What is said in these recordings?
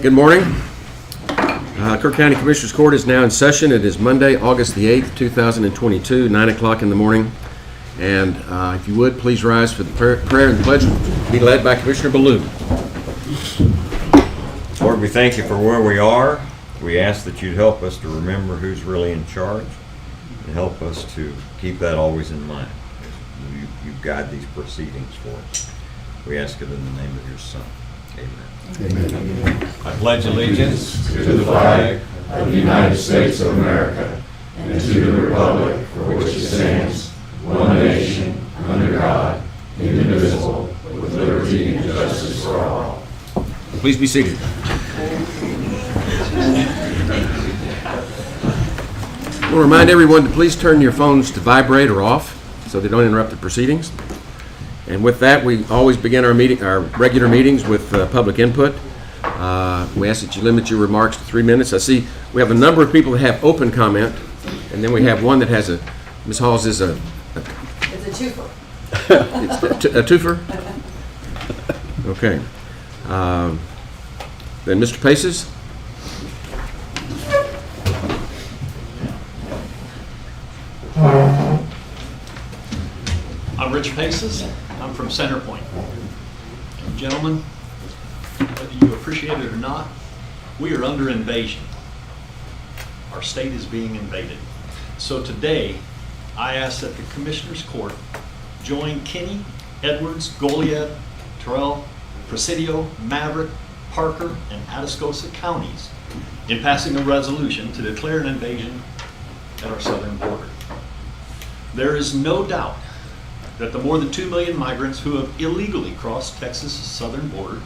Good morning. Kerr County Commissioners Court is now in session. It is Monday, August the 8th, 2022, 9 o'clock in the morning. And if you would, please rise for the prayer and the pledge. Be led by Commissioner Ballou. Lord, we thank you for where we are. We ask that you'd help us to remember who's really in charge and help us to keep that always in mind as you guide these proceedings for us. We ask it in the name of your Son. Amen. Amen. I pledge allegiance to the flag of the United States of America and to the republic for which it stands, one nation, under God, indivisible, with liberty and justice for all. Please be seated. I want to remind everyone to please turn your phones to vibrate or off so they don't interrupt the proceedings. And with that, we always begin our regular meetings with public input. We ask that you limit your remarks to 3 minutes. I see we have a number of people that have open comment, and then we have one that has Ms. Halls is It's a twofer. It's a twofer? Okay. Then Mr. Paces. I'm Rich Paces. I'm from Centerpoint. Gentlemen, whether you appreciate it or not, we are under invasion. Our state is being invaded. So today, I ask that the Commissioners Court join Kinney, Edwards, Goliad, Terrell, Presidio, Maverick, Parker, and Atascosa counties in passing a resolution to declare an invasion at our southern border. There is no doubt that the more than 2 million migrants who have illegally crossed Texas' southern border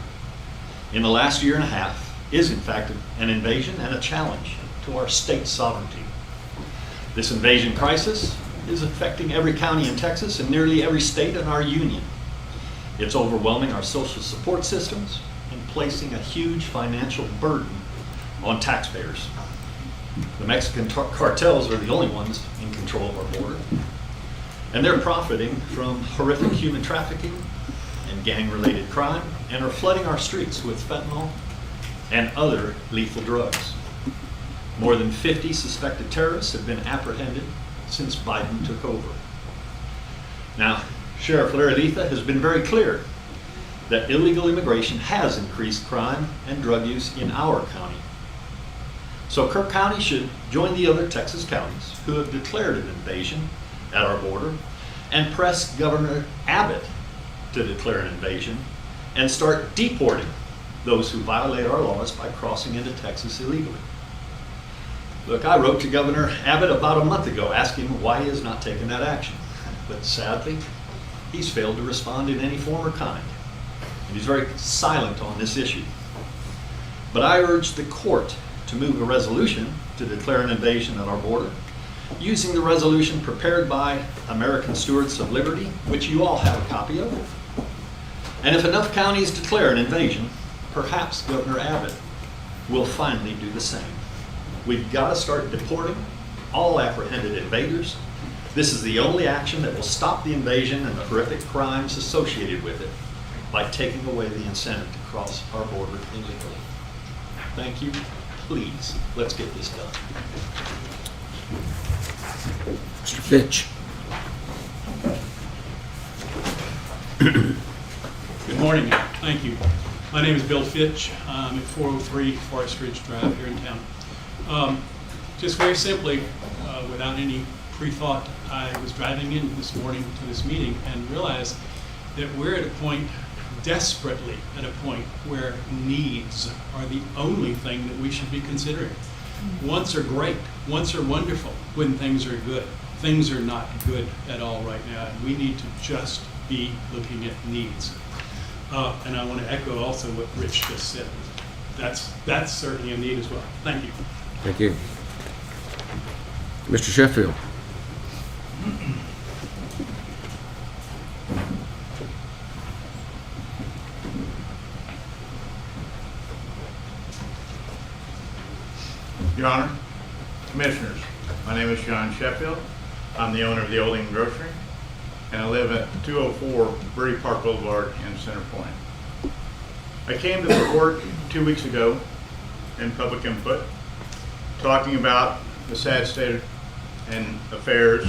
in the last year and a half is in fact an invasion and a challenge to our state sovereignty. This invasion crisis is affecting every county in Texas and nearly every state in our union. It's overwhelming our social support systems and placing a huge financial burden on taxpayers. The Mexican cartels are the only ones in control of our border, and they're profiting from horrific human trafficking and gang-related crime and are flooding our streets with fentanyl and other lethal drugs. More than 50 suspected terrorists have been apprehended since Biden took over. Now, Sheriff Larry Letha has been very clear that illegal immigration has increased crime and drug use in our county. So Kerr County should join the other Texas counties who have declared an invasion at our border and press Governor Abbott to declare an invasion and start deporting those who violate our laws by crossing into Texas illegally. Look, I wrote to Governor Abbott about a month ago asking why he has not taken that action. But sadly, he's failed to respond in any form or kind. And he's very silent on this issue. But I urge the court to move a resolution to declare an invasion at our border using the resolution prepared by American Stewards of Liberty, which you all have a copy of. And if enough counties declare an invasion, perhaps Governor Abbott will finally do the same. We've got to start deporting all apprehended invaders. This is the only action that will stop the invasion and the horrific crimes associated with it by taking away the incentive to cross our border illegally. Thank you. Please, let's get this done. Mr. Fitch. Good morning. Thank you. My name is Bill Fitch. I'm at 403 Forest Ridge Drive here in town. Just very simply, without any pre-thought, I was driving in this morning to this meeting and realized that we're at a point, desperately at a point, where needs are the only thing that we should be considering. Wants are great. Wants are wonderful when things are good. Things are not good at all right now, and we need to just be looking at needs. And I want to echo also what Rich just said. That's certainly a need as well. Thank you. Thank you. Mr. Sheffield. Your Honor, Commissioners, my name is John Sheffield. I'm the owner of the Old Inn Grocery, and I live at 204 Brewery Park Boulevard in Center Point. I came to the court 2 weeks ago and public input, talking about the sad state and affairs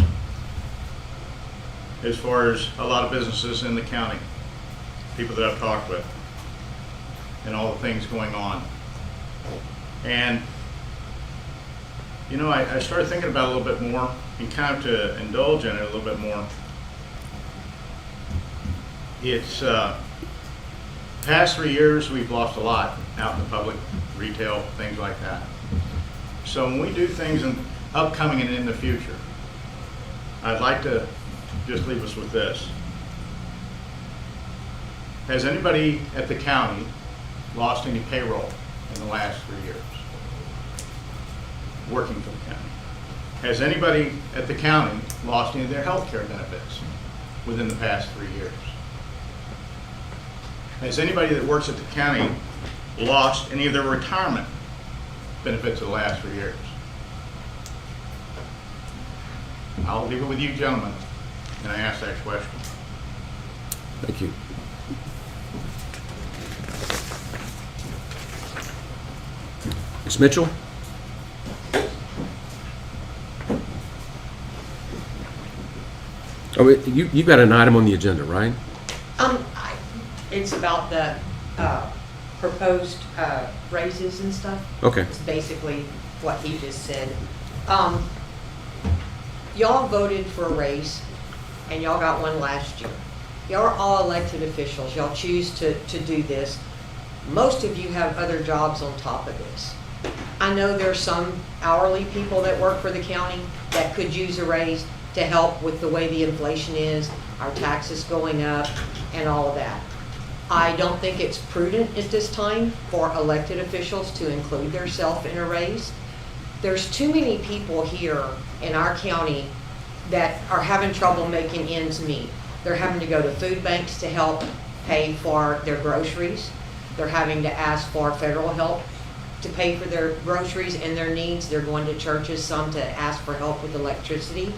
as far as a lot of businesses in the county, people that I've talked with, and all the things going on. And, you know, I started thinking about it a little bit more and kind of to indulge in it a little bit more. It's past 3 years, we've lost a lot out in the public, retail, things like that. So when we do things in upcoming and in the future, I'd like to just leave us with this. Has anybody at the county lost any payroll in the last 3 years? Working for the county. Has anybody at the county lost any of their health care benefits within the past 3 years? Has anybody that works at the county lost any of their retirement benefits of the last 3 years? I'll leave it with you gentlemen, and I ask that question. Thank you. Ms. Mitchell? Oh, you've got an item on the agenda, right? It's about the proposed raises and stuff. Okay. It's basically what he just said. Y'all voted for a raise, and y'all got one last year. Y'all are all elected officials. Y'all choose to do this. Most of you have other jobs on top of this. I know there's some hourly people that work for the county that could use a raise to help with the way the inflation is, our taxes going up, and all of that. I don't think it's prudent at this time for elected officials to include themselves in a raise. There's too many people here in our county that are having trouble making ends meet. They're having to go to food banks to help pay for their groceries. They're having to ask for federal help to pay for their groceries and their needs. They're going to churches, some to ask for help with electricity.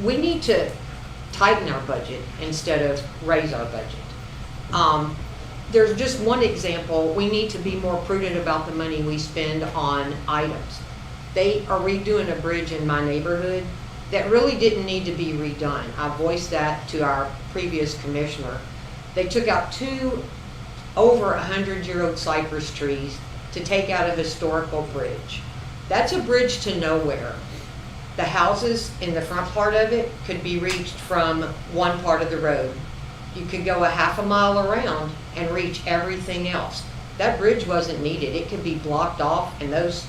We need to tighten our budget instead of raise our budget. There's just one example. We need to be more prudent about the money we spend on items. They are redoing a bridge in my neighborhood that really didn't need to be redone. I voiced that to our previous commissioner. They took out 2 over 100-year-old cypress trees to take out a historical bridge. That's a bridge to nowhere. The houses in the front part of it could be reached from one part of the road. You could go a half a mile around and reach everything else. That bridge wasn't needed. It could be blocked off, and those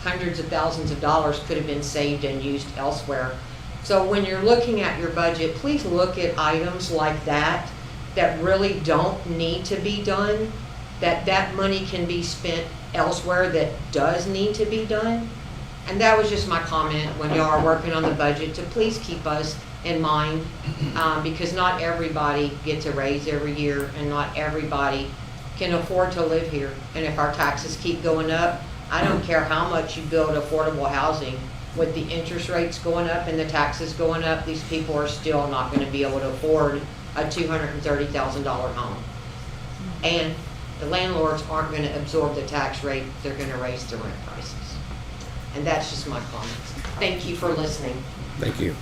hundreds of thousands of dollars could have been saved and used elsewhere. So when you're looking at your budget, please look at items like that that really don't need to be done, that money can be spent elsewhere that does need to be done. And that was just my comment when y'all are working on the budget, to please keep us in mind, because not everybody gets a raise every year, and not everybody can afford to live here. And if our taxes keep going up, I don't care how much you build affordable housing, with the interest rates going up and the taxes going up, these people are still not going to be able to afford a $230,000 home. And the landlords aren't going to absorb the tax rate, they're going to raise the rent prices. And that's just my comments. Thank you for listening. Thank you.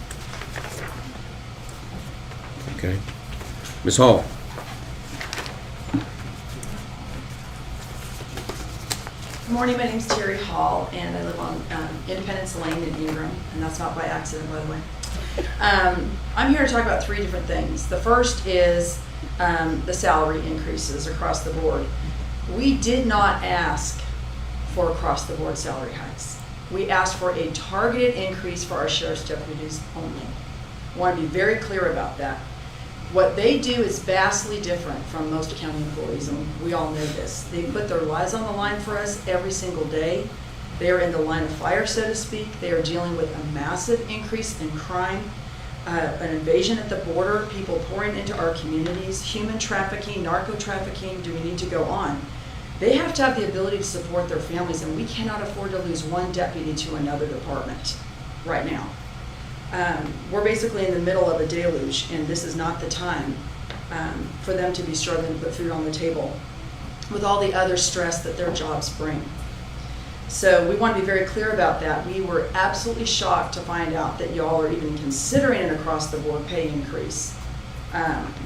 Okay. Ms. Hall? Good morning, my name's Terry Hall, and I live on Independence Lane in Ingram, and that's not by accident, by the way. I'm here to talk about 3 different things. The first is the salary increases across the board. We did not ask for across-the-board salary hikes. We asked for a targeted increase for our sheriff's deputies only. I want to be very clear about that. What they do is vastly different from most county employees, and we all know this. They put their lives on the line for us every single day. They are in the line of fire, so to speak. They are dealing with a massive increase in crime, an invasion at the border, people pouring into our communities, human trafficking, narco trafficking. Do we need to go on? They have to have the ability to support their families, and we cannot afford to lose one deputy to another department right now. We're basically in the middle of a deluge, and this is not the time for them to be struggling to put food on the table. with all the other stress that their jobs bring. So we want to be very clear about that. We were absolutely shocked to find out that y'all are even considering an across-the-board pay increase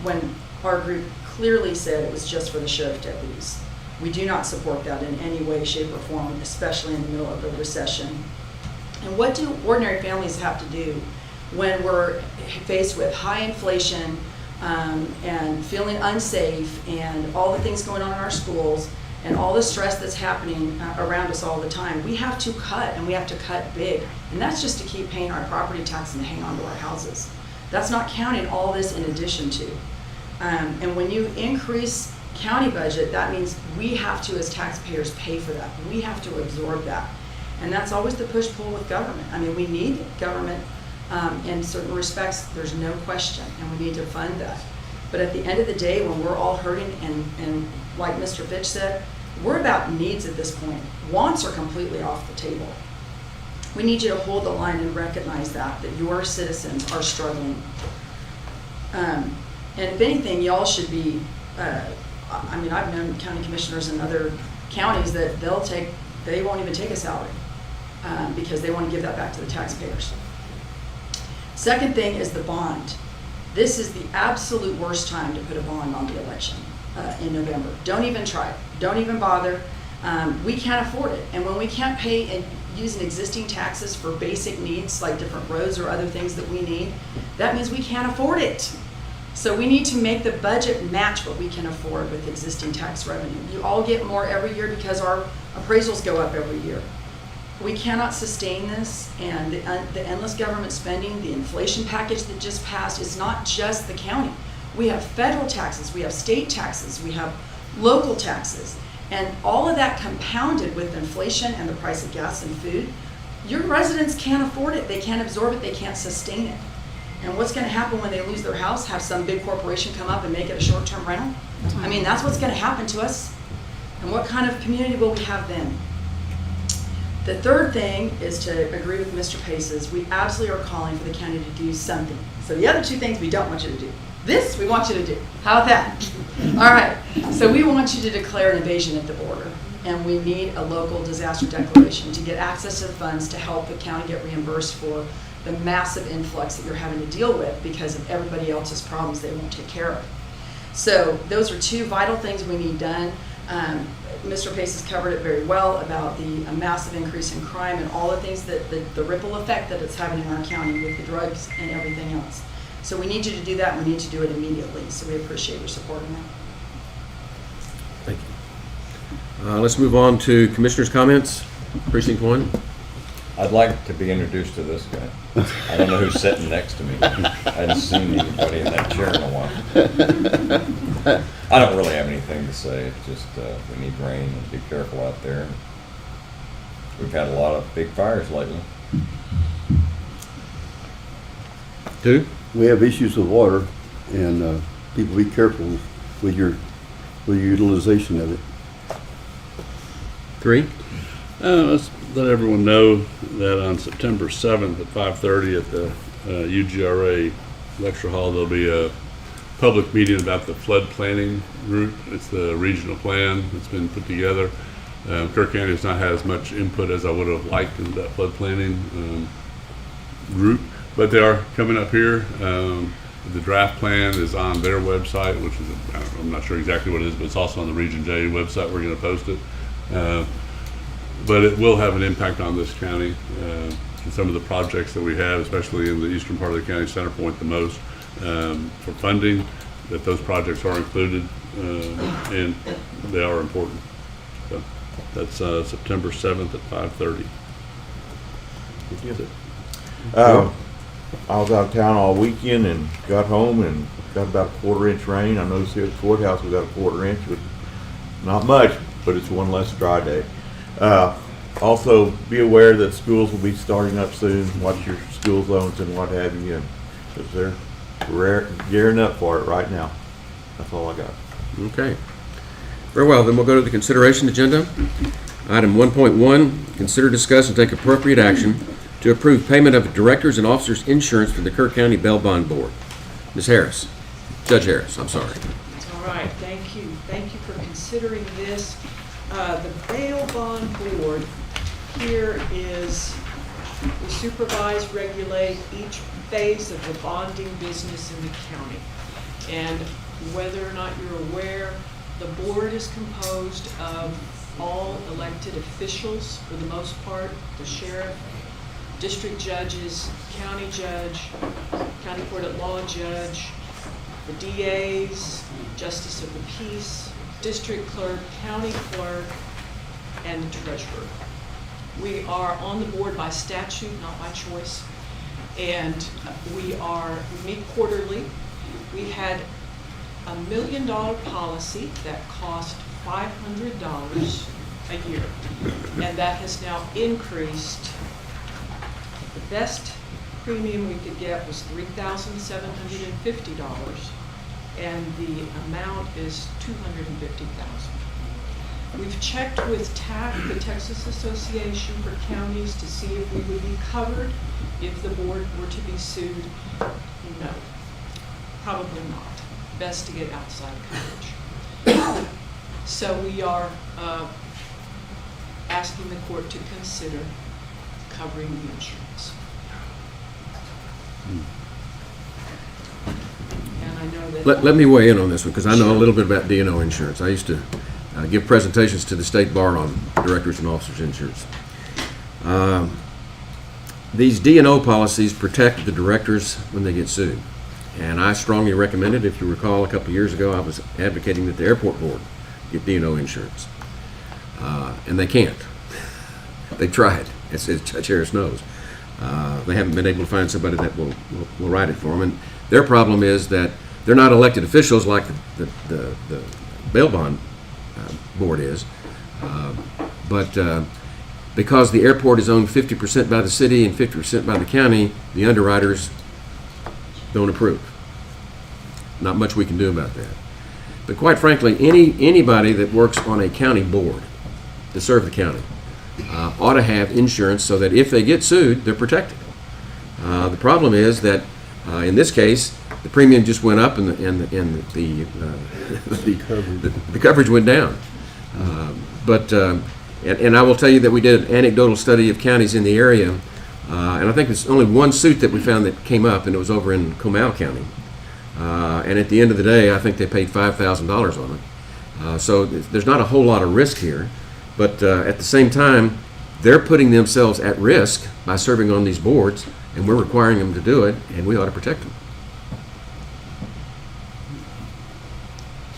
when our group clearly said it was just for the sheriff deputies. We do not support that in any way, shape, or form, especially in the middle of a recession. And what do ordinary families have to do when we're faced with high inflation and feeling unsafe and all the things going on in our schools and all the stress that's happening around us all the time? We have to cut, and we have to cut big. And that's just to keep paying our property tax and hang on to our houses. That's not counting all this in addition to. And when you increase county budget, that means we have to, as taxpayers, pay for that. We have to absorb that. And that's always the push-pull with government. I mean, we need government in certain respects, there's no question, and we need to fund that. But at the end of the day, when we're all hurting, and like Mr. Fitch said, we're about needs at this point. Wants are completely off the table. We need you to hold the line and recognize that your citizens are struggling. And if anything, y'all should be, I mean, I've known county commissioners in other counties that they won't even take a salary because they want to give that back to the taxpayers. Second thing is the bond. This is the absolute worst time to put a bond on the election in November. Don't even try it. Don't even bother. We can't afford it. And when we can't pay and using existing taxes for basic needs like different roads or other things that we need, that means we can't afford it. So we need to make the budget match what we can afford with existing tax revenue. You all get more every year because our appraisals go up every year. We cannot sustain this, and the endless government spending, the inflation package that just passed, is not just the county. We have federal taxes, we have state taxes, we have local taxes, and all of that compounded with inflation and the price of gas and food. Your residents can't afford it, they can't absorb it, they can't sustain it. And what's going to happen when they lose their house? Have some big corporation come up and make it a short-term rental? I mean, that's what's going to happen to us. And what kind of community will we have then? The third thing is to agree with Mr. Pace's. We absolutely are calling for the county to do something. So the other two things we don't want you to do. This we want you to do. How about that? All right. So we want you to declare an invasion at the border. And we need a local disaster declaration to get access to the funds to help the county get reimbursed for the massive influx that you're having to deal with because of everybody else's problems they won't take care of. So those are two vital things we need done. Mr. Pace has covered it very well about the massive increase in crime and all the things that the ripple effect that it's having in our county with the drugs and everything else. So we need you to do that, and we need to do it immediately. So we appreciate your support in that. Thank you. Let's move on to commissioners' comments. Precinct 1. I'd like to be introduced to this guy. I don't know who's sitting next to me. I hadn't seen anybody in that chair in a while. I don't really have anything to say. It's just we need rain and be careful out there. We've had a lot of big fires lately. 2. We have issues with water, and people be careful with your utilization of it. 3. Let's let everyone know that on September 7th at 5:30 at the UGRA lecture hall, there'll be a public meeting about the flood planning route. It's the regional plan that's been put together. Kerr County has not had as much input as I would have liked in that flood planning route, but they are coming up here. The draft plan is on their website, which is, I'm not sure exactly what it is, but it's also on the Region J website. We're going to post it. But it will have an impact on this county and some of the projects that we have, especially in the eastern part of the county, Center Point the most, for funding, that those projects are included and they are important. So that's September 7th at 5:30. That's it. I was out of town all weekend and got home and got about a 1/4-inch rain. I noticed here at the courthouse we got a 1/4 inch, but not much, but it's one less dry day. Also, be aware that schools will be starting up soon. Watch your school zones and what have you, because they're gearing up for it right now. That's all I got. Okay. Very well, then we'll go to the consideration agenda. Item 1.1, consider, discuss, and take appropriate action to approve payment of directors' and officers' insurance for the Kerr County Bail Bond Board. Ms. Harris, Judge Harris, I'm sorry. All right, thank you. Thank you for considering considering this. The bail bond board here is, we supervise, regulate each phase of the bonding business in the county. And whether or not you're aware, the board is composed of all elected officials for the most part, the sheriff, district judges, county judge, county court at law judge, the DAs, justice of the peace, district clerk, county clerk, and the treasurer. We are on the board by statute, not by choice. And we meet quarterly. We had a $1 million policy that cost $500 a year. And that has now increased. The best premium we could get was $3,750, and the amount is $250,000. We've checked with TAC, the Texas Association for Counties, to see if we would be covered if the board were to be sued. No, probably not. Best to get outside coverage. So we are asking the court to consider covering the insurance. And I know that... Let me weigh in on this one, because I know a little bit about D&O insurance. I used to give presentations to the state bar on directors and officers insurance. These D&O policies protect the directors when they get sued. And I strongly recommend it. If you recall, a couple of years ago, I was advocating that the airport board get D&O insurance. And they can't. They tried, as Judge Harris knows. They haven't been able to find somebody that will write it for them. And their problem is that they're not elected officials like the bail bond board is. But because the airport is owned 50% by the city and 50% by the county, the underwriters don't approve. Not much we can do about that. But quite frankly, anybody that works on a county board to serve the county ought to have insurance so that if they get sued, they're protected. The problem is that in this case, the premium just went up and the coverage went down. And I will tell you that we did an anecdotal study of counties in the area, and I think there's only one suit that we found that came up, and it was over in Comal County. And at the end of the day, I think they paid $5,000 on it. So there's not a whole lot of risk here, but at the same time, they're putting themselves at risk by serving on these boards, and we're requiring them to do it, and we ought to protect them.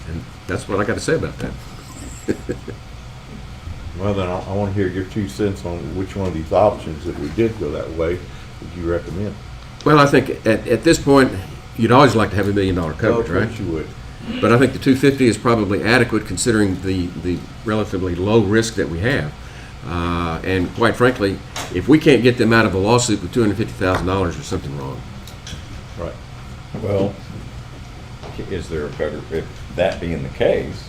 And that's what I got to say about that. Well, then I want to hear your 2 cents on which one of these options, if we did go that way, would you recommend? Well, I think at this point, you'd always like to have $1 million coverage, Well, right? You would. But I think the $250 is probably adequate considering the relatively low risk that we have. And quite frankly, if we can't get them out of a lawsuit with $250,000, there's something wrong. Right. Well, is there a better, if that being the case,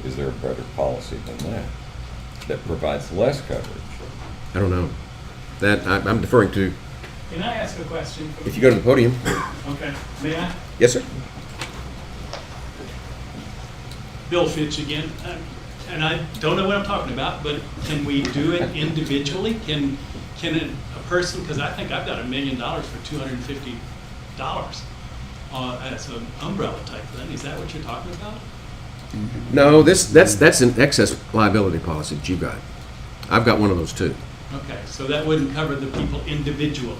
is there a better policy than that provides less coverage? I don't know. That I'm deferring to. Can I ask a question? If you go to the podium. Okay, may I? Yes, sir. Bill Fitch again, and I don't know what I'm talking about, but can we do it individually? Can a person, because I think I've got $1 million for $250 as an umbrella type thing. Is that what you're talking about? No, that's an excess liability policy that you got. I've got one of those too. Okay, so that wouldn't cover the people individually.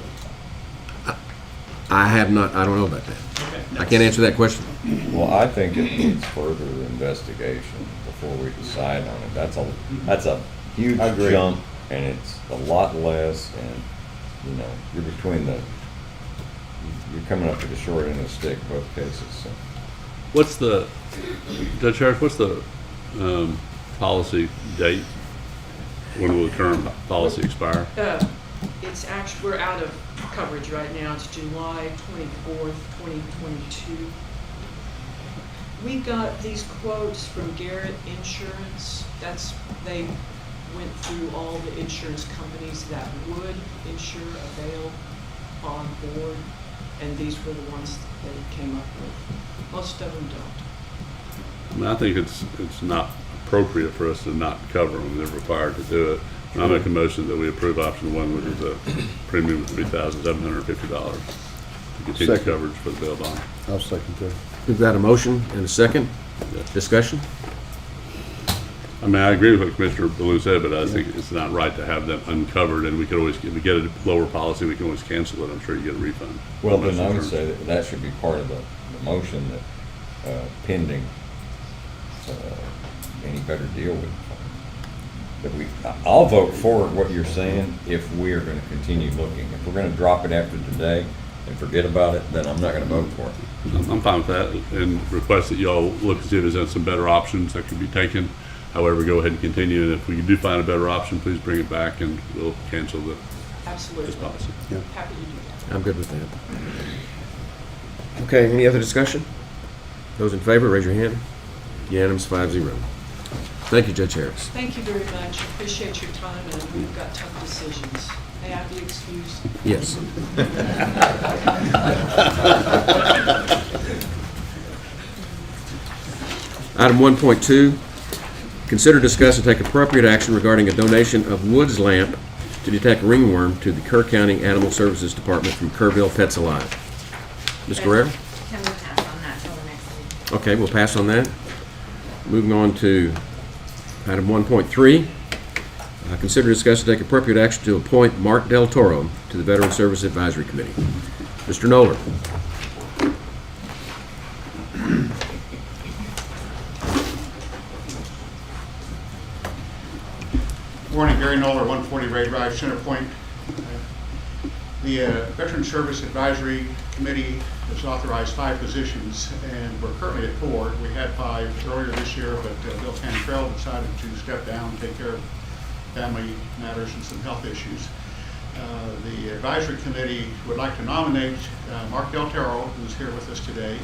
I have not. I don't know about that. Okay, I can't answer that question. Well, I think it needs further investigation before we decide on it. That's a huge jump, and it's a lot less, and you're coming up to the short end of the stick in both cases. So. Judge Harris, what's the policy date? When will the current policy expire? It's actually, we're out of coverage right now. It's July 24th, 2022. We got these quotes from Garrett Insurance. They went through all the insurance companies that would insure a bail on board, and these were the ones that it came up with. Most of them don't. I mean, I think it's not appropriate for us to not cover them. They're required to do it. And I make a motion that we approve option one, which is a premium of $3,750 to continue Second. coverage for the bail bond. I'll second that. We've got a motion and a second. Yeah. Discussion? I mean, I agree with what Commissioner Baloo said, but I think it's not right to have them uncovered, and we could always, if we get a lower policy, we can always cancel it. I'm sure you get a refund. Well, then I would say that that should be part of the motion that pending any better deal with. That I'll vote for what you're saying if we are going to continue looking. If we're going to drop it after today and forget about it, then I'm not going to vote for it. I'm fine with that, and request that y'all look to see if there's some better options that could be taken. However, go ahead and continue, and if we do find a better option, please bring it back, and we'll cancel this Absolutely. policy. Happy to do that. I'm good with that. Okay, any other discussion? Those in favor, raise your hand. Unanimous, 5-0. Thank you, Judge Harris. Thank you very much. Appreciate your time, and we've got tough decisions. May I be excused? Yes. Item 1.2, consider, discuss, and take appropriate action regarding a donation of Woods lamp to detect ringworm to the Kerr County Animal Services Department from Kerrville Pets Alive. Ms. Guerrero? Can we pass on that till the next meeting? Okay, we'll pass on that. Moving on to item 1.3, consider, discuss, and take appropriate action to appoint Mark Del Toro to the Veteran Service Advisory Committee. Mr. Noller. Morning, Gary Noller, 140 Ray Drive, Center Point. The Veteran Service Advisory Committee has authorized 5 positions, and we're currently at 4. We had 5 earlier this year, but Bill Cantrell decided to step down, take care of family matters and some health issues. The advisory committee would like to nominate Mark Del Toro, who's here with us today,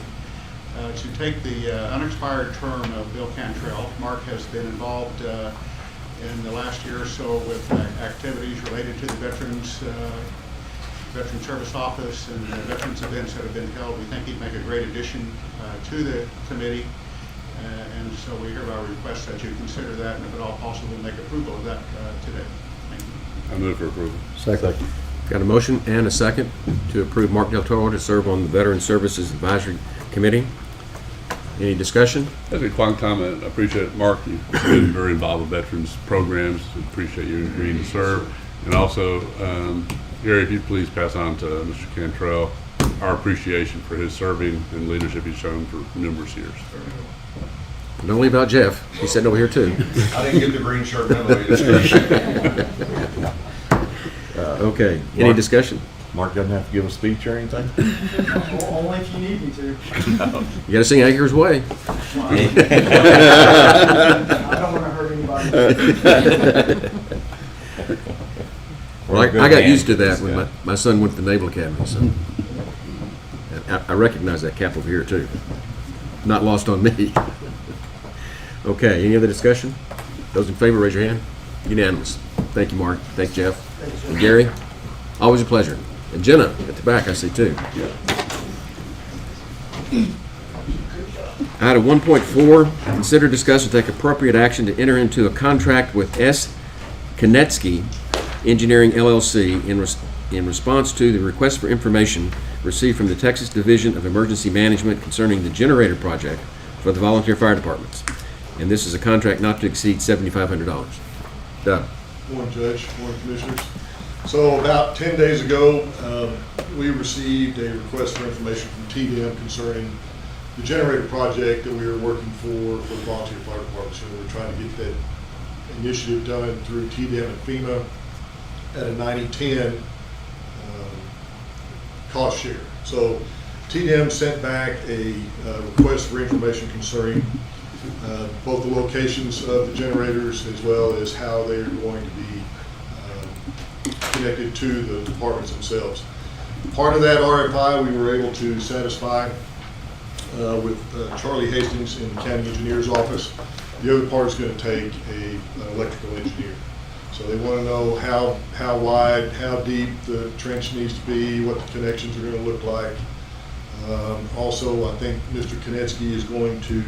to take the unexpired term of Bill Cantrell. Mark has been involved in the last year or so with activities related to the Veteran Service Office and veterans events that have been held. We think he'd make a great addition to the committee, and so we hereby request that you consider that, and if at all possible, make approval of that today. Thank you. I move for approval. Second. Got a motion and a second to approve Mark Del Toro to serve on the Veteran Services Advisory Committee. Any discussion? That's a quick comment. I appreciate it, Mark. You've been very involved with veterans programs. Appreciate you agreeing to serve. And also, Gary, if you'd please pass on to Mr. Cantrell our appreciation for his serving and leadership he's shown for numerous years. Don't leave out Jeff. He's sitting over here too. I didn't get the green shirt memo. Okay, any discussion? Mark doesn't have to give a speech or anything? Only if you need me to. You gotta sing Anchor's Way. I don't want to hurt anybody. Well, I got used to that when my son went to the Naval Academy, so. And I recognize that cap over here too. Not lost on me. Okay, any other discussion? Those in favor, raise your hand. Unanimous. Thank you, Mark. Thank you, Jeff. And Gary, always a pleasure. And Jenna at the back, I see too. Item 1.4, consider, discuss, and take appropriate action to enter into a contract with S. Konetsky Engineering LLC in response to the request for information received from the Texas Division of Emergency Management concerning the generator project for the volunteer fire departments. And this is a contract not to exceed $7,500. Doug. Morning, Judge. Morning, Commissioners. So about 10 days ago, we received a request for information from TDM concerning the generator project that we were working for the volunteer fire departments. And we're trying to get that initiative done through TDM and FEMA at a 90-10 cost share. So TDM sent back a request for information concerning both the locations of the generators as well as how they are going to be connected to the departments themselves. Part of that RFI we were able to satisfy with Charlie Hastings in the County Engineer's Office. The other part is going to take an electrical engineer. So they want to know how wide, how deep the trench needs to be, what the connections are going to look like. Also, I think Mr. Konetsky is going to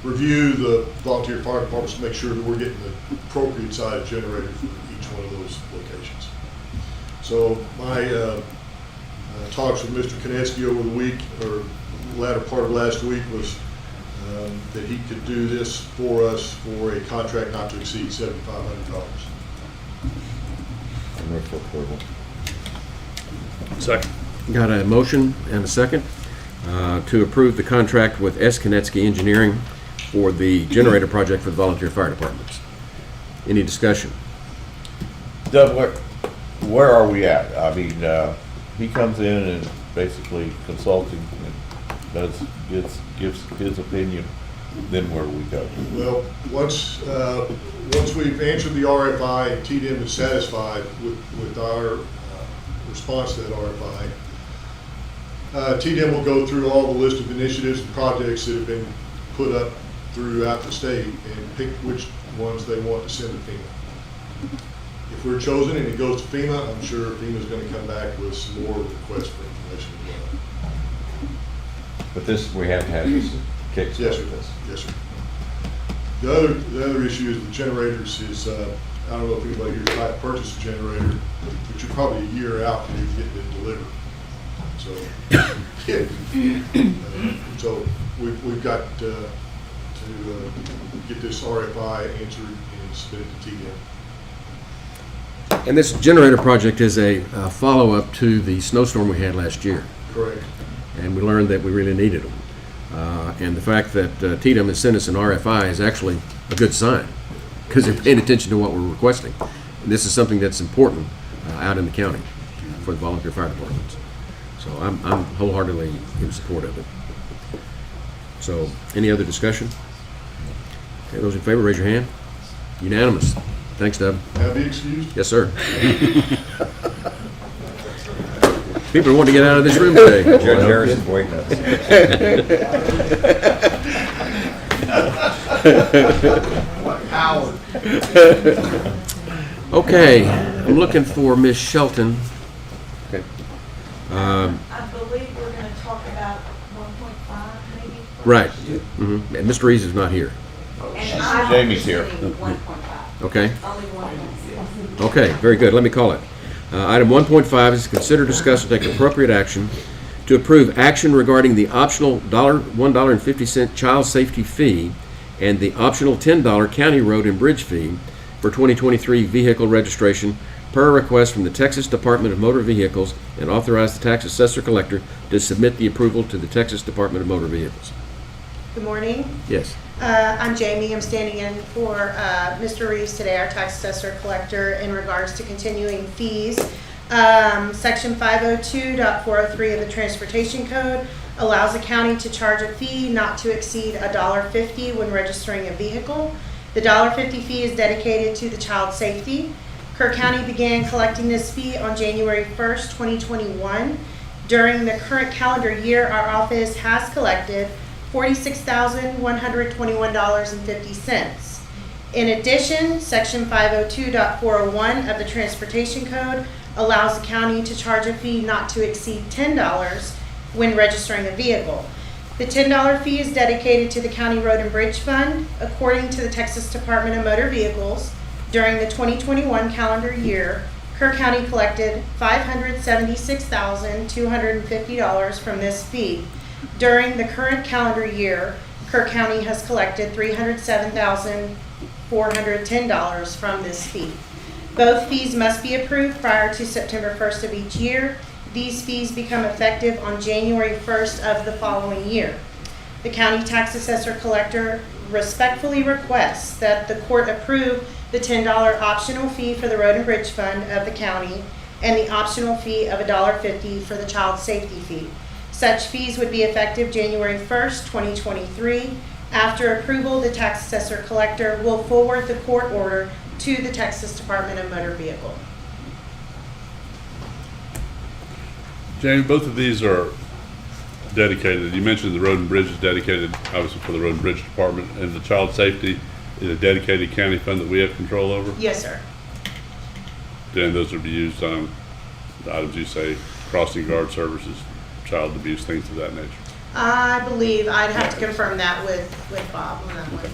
review the volunteer fire departments to make sure that we're getting the appropriate size generator for each one of those locations. So my talks with Mr. Konetsky over the week, or latter part of last week, was that he could do this for us for a contract not to exceed $7,500. I move for approval. Second. Got a motion and a second to approve the contract with S. Konetsky Engineering for the generator project for the volunteer fire departments. Any discussion? Doug, where are we at? I mean, he comes in and basically consulting and gives his opinion, then where do we go? Well, once we've answered the RFI and TDM is satisfied with our response to that RFI, TDM will go through all the list of initiatives and projects that have been put up throughout the state and pick which ones they want to send to FEMA. If we're chosen and it goes to FEMA, I'm sure FEMA's going to come back with some more requests for information as well. But this, we have to have this kickstart Yes, sir. this. Yes, sir. The other issue is the generators is, I don't know if anybody here tried to purchase a generator, but you're probably a year out from you getting it delivered. So, we've got to get this RFI answered and submitted to TDM. And this generator project is a follow-up to the snowstorm we had last year. Correct. And we learned that we really needed them. And the fact that TDM has sent us an RFI is actually a good sign, because they're paying attention to what we're requesting. And this is something that's important out in the county for the volunteer fire departments. So I'm wholeheartedly in support of it. So, any other discussion? Okay, those in favor, raise your hand. Unanimous. Thanks, Deb. Have be excused. Yes, sir. People want to get out of this room today. Judge Harris is waiting us. What power. Okay, I'm looking for Miss Shelton. Okay. I believe we're going to talk about 1.5 maybe. Right. And Mr. Reeves is not here. And I'm Jamie's here. presenting 1.5. Okay. Only one of them. Okay, very good. Let me call it. Item 1.5 is to consider, discuss, and take appropriate action to approve action regarding the optional $1.50 child safety fee and the optional $10 county road and bridge fee for 2023 vehicle registration per request from the Texas Department of Motor Vehicles, and authorize the tax assessor collector to submit the approval to the Texas Department of Motor Vehicles. Good morning. Yes. I'm Jamie. I'm standing in for Mr. Reeves today, our tax assessor collector, in regards to continuing fees. Section 502.403 of the Transportation Code allows the county to charge a fee not to exceed $1.50 when registering a vehicle. The $1.50 fee is dedicated to the child safety. Kerr County began collecting this fee on January 1st, 2021. During the current calendar year, our office has collected $46,121.50. In addition, Section 502.401 of the Transportation Code allows the county to charge a fee not to exceed $10 when registering a vehicle. The $10 fee is dedicated to the County Road and Bridge Fund. According to the Texas Department of Motor Vehicles, during the 2021 calendar year, Kerr County collected $576,250 from this fee. During the current calendar year, Kerr County has collected $307,410 from this fee. Both fees must be approved prior to September 1st of each year. These fees become effective on January 1st of the following year. The county tax assessor collector respectfully requests that the court approve the $10 optional fee for the Road and Bridge Fund of the county and the optional fee of $1.50 for the child safety fee. Such fees would be effective January 1st, 2023. After approval, the tax assessor collector will forward the court order to the Texas Department of Motor Vehicle. Jamie, both of these are dedicated. You mentioned the road and bridge is dedicated, obviously, for the road and bridge department, and the child safety is a dedicated county fund that we have control over? Yes, sir. Then those would be used on the items you say, crossing guard services, child abuse, things of that nature. I believe I'd have to confirm that with Bob on that one.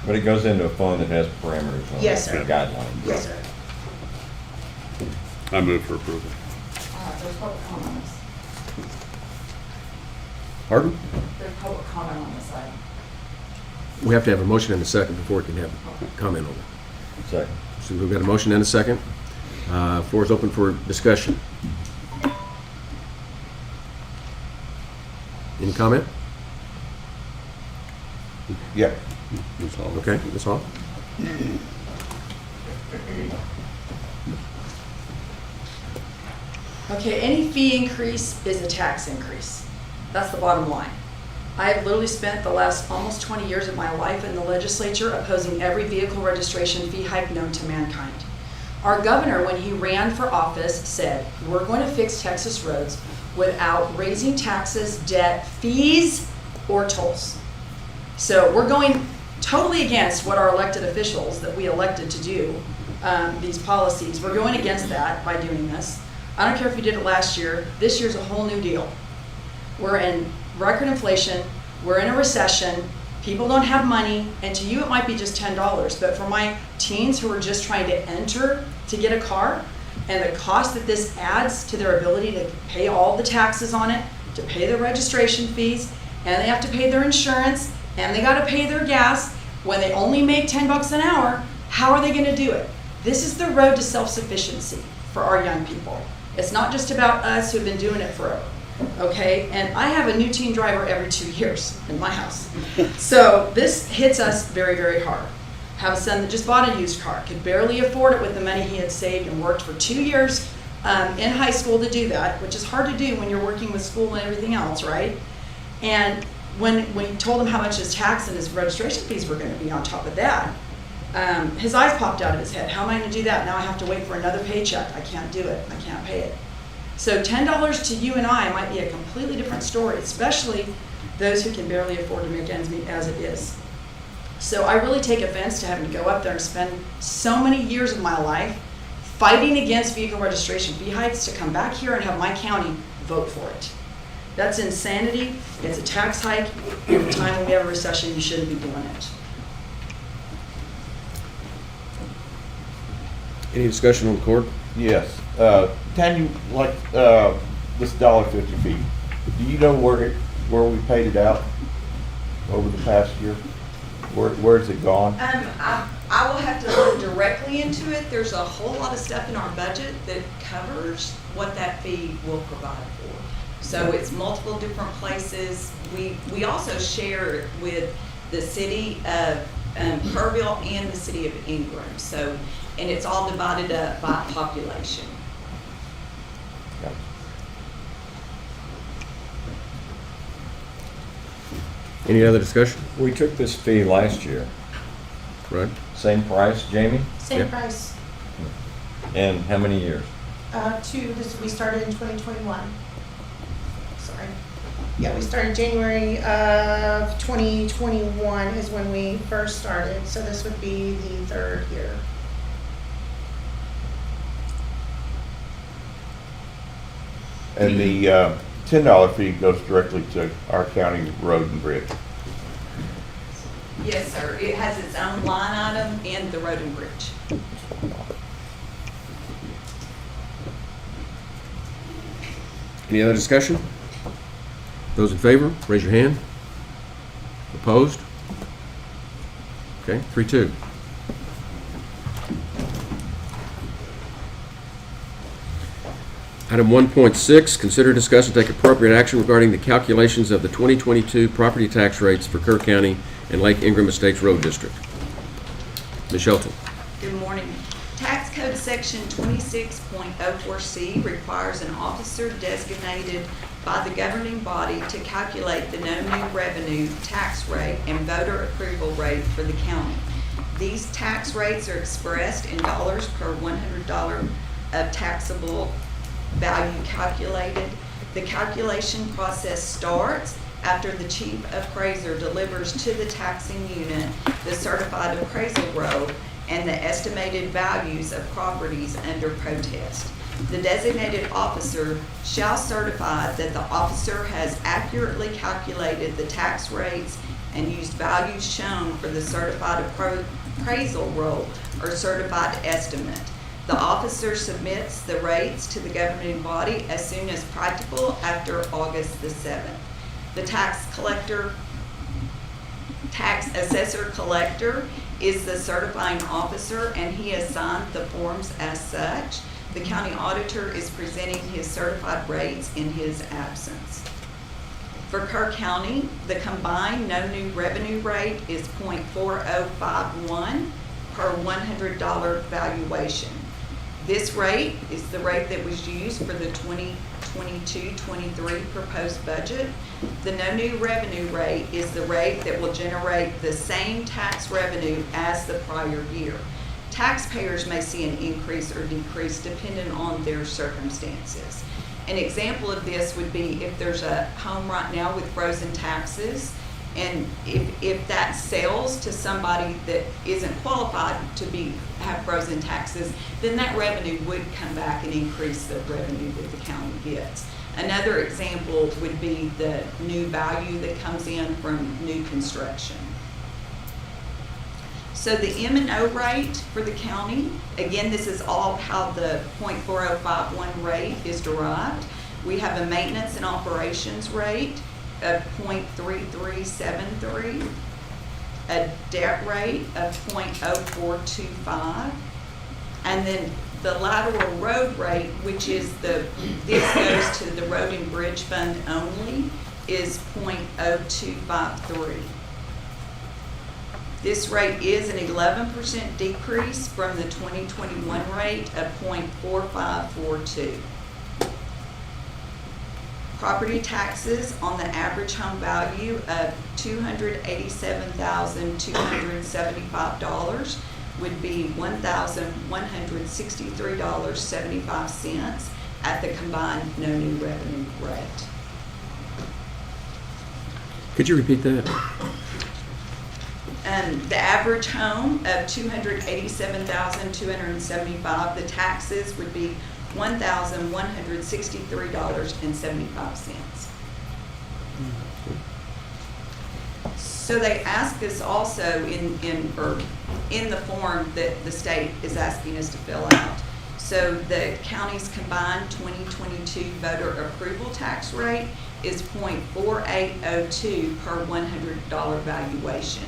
But it goes into a fund that has parameters on it. Yes, sir. and guidelines. Yes, sir. I move for approval. There's public comment on this. Pardon? There's public comment on this item. We have to have a motion and a second before we can have comment on it. Second. So we've got a motion and a second. Floor is open for discussion. Any comment? Yeah. Ms. Hall. Okay, Ms. Hall? Okay, any fee increase is a tax increase. That's the bottom line. I have literally spent the last almost 20 years of my life in the legislature opposing every vehicle registration fee hike known to mankind. Our governor, when he ran for office, said, we're going to fix Texas roads without raising taxes, debt, fees, or tolls. So we're going totally against what our elected officials that we elected to do, these policies. We're going against that by doing this. I don't care if you did it last year. This year's a whole new deal. We're in record inflation. We're in a recession. People don't have money. And to you, it might be just $10. But for my teens who are just trying to enter to get a car, and the cost that this adds to their ability to pay all the taxes on it, to pay their registration fees, and they have to pay their insurance, and they got to pay their gas when they only make $10 an hour, how are they going to do it? This is the road to self-sufficiency for our young people. It's not just about us who've been doing it forever, okay? And I have a new teen driver every 2 years in my house. So this hits us very, very hard. Have a son that just bought a used car, could barely afford it with the money he had saved and worked for 2 years in high school to do that, which is hard to do when you're working with school and everything else, right? And when he told him how much his tax and his registration fees were going to be on top of that, his eyes popped out of his head. How am I going to do that? Now I have to wait for another paycheck. I can't do it. I can't pay it. So $10 to you and I might be a completely different story, especially those who can barely afford to make ends meet as it is. So I really take offense to having to go up there and spend so many years of my life fighting against vehicle registration fee hikes to come back here and have my county vote for it. That's insanity. It's a tax hike. At the time when we have a recession, you shouldn't be doing it. Any discussion on the court? Yes. Can you, like, this $1.50 fee, do you know where we paid it out over the past year? Where's it gone? I will have to look directly into it. There's a whole lot of stuff in our budget that covers what that fee will provide for. So it's multiple different places. We also share it with the city of Kerrville and the city of Ingram. So, and it's all divided up by population. Yeah. Any other discussion? We took this fee last year. Right. Same price, Jamie? Same Yep. price. And how many years? We started in 2021. Sorry. Yeah, we started January of 2021 is when we first started. So this would be the third year. And the $10 fee goes directly to our county road and bridge. Yes, sir. It has its own line item in the road and bridge. Any other discussion? Those in favor, raise your hand. Opposed? Okay, 3-2. Item 1.6, consider, discuss, and take appropriate action regarding the calculations of the 2022 property tax rates for Kerr County and Lake Ingram Estates Road District. Ms. Shelton. Good morning. Tax Code Section 26.04C requires an officer designated by the governing body to calculate the no new revenue tax rate and voter approval rate for the county. These tax rates are expressed in dollars per $100 of taxable value calculated. The calculation process starts after the chief appraiser delivers to the taxing unit the certified appraisal roll and the estimated values of properties under protest. The designated officer shall certify that the officer has accurately calculated the tax rates and used values shown for the certified appraisal roll or certified estimate. The officer submits the rates to the governing body as soon as practical after August the 7th. The tax assessor collector is the certifying officer, and he has signed the forms as such. The county auditor is presenting his certified rates in his absence. For Kerr County, the combined no new revenue rate is .4051 per $100 valuation. This rate is the rate that was used for the 2022-23 proposed budget. The no new revenue rate is the rate that will generate the same tax revenue as the prior year. Taxpayers may see an increase or decrease depending on their circumstances. An example of this would be if there's a home right now with frozen taxes, and if that sells to somebody that isn't qualified to have frozen taxes, then that revenue would come back and increase the revenue that the county gets. Another example would be the new value that comes in from new construction. So the M&O rate for the county, again, this is all how the .4051 rate is derived. We have a maintenance and operations rate of .3373, a debt rate of .0425, and then the lateral road rate, which is this goes to the road and bridge fund only, is .0253. This rate is an 11% decrease from the 2021 rate of .4542. Property taxes on the average home value of $287,275 would be $1,163.75 at the combined no new revenue rate. Could you repeat that? The average home of $287,275, the taxes would be $1,163.75. So they ask us also in the form that the state is asking us to fill out. So the county's combined 2022 voter approval tax rate is .4802 per $100 valuation.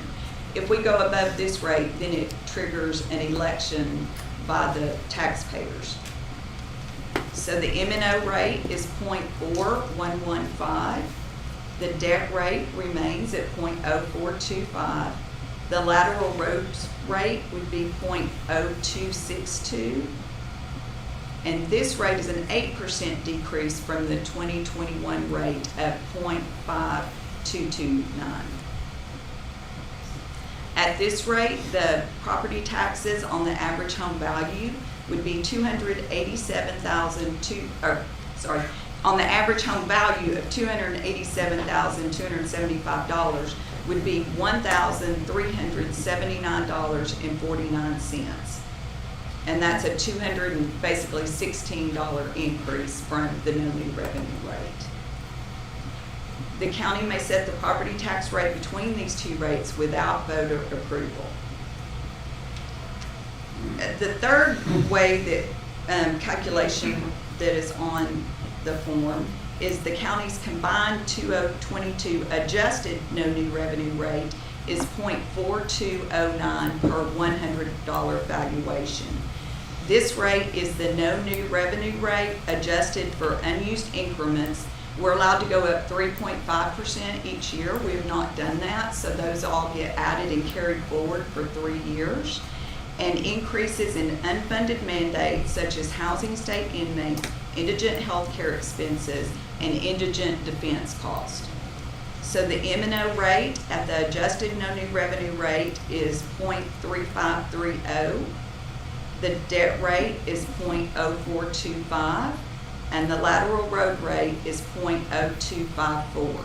If we go above this rate, then it triggers an election by the taxpayers. So the M&O rate is .4115. The debt rate remains at .0425. The lateral roads rate would be .0262. And this rate is an 8% decrease from the 2021 rate of .5229. At this rate, the property taxes on the average home value would be on the average home value of $287,275 would be $1,379.49. And that's a basically $16 increase from the no new revenue rate. The county may set the property tax rate between these two rates without voter approval. The third way that calculation that is on the form is the county's combined 2022 adjusted no new revenue rate is .4209 per $100 valuation. This rate is the no new revenue rate adjusted for unused increments. We're allowed to go up 3.5% each year. We have not done that, so those all get added and carried forward for 3 years. And increases in unfunded mandates such as housing state inmates, indigent health care expenses, and indigent defense costs. So the M&O rate at the adjusted no new revenue rate is .3530. The debt rate is .0425. And the lateral road rate is .0254.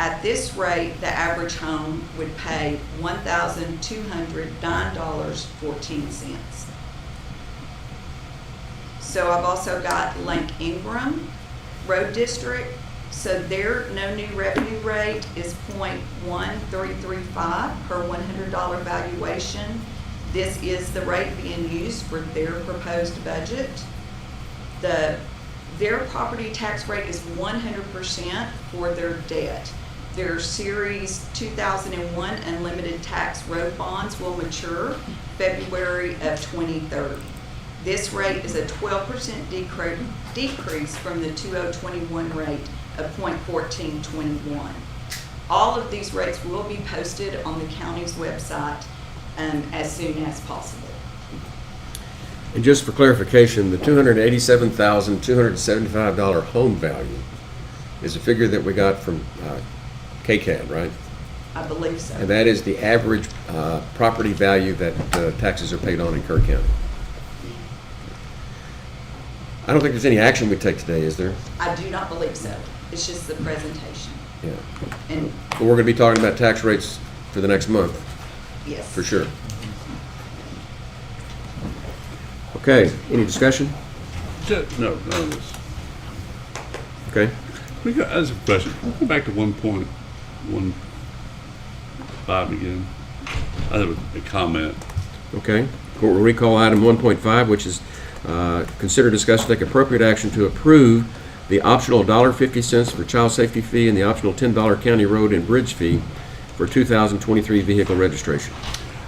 At this rate, the average home would pay $1,209.14. So I've also got Lake Ingram Road District. So their no new revenue rate is .1335 per $100 valuation. This is the rate being used for their proposed budget. Their property tax rate is 100% for their debt. Their Series 2001 unlimited tax road bonds will mature February of 2030. This rate is a 12% decrease from the 2021 rate of .1421. All of these rates will be posted on the county's website as soon as possible. And just for clarification, the $287,275 home value is a figure that we got from KCAD, right? I believe so. And that is the average property value that taxes are paid on in Kerr County. I don't think there's any action we take today, is there? I do not believe so. It's just the presentation. Yeah. And But we're going to be talking about tax rates for the next month, yes. for sure. Okay, any discussion? No, none of this. Okay. I have a question. Go back to 1.15 again. I have a comment. Okay. Court will recall item 1.5, which is consider, discuss, take appropriate action to approve the optional $1.50 for child safety fee and the optional $10 county road and bridge fee for 2023 vehicle registration.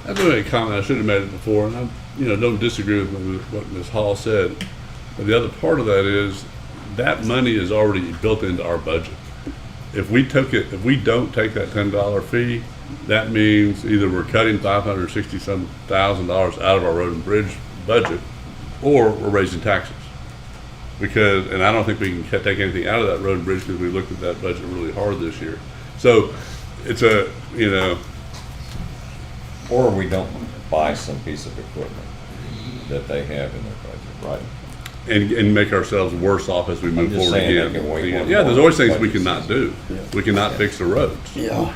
I've made a comment. I should have made it before, and I, don't disagree with what Ms. Hall said. But the other part of that is that money is already built into our budget. If we don't take that $10 fee, that means either we're cutting $560,000 out of our road and bridge budget, or we're raising taxes. And I don't think we can take anything out of that road and bridge because we looked at that budget really hard this year. So it's Or we don't buy some piece of equipment that they have in their budget, right? and make ourselves worse off as we move just forward saying again. they can wait one Yeah, there's more always things we budget cannot do. season. We cannot fix the roads. Yeah.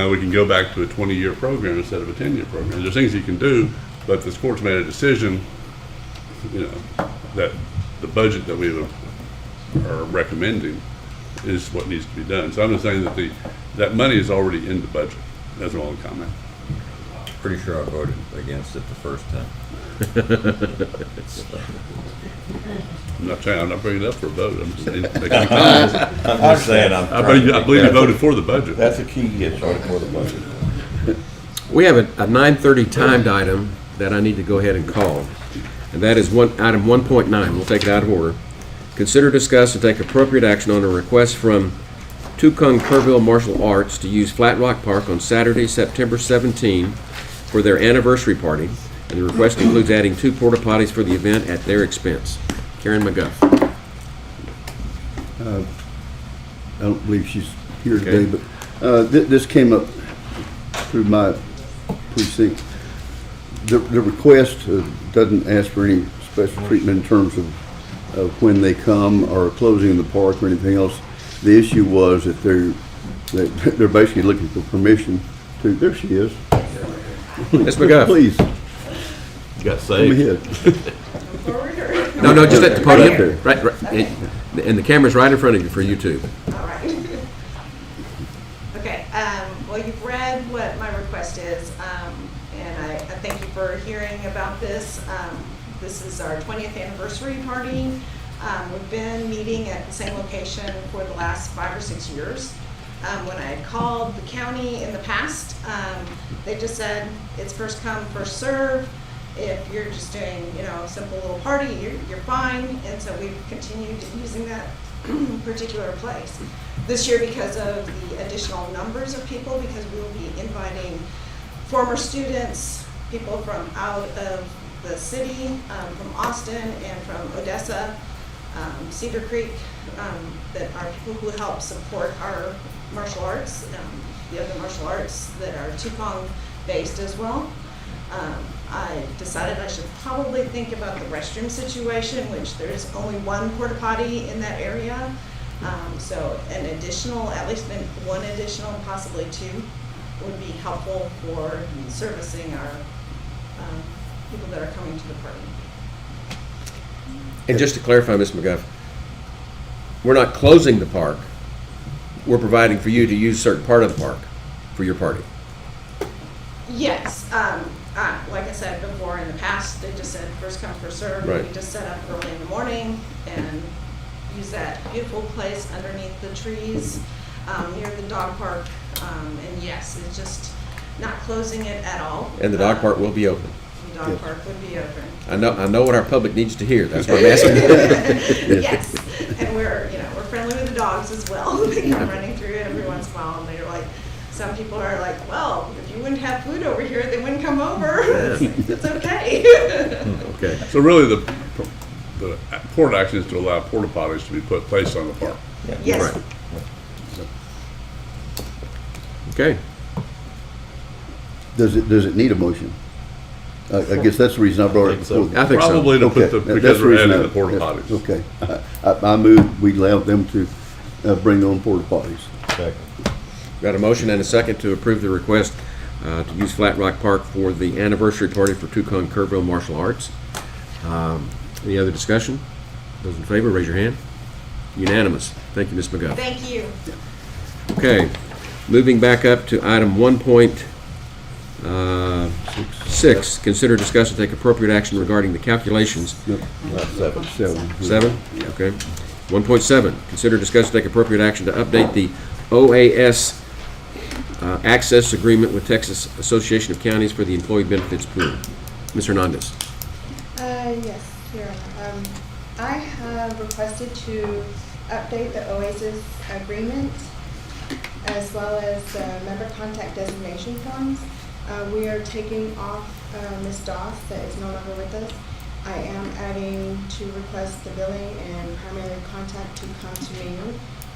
We can go back to a 20-year program instead of a 10-year program. There's things you can do, but this court's made a decision, that the budget that we are recommending is what needs to be done. So I'm just saying that that money is already in the budget. That's all I'm comment. Pretty sure I voted against it the first time. I'm not bringing it up for a vote. I'm just saying. I'm just saying. I believe you voted for the budget. That's a key, yes, voted for the budget. We have a 9:30 timed item that I need to go ahead and call, and that is item 1.9. We'll take it out of order. Consider, discuss, and take appropriate action on a request from Tukung Kerrville Martial Arts to use Flat Rock Park on Saturday, September 17 for their anniversary party, and the request includes adding 2 porta potties for the event at their expense. Karen McGuff. I don't believe she's here Okay. today, but this came up through my precinct. The request doesn't ask for any special treatment in terms of when they come or closing the park or anything else. The issue was that they're basically looking for permission to. There she is. Ms. McGuff. Please. You got Come ahead. No, just at the podium. Right there. Right, and the camera's right in front of you for YouTube. All right. Okay, well, you've read what my request is, and I thank you for hearing about this. This is our 20th anniversary party. We've been meeting at the same location for the last 5 or 6 years. When I had called the county in the past, they just said, it's first come, first serve. If you're just doing, a simple little party, you're fine. And so we've continued using that particular place. This year, because of the additional numbers of people, because we will be inviting former students, people from out of the city, from Austin and from Odessa, Cedar Creek, that are people who help support our martial arts, the other martial arts that are Tukung based as well. I decided I should probably think about the restroom situation, which there is only one porta potty in that area. So an additional, at least one additional, and possibly two, would be helpful for servicing our people that are coming to the party. And just to clarify, Ms. McGuff, we're not closing the park. We're providing for you to use a certain part of the park for your party. Yes, like I said before, in the past, they just said first come, first served. Right. We just set up early in the morning and use that beautiful place underneath the trees, near the dog park. And yes, it's just not closing it at all. And the dog park will be open. The dog park would be open. I know what our public needs to hear. That's what I'm asking. Yes, and we're friendly with the dogs as well. They come running through every once in a while, and they're like, some people are like, well, if you wouldn't have food over here, they wouldn't come over. It's okay. Okay. So really, the port action is to allow porta potties to be placed on the park. Yes. Right. Okay. Does it need a motion? I guess that's the reason I brought it before. I think so. Probably to put Okay, because that's the we're reason adding I- the porta yeah, potties. Okay. I move we allow them to bring their own porta potties. Second. Got a motion and a second to approve the request to use Flat Rock Park for the anniversary party for Tucson Kerrville Martial Arts. Any other discussion? Those in favor, raise your hand. Unanimous. Thank you, Ms. McGuff. Thank you. Okay, moving back up to item 1.6, consider, discuss, and take appropriate action regarding the calculations. Nope. Seven. Seven? Okay. 1.7, consider, discuss, and take appropriate action to update the OAS access agreement with Texas Association of Counties for the Employee Benefits Pool. Ms. Hernandez. Yes, Your Honor. I have requested to update the OASIS agreement as well as member contact designation forms. We are taking off Ms. Doss that is no longer with us. I am adding to request the billing and primary contact to come to me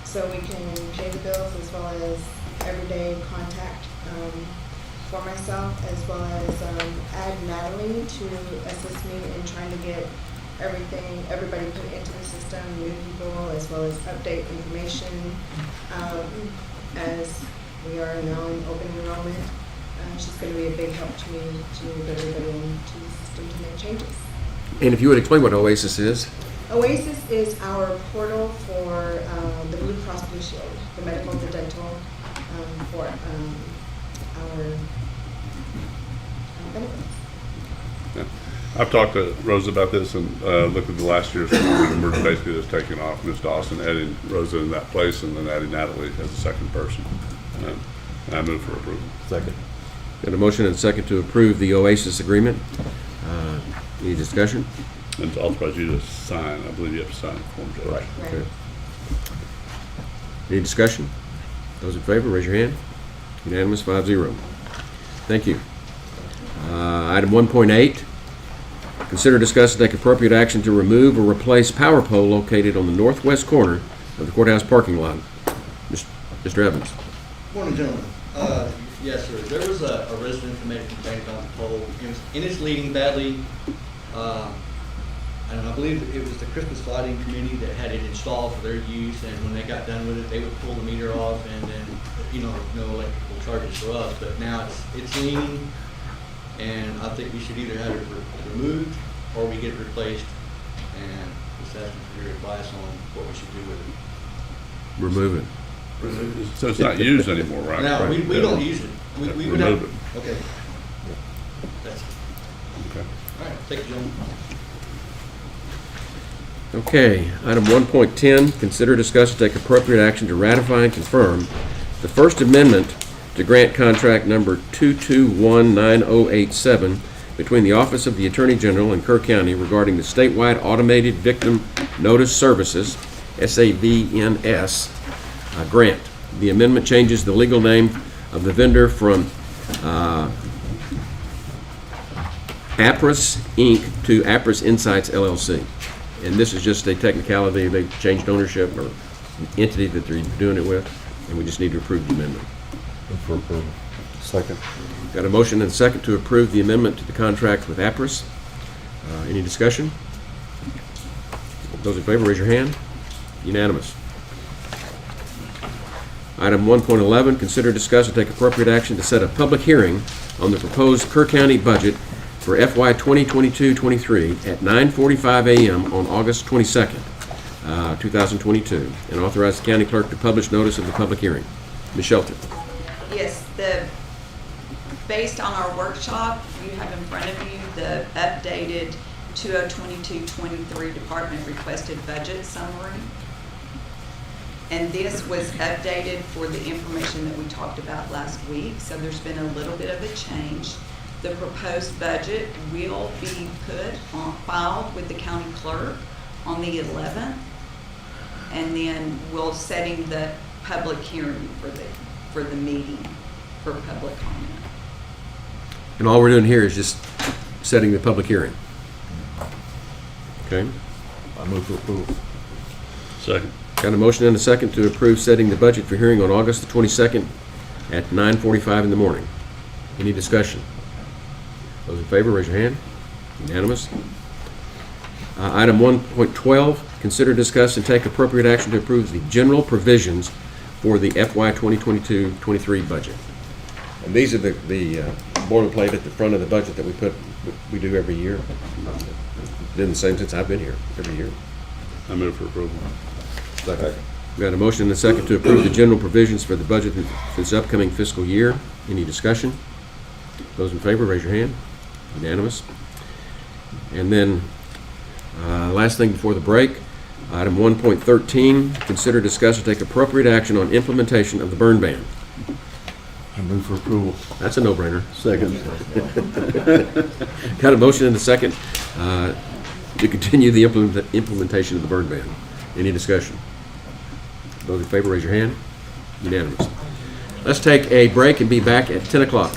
so we can pay the bills as well as everyday contact for myself, as well as add Natalie to assist me in trying to get everybody put into the system, new people, as well as update information. As we are now in open enrollment, she's going to be a big help to me to move everybody into the system to make changes. And if you would explain what OASIS is? OASIS is our portal for the Blue Cross Blue Shield, the medical, the dental, for our benefits. Yeah. I've talked to Rosa about this and looked at the last year's form, and we're basically just taking off Ms. Dawson, adding Rosa in that place, and then adding Natalie as a second person. And I move for approval. Second. Got a motion and a second to approve the OASIS agreement. Any discussion? And to authorize you to sign, I believe you have to sign the form, Judge. Right. Okay. Any discussion? Those in favor, raise your hand. Unanimous, 5-0. Thank you. Item 1.8, consider, discuss, and take appropriate action to remove or replace power pole located on the northwest corner of the courthouse parking lot. Mr. Evans. Morning, gentlemen. Yes, sir. There was a resident who made a complaint about the pole, and it's leaning badly. And I believe it was the Christmas lighting committee that had it installed for their use, and when they got done with it, they would pull the meter off, and then, no electrical charges for us. But now it's leaning, and I think we should either have it removed or we get it replaced. And just asking for your advice on what we should do with it. Remove it. So it's not used anymore, right? No, we don't use it. We would have. Remove it. Okay. That's it. Okay. All right, thank you, gentlemen. Okay, item 1.10, consider, discuss, and take appropriate action to ratify and confirm the First Amendment to grant contract number 2219087 between the Office of the Attorney General and Kerr County regarding the statewide Automated Victim Notice Services, SAVNS, grant. The amendment changes the legal name of the vendor from APRIS Inc. to APRIS Insights LLC. And this is just a technicality. They've changed ownership or entity that they're doing it with, and we just need to approve the amendment. For approval. Second. Got a motion and a second to approve the amendment to the contract with APRIS. Any discussion? Those in favor, raise your hand. Unanimous. Item 1.11, consider, discuss, and take appropriate action to set a public hearing on the proposed Kerr County budget for FY 2022-23 at 9:45 a.m. on August 22nd, 2022, and authorize the county clerk to publish notice of the public hearing. Ms. Shelton. Yes, based on our workshop, you have in front of you the updated 2022-23 department requested budget summary. And this was updated for the information that we talked about last week, so there's been a little bit of a change. The proposed budget will be filed with the county clerk on the 11th, and then we'll setting the public hearing for the meeting for public comment. And all we're doing here is just setting the public hearing. Okay? I move for approval. Second. Got a motion and a second to approve setting the budget for hearing on August the 22nd at 9:45 in the morning. Any discussion? Those in favor, raise your hand. Unanimous. Item 1.12, consider, discuss, and take appropriate action to approve the general provisions for the FY 2022-23 budget. And these are the boilerplate at the front of the budget that we do every year. Been the same since I've been here, every year. I move for approval. Second. We got a motion and a second to approve the general provisions for the budget for this upcoming fiscal year. Any discussion? Those in favor, raise your hand. Unanimous. And then, last thing before the break, item 1.13, consider, discuss, and take appropriate action on implementation of the burn ban. I move for approval. That's a no-brainer. Second. Got a motion and a second to continue the implementation of the burn ban. Any discussion? Those in favor, raise your hand. Unanimous. Let's take a break and be back at 10 o'clock.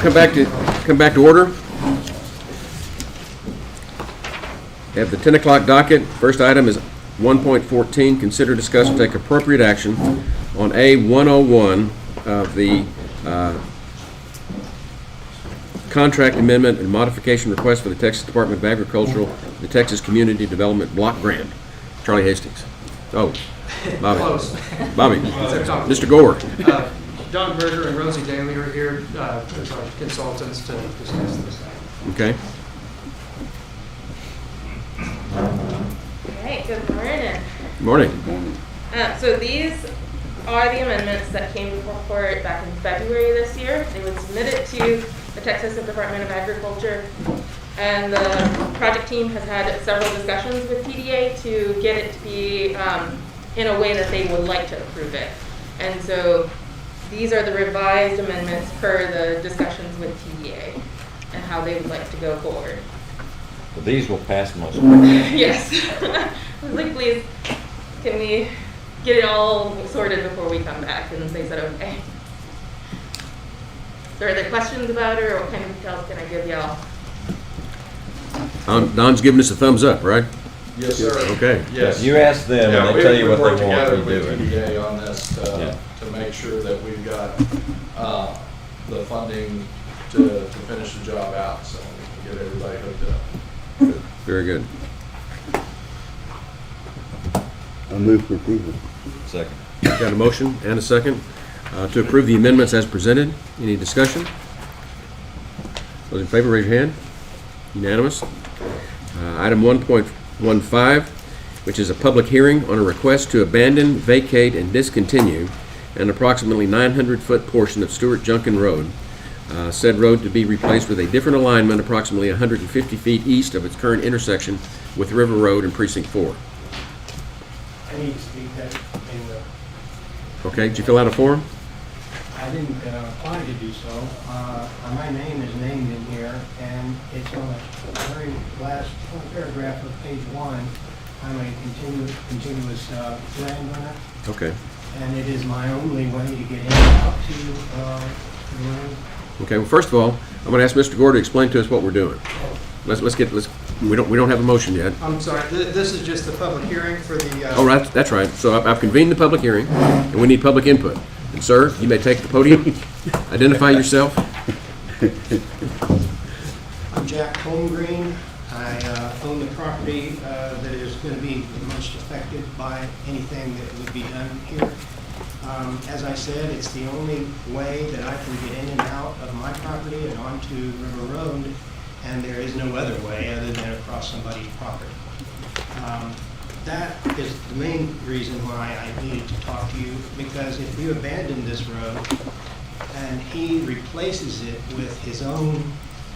come back to order. We have the 10 o'clock docket. First item is 1.14, consider, discuss, and take appropriate action on A101 of the contract amendment and modification request for the Texas Department of Agricultural, the Texas Community Development Block Grant. Charlie Hastings. Oh, Bobby. Close. Bobby. Mr. Gore. Don Berger and Rosie Daly are here as our consultants to discuss this. Okay. Hey, good morning. Morning. So these are the amendments that came before court back in February this year. They were submitted to the Texas Department of Agriculture, and the project team has had several discussions with TDA to get it to be in a way that they would like to approve it. And so these are the revised amendments per the discussions with TDA and how they would like to go forward. But these will pass most. Yes. I was like, please, can we get it all sorted before we come back? And they said, okay. So are there questions about it, or what kind of details can I give y'all? Don's giving us a thumbs up, right? Yes, sir. Okay. Yes. You ask them, Yeah, and they tell you what worked they want to together be with doing. TDA on this to make sure that we've got the funding to finish the job out, so we can get everybody hooked up. Very good. I move for approval. Second. Got a motion and a second to approve the amendments as presented. Any discussion? Those in favor, raise your hand. Unanimous. Item 1.15, which is a public hearing on a request to abandon, vacate, and discontinue an approximately 900-foot portion of Stuart Junkin Road. Said road to be replaced with a different alignment approximately 150 feet east of its current intersection with River Road and Precinct 4. I need to speak that in the, Okay, did you fill out a form? I didn't apply to do so. My name is named in here, and it's on the very last paragraph of page 1. I'm a continuous landowner, Okay. and it is my only way to get in and out to the road. Okay, well, first of all, I'm going to ask Mr. Gore to explain to us what we're doing. We don't have a motion yet. I'm sorry, this is just the public hearing for the... Oh, right, that's right. So I've convened the public hearing, and we need public input. And sir, you may take the podium. Identify yourself. I'm Jack Holmgreen. I own the property that is going to be the most affected by anything that would be done here. As I said, it's the only way that I can get in and out of my property and onto River Road, and there is no other way other than across somebody's property. That is the main reason why I needed to talk to you, because if you abandon this road and he replaces it with his own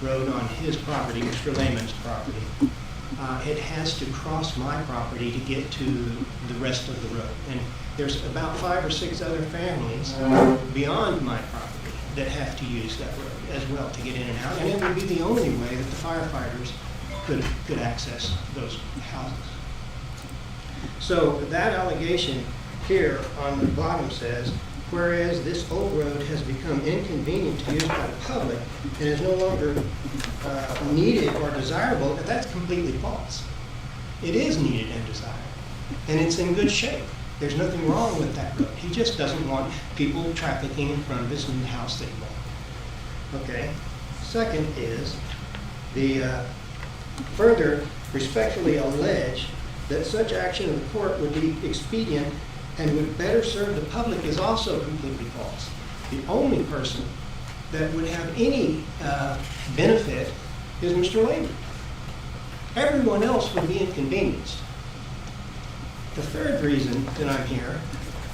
road on his property, Mr. Lehman's property, it has to cross my property to get to the rest of the road. And there's about 5 or 6 other families beyond my property that have to use that road as well to get in and out. And it would be the only way that the firefighters could access those houses. So that allegation here on the bottom says, whereas this old road has become inconvenient to use by the public and is no longer needed or desirable, that's completely false. It is needed and desired, and it's in good shape. There's nothing wrong with that road. He just doesn't want people trafficking in front of his new house that he bought. Okay. Second is the further respectfully allege that such action of the court would be expedient and would better serve the public is also completely false. The only person that would have any benefit is Mr. Lehman. Everyone else would be inconvenienced. The third reason that I'm here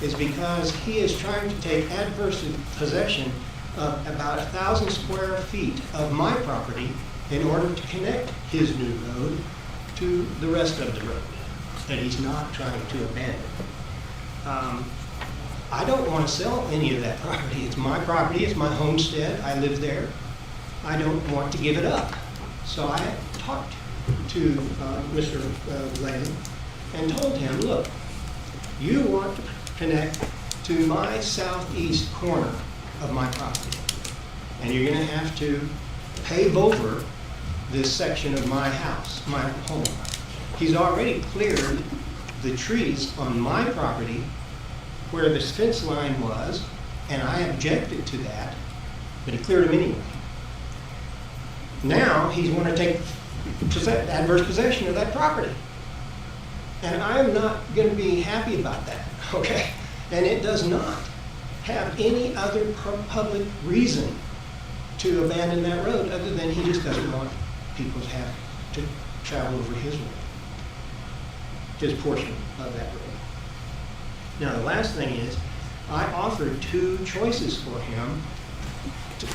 is because he is trying to take adverse possession of about 1,000 square feet of my property in order to connect his new road to the rest of the road that he's not trying to abandon. I don't want to sell any of that property. It's my property, it's my homestead, I live there. I don't want to give it up. So I talked to Mr. Lehman and told him, look, you want to connect to my southeast corner of my property. and you're gonna have to pave over this section of my house, my home. He's already cleared the trees on my property where this fence line was, and I objected to that, but he cleared them anyway. Now, he's want to take adverse possession of that property. And I'm not going to be happy about that, okay? And it does not have any other public reason to abandon that road other than he just doesn't want people to have to travel over his road, his portion of that road. Now, the last thing is, I offered 2 choices for him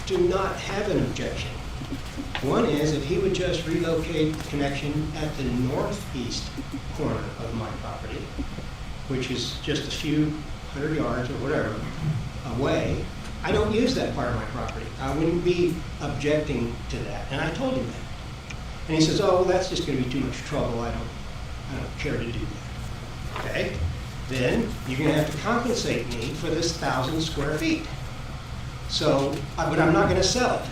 to not have an objection. One is if he would just relocate the connection at the northeast corner of my property, which is just a few hundred yards or whatever away. I don't use that part of my property. I wouldn't be objecting to that. And I told him that. And he says, oh, that's just going to be too much trouble. I don't care to do that. Okay? Then you're going to have to compensate me for this 1,000 square feet. So, but I'm not going to sell it.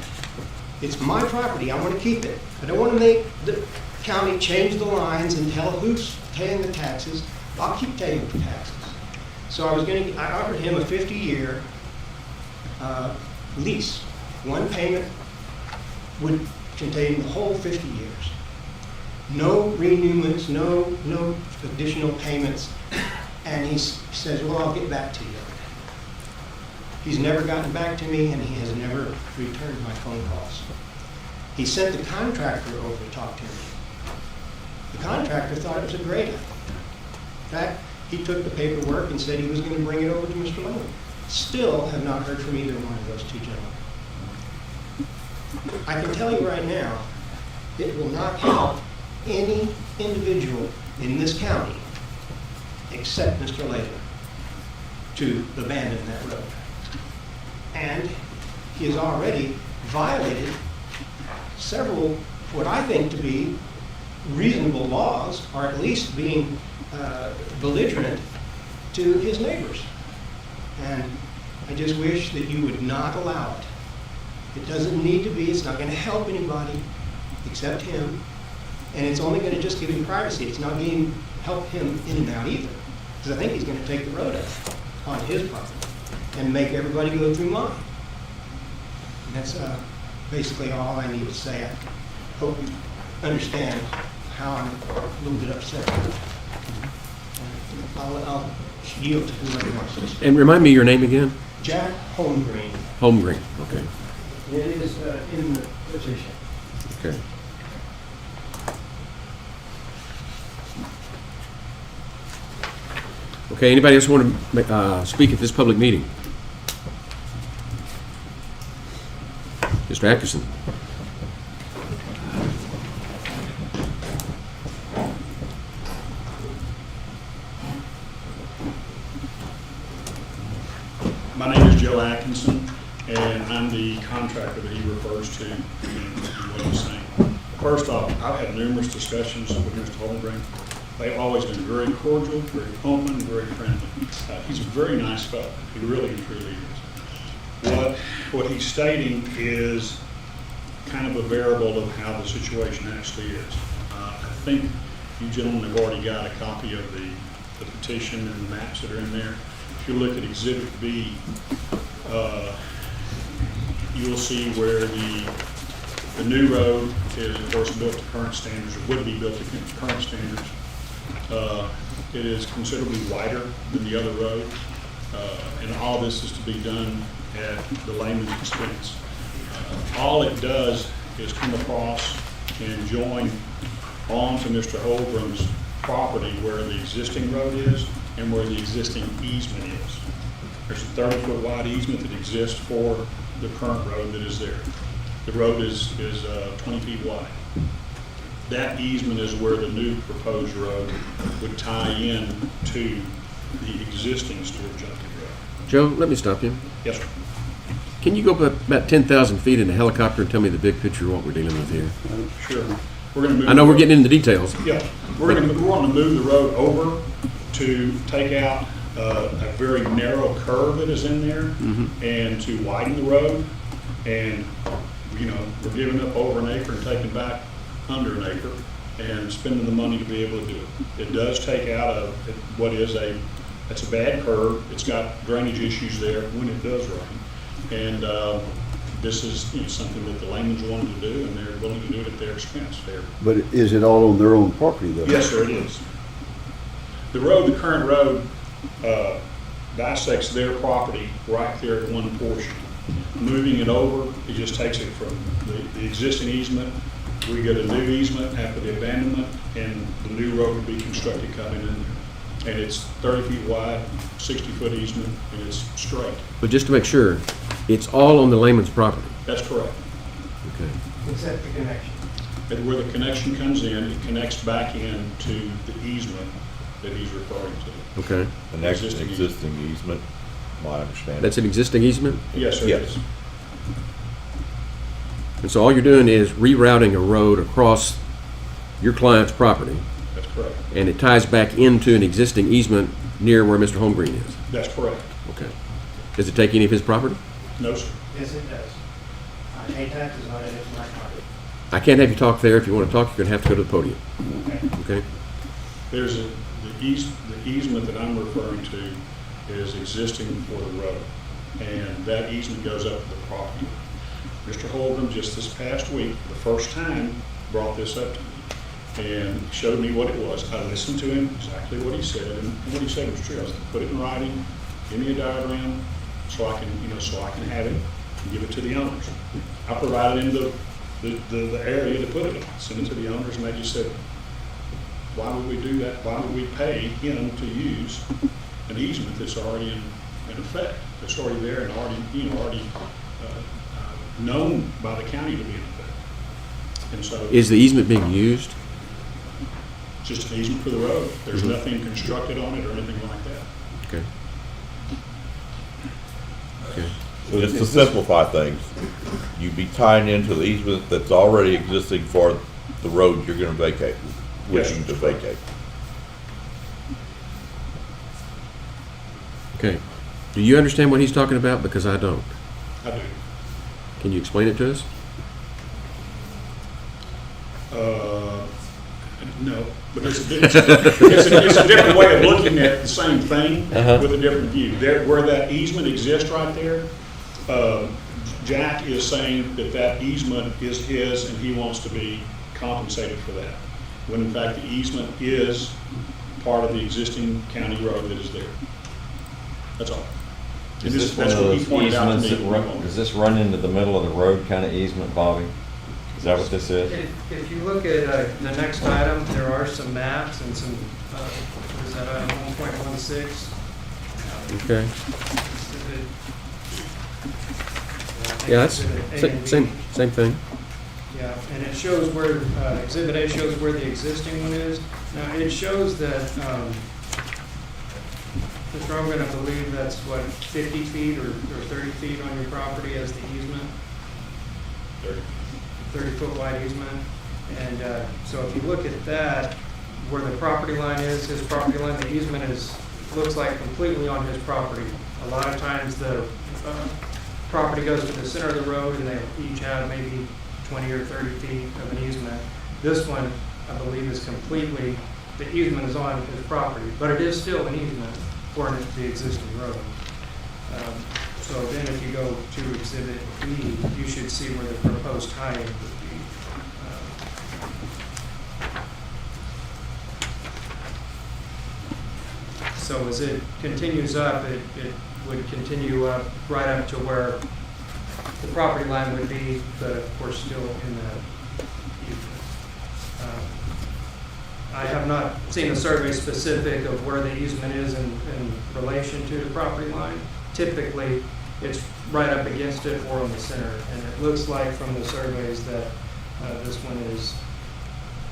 It's my property. I want to keep it. I don't want to make the county change the lines and tell who's paying the taxes. I'll keep paying the taxes. So I offered him a 50-year lease. One payment would contain the whole 50 years. No renewals, no additional payments. And he says, well, I'll get back to you. He's never gotten back to me, and he has never returned my phone calls. He sent the contractor over to talk to me. The contractor thought it was a great idea. In fact, he took the paperwork and said he was going to bring it over to Mr. Lowe. Still have not heard from either one of those 2 gentlemen. I can tell you right now, it will not help any individual in this county except Mr. Latham to abandon that road. And he has already violated several, what I think to be reasonable laws, or at least being belligerent to his neighbors. And I just wish that you would not allow it. It doesn't need to be, it's not going to help anybody except him. And it's only going to just give him privacy. It's not going to help him in and out either. Because I think he's going to take the road up on his property and make everybody go through mine. And that's basically all I need to say. I hope you understand how I'm a little bit upset. I'll yield to whoever wants to speak. And remind me your name again? Jack Holmgreen. Holmgreen, okay. It is in the petition. Okay. Okay, anybody else want to speak at this public meeting? Mr. Atkinson. My name is Joe Atkinson, and I'm the contractor that he refers to in what he's saying. First off, I've had numerous discussions with Mr. Holmgren. They've always been very cordial, very open, very friendly. He's a very nice fellow. He really and truly is. What he's stating is kind of a variable of how the situation actually is. I think you gentlemen have already got a copy of the petition and the maps that are in there. If you look at Exhibit B, you'll see where the new road is, of course, built to current standards, or would be built to current standards. It is considerably wider than the other road, and all this is to be done at the layman's expense. All it does is come across and join onto Mr. Holmgren's property where the existing road is and where the existing easement is. There's a 30-foot wide easement that exists for the current road that is there. The road is 20 feet wide. That easement is where the new proposed road would tie in to the existing Stuart Junkin road. Joe, let me stop you. Yes, sir. Can you go about 10,000 feet in a helicopter and tell me the big picture of what we're dealing with here? Sure. We're going to move. I know we're getting into the details. Yeah, we're going to move the road over to take out a very narrow curve that is in there and to widen the road And, we're giving up over an acre and taking back under an acre and spending the money to be able to do it. It does take out that's a bad curve. It's got drainage issues there when it does rain. And this is something that the Layman's wanted to do, and they're willing to do it at their expense there. But is it all on their own property though? Yes, sir, it is. The current road dissects their property right there at one portion. Moving it over, it just takes it from the existing easement. We get a new easement after the abandonment, and the new road would be constructed coming in there. And it's 30 feet wide, 60-foot easement, and it's straight. But just to make sure, it's all on the layman's property. That's correct. Okay. Except the connection. And where the connection comes in, it connects back into the easement that he's referring to. Okay. And that's an existing easement, my understanding. That's an existing easement? Yes, sir. Yes. And so all you're doing is rerouting a road across your client's property, That's correct. and it ties back into an existing easement near where Mr. Holmgreen is. That's correct. Okay. Does it take any of his property? No, sir. Yes, it does. I pay taxes on it, it's my property. I can't have you talk there. If you want to talk, you're going to have to go to the podium. Okay? There's the easement that I'm referring to is existing for the road, and that easement goes up to the property. Mr. Holgram just this past week, the first time, brought this up to me and showed me what it was. I listened to him, exactly what he said, and what he said was true. I said, put it in writing, give me a diagram, so I can have it and give it to the owners. I provided him the area to put it on, sent it to the owners, and they just said, why would we do that? Why would we pay him to use an easement that's already in effect, that's already there and already known by the county to be in effect? And so, Is the easement being used? it's just an easement for the road. There's nothing constructed on it or anything like that. Okay. Okay. So just to simplify things, you'd be tying into the easement that's already existing for the road you're gonna vacate, wishing to vacate. Okay. Do you understand what he's talking about? Because I don't. I do. Can you explain it to us? No, but it's a different way of looking at the same thing with a different view. Where that easement exists right there, Jack is saying that easement is his and he wants to be compensated for that. When in fact the easement is part of the existing county road that is there. That's all. Is this one of those easements does this run into the middle of the road kind of easement, Bobby? Is that what this is? If you look at the next item, there are some maps and some, what is that, item 1.16? Okay. Yeah, that's same thing. Yeah, and it shows where, Exhibit A shows where the existing one is. Now, it shows that, Mr. Holmgren, I believe that's what, 50 feet or 30 feet on your property as the easement? 30-foot wide easement. And so if you look at that, where the property line is, his property line, the easement looks like completely on his property. A lot of times the property goes to the center of the road and they each have maybe 20 or 30 feet of an easement. This one, I believe, is completely, the easement is on his property, but it is still an easement for the existing road. So then if you go to Exhibit B, you should see where the proposed tie-in would be. So as it continues up, it would continue up right up to where the property line would be, but of course still in that easement. I have not seen a survey specific of where the easement is in relation to the property line. Typically, it's right up against it or on the center, and it looks like from the surveys that this one is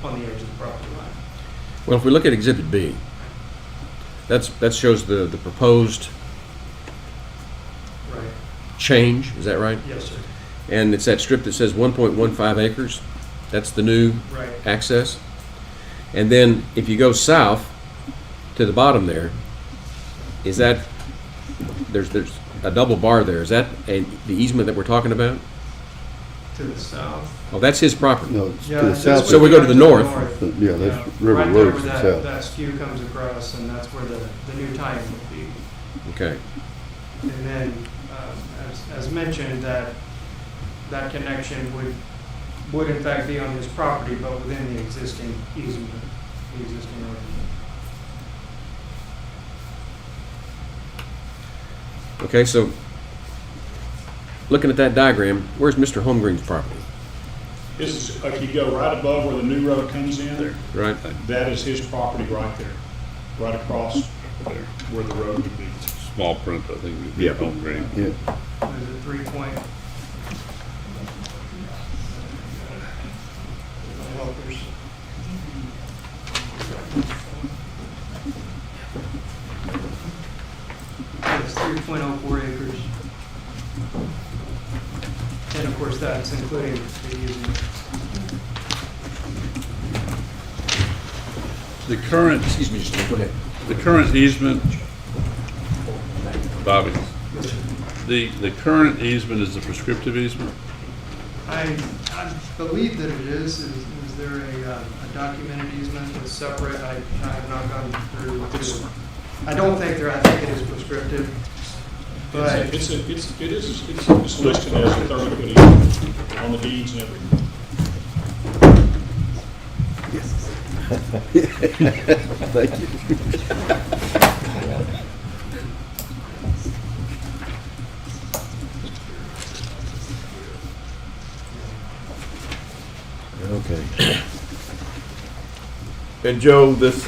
on the edge of the property line. Well, if we look at Exhibit B, that shows the proposed Right. change. Is that right? Yes, sir. And it's that strip that says 1.15 acres. That's the new Right. access. And then if you go south to the bottom there, is that there's a double bar there? Is that the easement that we're talking about? to the south. Oh, that's his property. No, it's to Yeah, the this south. would So we be go to the north. Yeah, that's River Right there Road where to the that, south. that skew comes across, and that's where the new tie-in would be. Okay. And then, as mentioned, that connection would in fact be on his property, but within the existing easement, the existing road. Okay, so looking at that diagram, where's Mr. Holmgreen's property? This is, if you go right above where the new road comes in, Right? that is his property right there, right across There. where the road would be. Small print, I think, would be Yeah. home green. Yeah. There's a 3-point. Helpers. It's 3.04 acres. And of course, that's including the easement. The current, Excuse me, just go ahead. the current easement, Bobby, the current easement is a prescriptive easement? I believe that it is. Is there a documented easement that's separate? I have not gone through. I don't think there, I think it is prescriptive. But It is listed as a 30-foot easement on the deeds and everything. Thank you. Okay. And Joe, this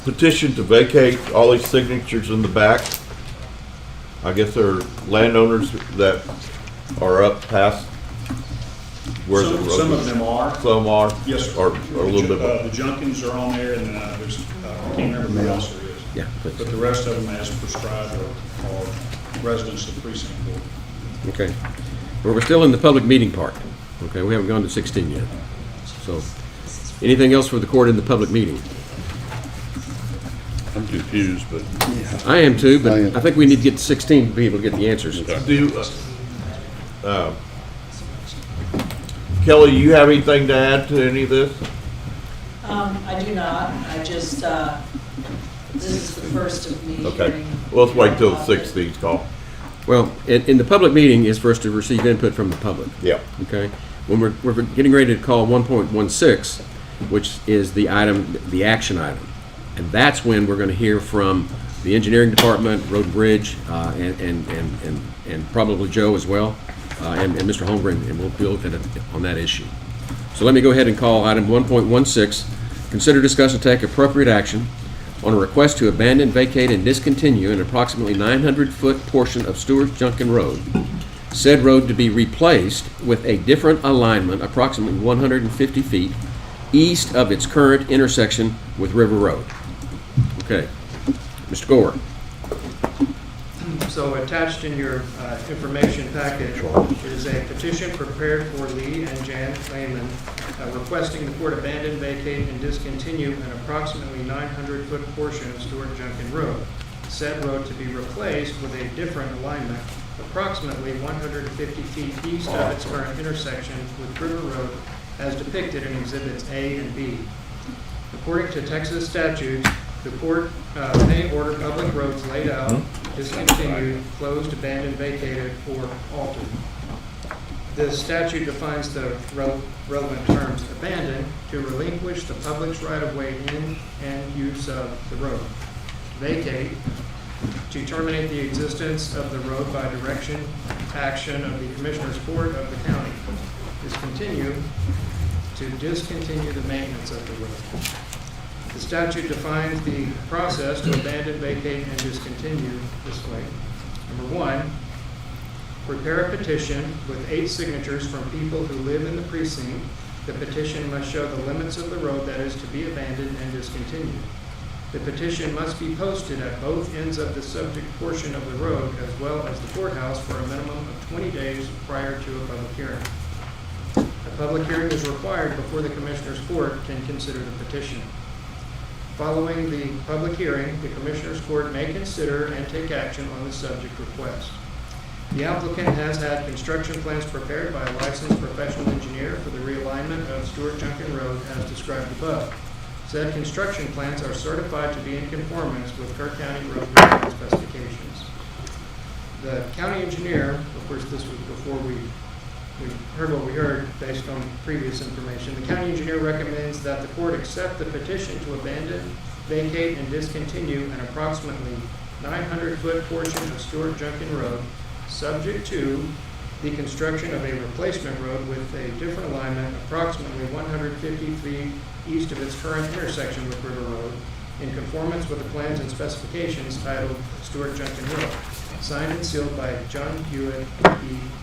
petition to vacate, all these signatures in the back, I guess there are landowners that are up past where the road is. Some of them are. Some are? Yes, sir. Or a little bit more? The Junkins are on there, and there's, I can't remember who else there is. Yeah, please. But the rest of them, as prescribed, are residents of the precinct board. Okay. Well, we're still in the public meeting part. Okay, we haven't gone to 16 yet. So, anything else for the court in the public meeting? I'm confused, but I am too, I but am. I think we need to get to 16 to be able to get the answers. Do, Kelly, you have anything to add to any of this? I do not. I just, this is the first of me Okay, hearing. well, let's wait till the 16th call. Well, in the public meeting is for us to receive input from the public. Yeah. Okay? When we're getting ready to call 1.16, which is the item, the action item, and that's when we're going to hear from the engineering department, road and bridge, and probably Joe as well, and Mr. Holmgren, and we'll build on that issue. So let me go ahead and call item 1.16, consider, discuss, and take appropriate action on a request to abandon, vacate, and discontinue an approximately 900-foot portion of Stuart Junkin Road. Said road to be replaced with a different alignment approximately 150 feet east of its current intersection with River Road. Okay. Mr. Gore. So attached in your information package is a petition prepared for Lee and Jan Lehman requesting the court abandon, vacate, and discontinue an approximately 900-foot portion of Stuart Junkin Road. Said road to be replaced with a different alignment approximately 150 feet east of its current intersection with River Road as depicted in Exhibits A and B. According to Texas statutes, the court may order public roads laid out, discontinued, closed, abandoned, vacated, or altered. The statute defines the relevant terms: abandon, to relinquish the public's right-of-way in and use of the road; vacate, to terminate the existence of the road by direction, action of the Commissioner's Court of the county; discontinue, to discontinue the maintenance of the road. The statute defines the process to abandon, vacate, and discontinue this way. Number one, prepare a petition with 8 signatures from people who live in the precinct. The petition must show the limits of the road that is to be abandoned and discontinued. The petition must be posted at both ends of the subject portion of the road as well as the courthouse for a minimum of 20 days prior to a public hearing. A public hearing is required before the Commissioner's Court can consider the petition. Following the public hearing, the Commissioner's Court may consider and take action on the subject request. The applicant has had construction plans prepared by a licensed professional engineer for the realignment of Stuart Junkin Road as described above. Said construction plans are certified to be in conformance with Kerr County road design specifications. The county engineer, of course, this was before we heard what we heard based on previous information. The county engineer recommends that the court accept the petition to abandon, vacate, and discontinue an approximately 900-foot portion of Stuart Junkin Road, subject to the construction of a replacement road with a different alignment approximately 150 feet east of its current intersection with River Road, in conformance with the plans and specifications titled Stuart Junkin Road, signed and sealed by John Hewitt,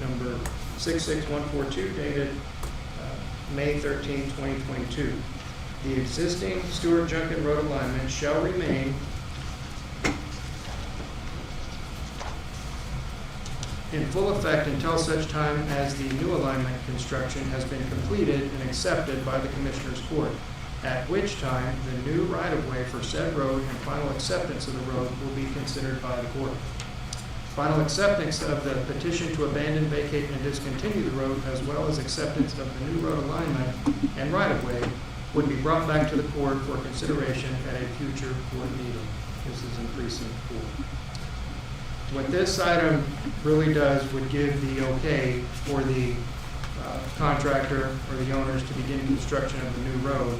number 66142, dated May 13, 2022. The existing Stuart Junkin Road alignment shall remain in full effect until such time as the new alignment construction has been completed and accepted by the Commissioners Court, at which time the new right-of-way for said road and final acceptance of the road will be considered by the court. Final acceptance of the petition to abandon, vacate, and discontinue the road, as well as acceptance of the new road alignment and right-of-way, would be brought back to the court for consideration at a future court meeting. This is in Precinct 4. What this item really does would give the okay for the contractor or the owners to begin construction of the new road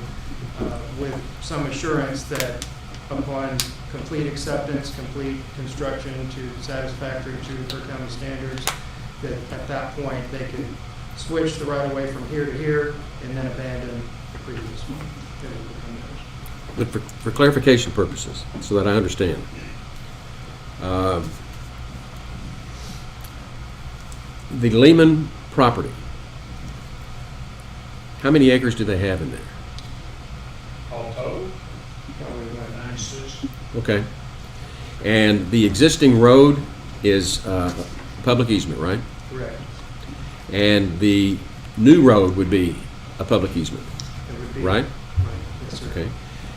with some assurance that upon complete acceptance, complete construction to satisfactory to Kerr County standards, that at that point they could switch the right-of-way from here to here and then abandon the previous one. It would become theirs. But for clarification purposes, so that I understand, the Lehman property, how many acres do they have in there? All total, probably about 96. Okay. And the existing road is public easement, right? Correct. And the new road would be a public easement, It would be. right? Yes, sir. Okay.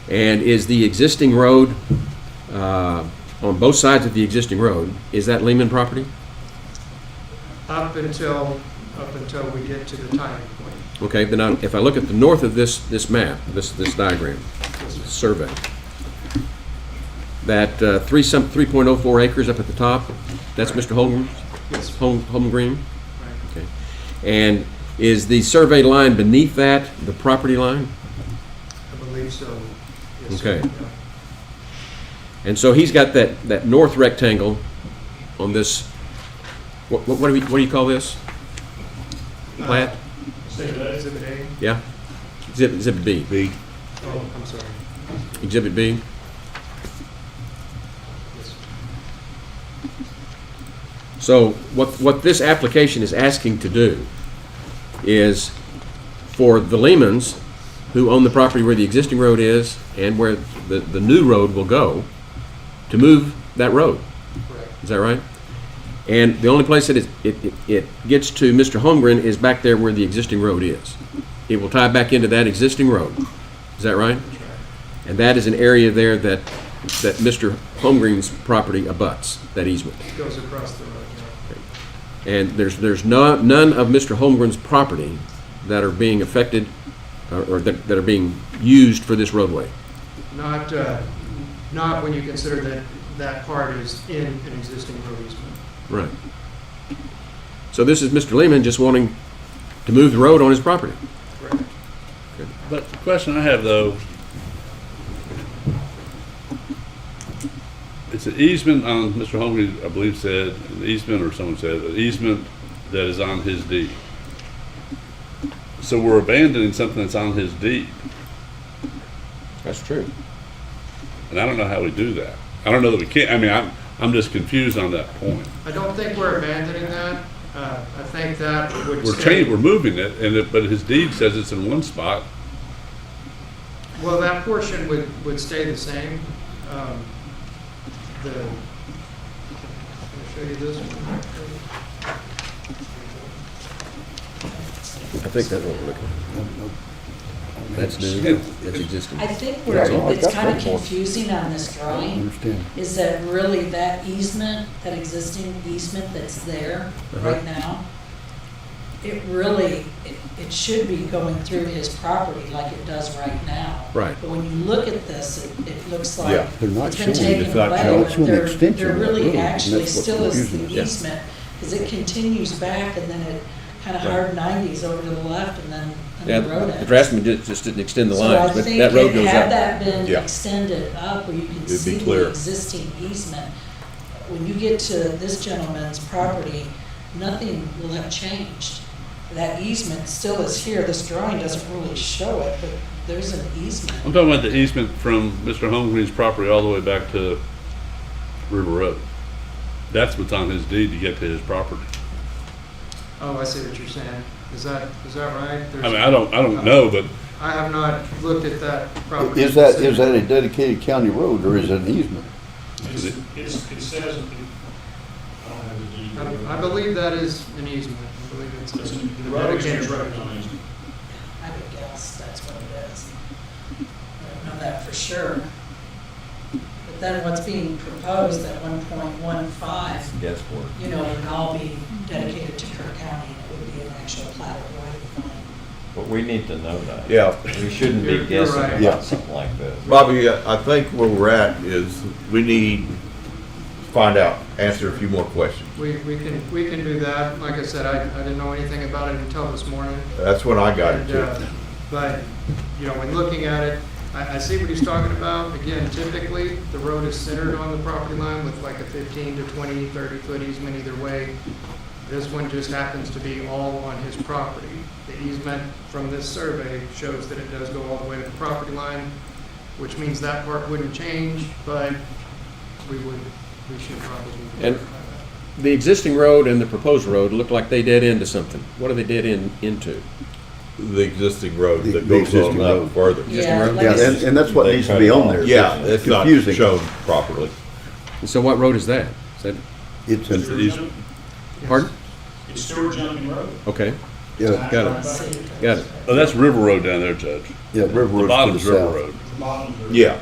And is the existing road, on both sides of the existing road, is that Lehman property? Up until we get to the tying point. Okay, then if I look at the north of this map, this diagram, survey, that 3.04 acres up at the top, that's Mr. Holmgren's? Yes. Holmgren? Right. Okay. And is the survey line beneath that the property line? I believe so. Yes, sir. Okay. Yeah. And so he's got that north rectangle on this, what do you call this? Plat? Exhibit A. Yeah? Exhibit B. B. Oh, I'm sorry. Exhibit B? Yes. So what this application is asking to do is for the Lehmans, who own the property where the existing road is and where the new road will go, to move that road. Correct. Is that right? And the only place that it gets to Mr. Holmgren is back there where the existing road is. It will tie back into that existing road. Is that right? That's right. And that is an area there that Mr. Holmgren's property abuts, that easement. It goes across the road. Yeah. And there's none of Mr. Holmgren's property that are being affected or that are being used for this roadway. Not when you consider that part is in an existing road easement. Right. So this is Mr. Lehman just wanting to move the road on his property. Correct. But the question I have though, it's an easement on, Mr. Holmgren, I believe said, an easement, or someone said, an easement that is on his deed. So we're abandoning something that's on his deed. That's true. And I don't know how we do that. I don't know that we can't, I mean, I'm just confused on that point. I don't think we're abandoning that. I think that would We're moving it, but his deed says it's in one spot. Well, that portion would stay the same. Can I show you this one? I think that's what we're looking at. That's new, that's existing. I think where it's kind of confusing on this drawing Understand. is that really that easement, that existing easement that's there right now, it really, it should be going through his property like it does right now. Right. But when you look at this, it looks like Yeah. They're not it's been showing- taken it's not away, showing- but showing the there extension of that road, really and actually that's what's still is confusing the us. easement, because it continues back and then it kind of hard 90s over to the left and then Yeah, the road the ends. draftsman just didn't extend the So I lines, but think that road goes had up. that been Yeah. extended up where you can It'd be see clear. the existing easement, when you get to this gentleman's property, nothing will have changed. That easement still is here. This drawing doesn't really show it, but there's an easement. I'm talking about the easement from Mr. Holmgreen's property all the way back to River Road. That's what's on his deed to get to his property. Oh, I see what you're saying. Is that right? I mean, I don't know, but I have not looked at that property. Is that a dedicated county road or is it an easement? It says, I don't have the deed. I believe that is an easement. I believe it's It's- a The road is dedicated road. constructed on easement. I would guess that's what it is. I don't know that for sure. But then what's being proposed, that 1.15, Guesswork. you know, would all be dedicated to Kerr County, and it would be an actual plat of right of way. But we need to know that. Yeah. We shouldn't be You're guessing right. Yeah. about something like this. Bobby, I think where we're at is we need to find out, answer a few more questions. We can do that. Like I said, I didn't know anything about it until this morning. That's when I got it And, too. But, you know, when looking at it, I see what he's talking about. Again, typically, the road is centered on the property line with like a 15 to 20, 30-foot easement either way. This one just happens to be all on his property. The easement from this survey shows that it does go all the way to the property line, which means that part wouldn't change, but we should probably And- clarify that. The existing road and the proposed road look like they dead into something. What are they dead into? The existing road The that goes existing on road. up further. Yeah, road? like Yeah, I said, and that's what They needs to cut be it on off. there. Yeah, it's not confusing. shown properly. So what road is that? Is that, It's it's the an, easement. pardon? It's Stuart Junkin Road. Okay, yeah, got it, got it. Oh, that's River Road down there, Judge. yeah, River The Road's to the bottom's River south. Road. The bottom of the- Yeah.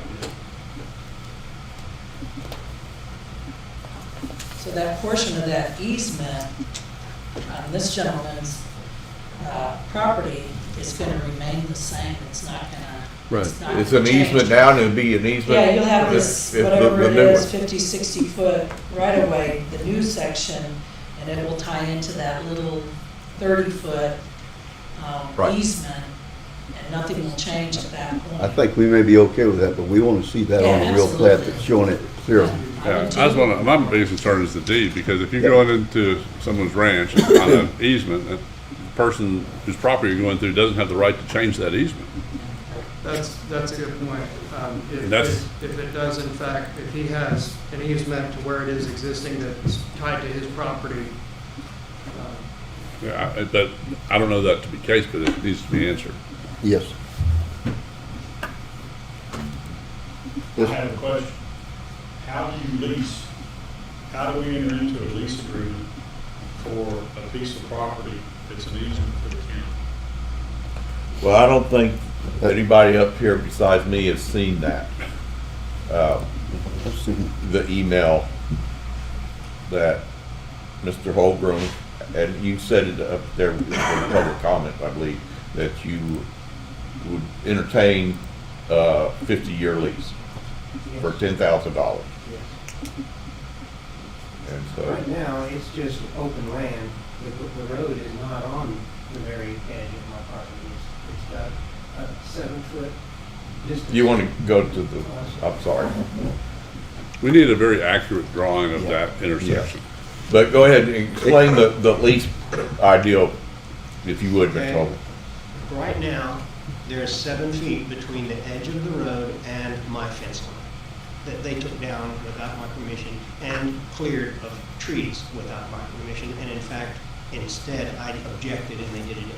So that portion of that easement on this gentleman's property is going to remain the same. It's not going to. Right. It's an easement now and it'd be an easement. Yeah, you'll have this, if the- whatever the it new is, one. 50, 60 foot right away, the new section, and it will tie into that little 30-foot Right. easement, and nothing will change at that point. I think we may be okay with that, but we want to see that on Yeah, a real plat absolutely. that's showing it clearly. Yeah, that's my biggest concern is the deed, because if you're going into someone's ranch on an easement, the person whose property you're going through doesn't have the right to change that easement. That's a good point. That's- If it does, in fact, if he has an easement to where it is existing that's tied to his property, Yeah, but I don't know that to be the case, but it needs to be answered. Yes. I have a question. How do we enter into a lease agreement for a piece of property that's an easement for the county? Well, I don't think anybody up here besides me has seen that. Let's see. The email that Mr. Holmgren, and you said it up there in public comment, I believe, that you would entertain a 50-year lease for $10,000. And so, Right now, it's just open land. The road is not on the very edge of my property. It's got a 7-foot distance. you want to go to the, I'm sorry. We need a very accurate drawing of that intersection. But go ahead and explain the lease ideal, if you would, Mr. Okay. Holmgren. Right now, there's 7 feet between the edge of the road and my fence line that they took down without my permission and cleared of trees without my permission. And in fact, instead, I objected and they did it anyway.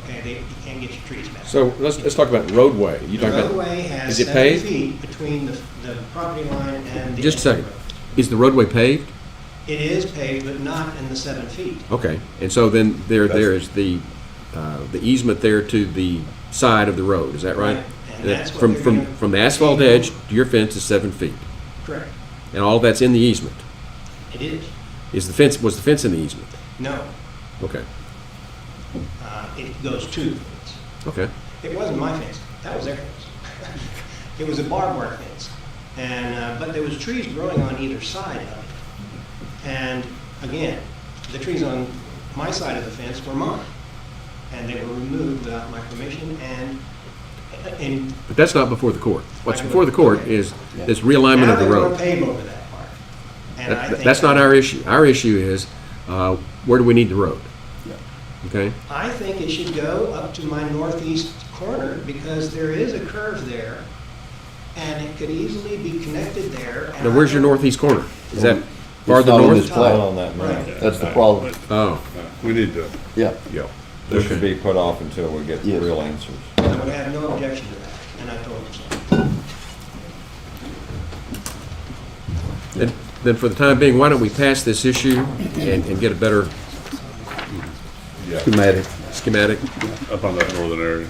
Okay, you can't get your trees back. So let's talk about roadway. You The talking about, roadway has is it 7 paved? feet between the property line and the. Just a edge of second. the road. Is the roadway paved? It is paved, but not in the 7 feet. Okay, and so then there is the easement there to the side of the road, is that right? Right, and that's what they're gonna- From the asphalt edge to your fence is 7 feet, Correct. and all that's in the easement. It is. Was the fence in the easement? No, Okay, it goes to the fence. okay. It wasn't my fence, that was their fence. It was a barbed wire fence. And, but there was trees growing on either side of it. And again, the trees on my side of the fence were mine. And they were removed without my permission and But that's not before the court. What's before the court is this realignment of the now they road. want to pave over that part. And I think That's not our issue. Our issue is, where do we need the road? Okay? I think it should go up to my northeast corner because there is a curve there and it could easily be connected there. and Now, where's your I don't- northeast corner? Is that It's farther not on north? this plat. Not on that map. That's the problem. Oh, We need to, Yeah. yeah. This should be put off until we get the Yes. real answers. I would have no objection to that, and I told them so. then for the time being, why don't we pass this issue and get a better Schematic. schematic? Up on that northern area,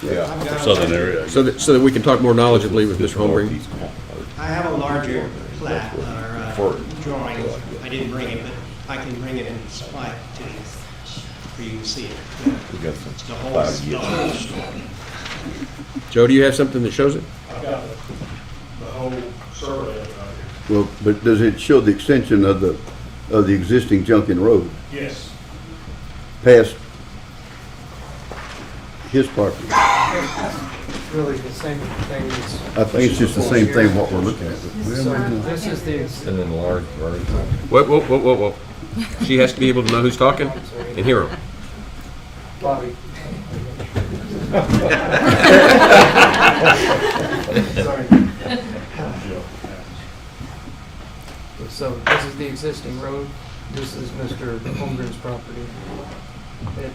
Yeah. or southern area. So that we can talk more knowledgeably with Mr. Holmgreen? I have a larger plat or drawing. I didn't bring it, but I can bring it and supply it to you for you to see it. We got some The whole, cloud the yield. whole story. Joe, do you have something that shows it? I've got the whole survey of it out Well, but does it show the extension of the existing Junkin Road here. Yes. past his property? Really the same thing as. I think it's just the same thing what we're looking at. So this is the, An enlarged version. Whoa. She has to be able to know who's talking and hear him. Bobby. Sorry. So this is the existing road. This is Mr. Holmgren's property. It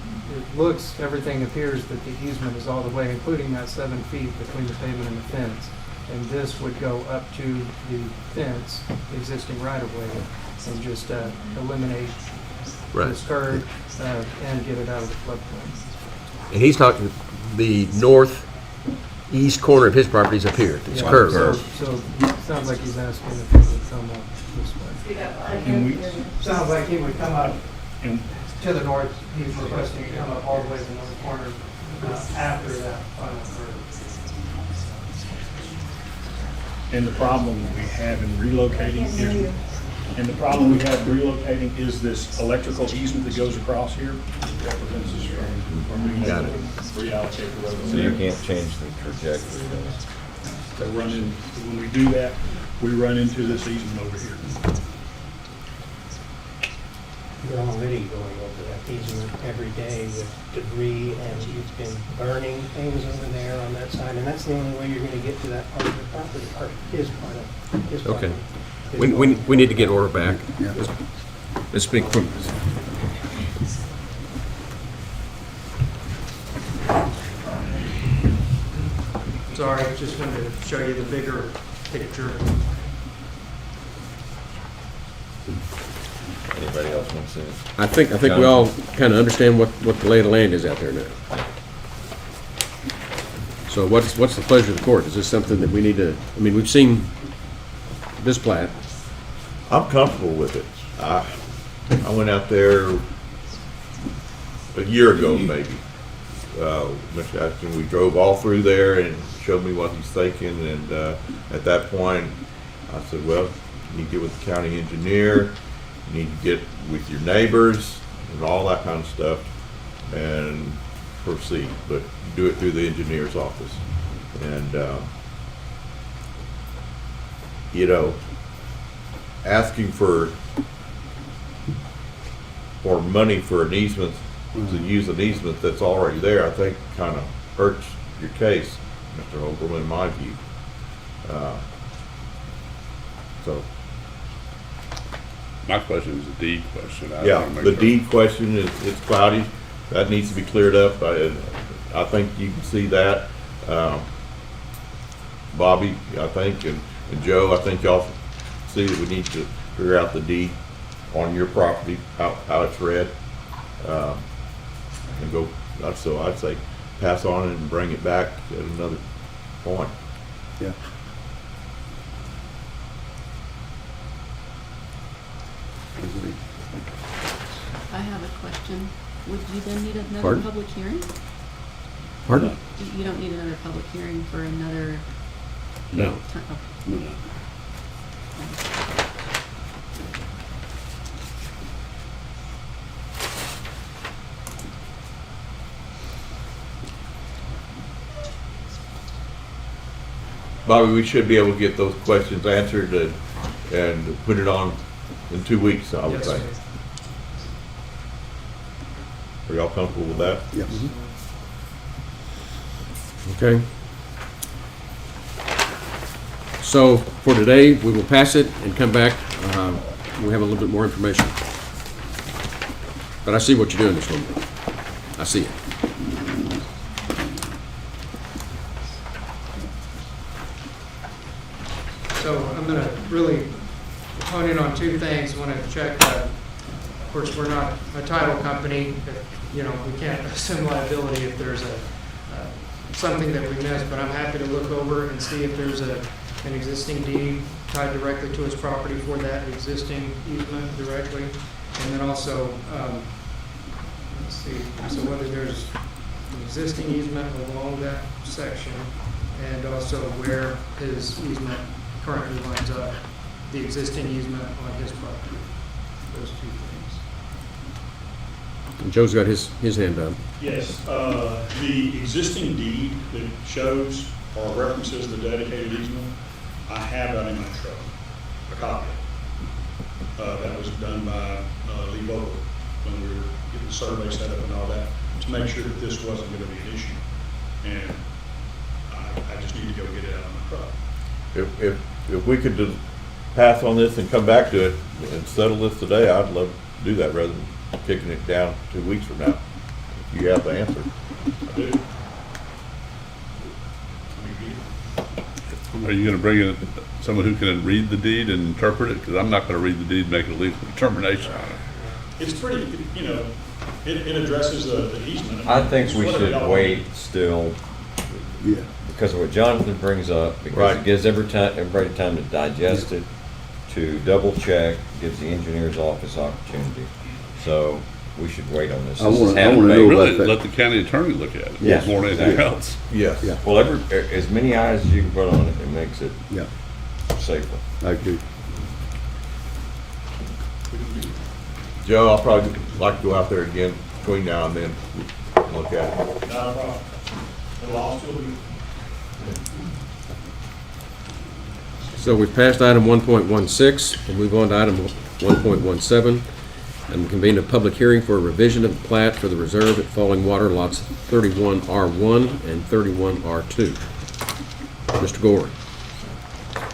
looks, everything appears that the easement is all the way, including that 7 feet between the pavement and the fence. And this would go up to the fence, the existing right-of-way, and just eliminate this curve and get it out of the floodplain. And he's talking, the northeast corner of his property is up here. It's Yeah, curved. So it sounds like he's asking if he would come up this way. Sounds like he would come up to the north. He's requesting to come up all the way to the north corner after that final curve. And the problem we have in relocating is this electrical easement that goes across here. That prevents us from being Got able it. to reallocate the road. So you can't change the trajectory. So when we do that, we run into this easement over here. You're already going over that easement every day with debris, and you've been burning things over there on that side, and that's the only way you're gonna get to that part of the property, or his part of, his Okay. property. We need to get order back. Let's speak. Sorry, just wanted to show you the bigger picture. Anybody else want to see it? I think we all kind of understand what the lay of the land is out there now. So what's the pleasure of the court? Is this something that we need to, I mean, we've seen this plat. I'm comfortable with it. I went out there a year ago, maybe. Mr. Ashton, we drove all through there and showed me what he's thinking, and at that point, I said, well, you need to get with the county engineer, you need to get with your neighbors, and all that kind of stuff, and proceed, but do it through the engineer's office. And, you know, asking for money for an easement, to use an easement that's already there, I think kind of hurts your case, Mr. Holcomb, in my view. So. My question is a deed question. I Yeah, wanna make the sure. deed question is, it's cloudy. That needs to be cleared up. I think you can see that. Bobby, I think, and Joe, I think y'all see that we need to figure out the deed on your property, how it's read. And go, so I'd say pass on and bring it back at another point. Yeah. I have a question. Would you then need another Pardon? public hearing? Pardon? You don't need another public hearing for another No. time? Oh. No. Bobby, we should be able to get those questions answered and put it on in 2 weeks, I would Yes, think. sir. Are y'all comfortable with that? Yes. Okay. So for today, we will pass it and come back. We have a little bit more information. But I see what you're doing, Mr. Lindbergh. I see it. So I'm going to really hone in on two things. Want to check, of course, we're not a title company. We can't assume liability if there's something that we missed, but I'm happy to look over and see if there's an existing deed tied directly to his property for that existing easement directly. And then also, let's see, so whether there's an existing easement along that section and also where his easement currently lines up, the existing easement on his property. Those two things. And Joe's got his hand up. Yes, the existing deed that shows or references the dedicated easement, I have that in my truck, a copy. That was done by Lee Vogel when we were getting the survey set up and all that, to make sure that this wasn't going to be an issue. And I just need to go get it out of my truck. If we could just pass on this and come back to it and settle this today, I'd love to do that rather than kicking it down 2 weeks from now. If you have the answer. I do. Are you gonna bring in someone who can read the deed and interpret it? Because I'm not gonna read the deed and make a legal determination on it. It's pretty, it addresses the easement. I think we It's what should y'all wait still, Yeah. because of what Jonathan brings up, because Right. it gives everybody time to digest it, to double check, gives the engineer's office opportunity. So we should wait on this. I This is wanna know handmade. about Really, that. let the county attorney look at it, Yes, more than anything exactly. else. Yes. Yeah. Well, as many eyes as you can put on it, it makes it Yeah, safer. I agree. Joe, I'll probably like to go out there again between now and then and look at it. Not a problem. It'll all still be. So we've passed item 1.16, we'll move on to item 1.17, and convene a public hearing for a revision of the plat for the reserve at Falling Water lots 31R1 and 31R2. Mr. Gore.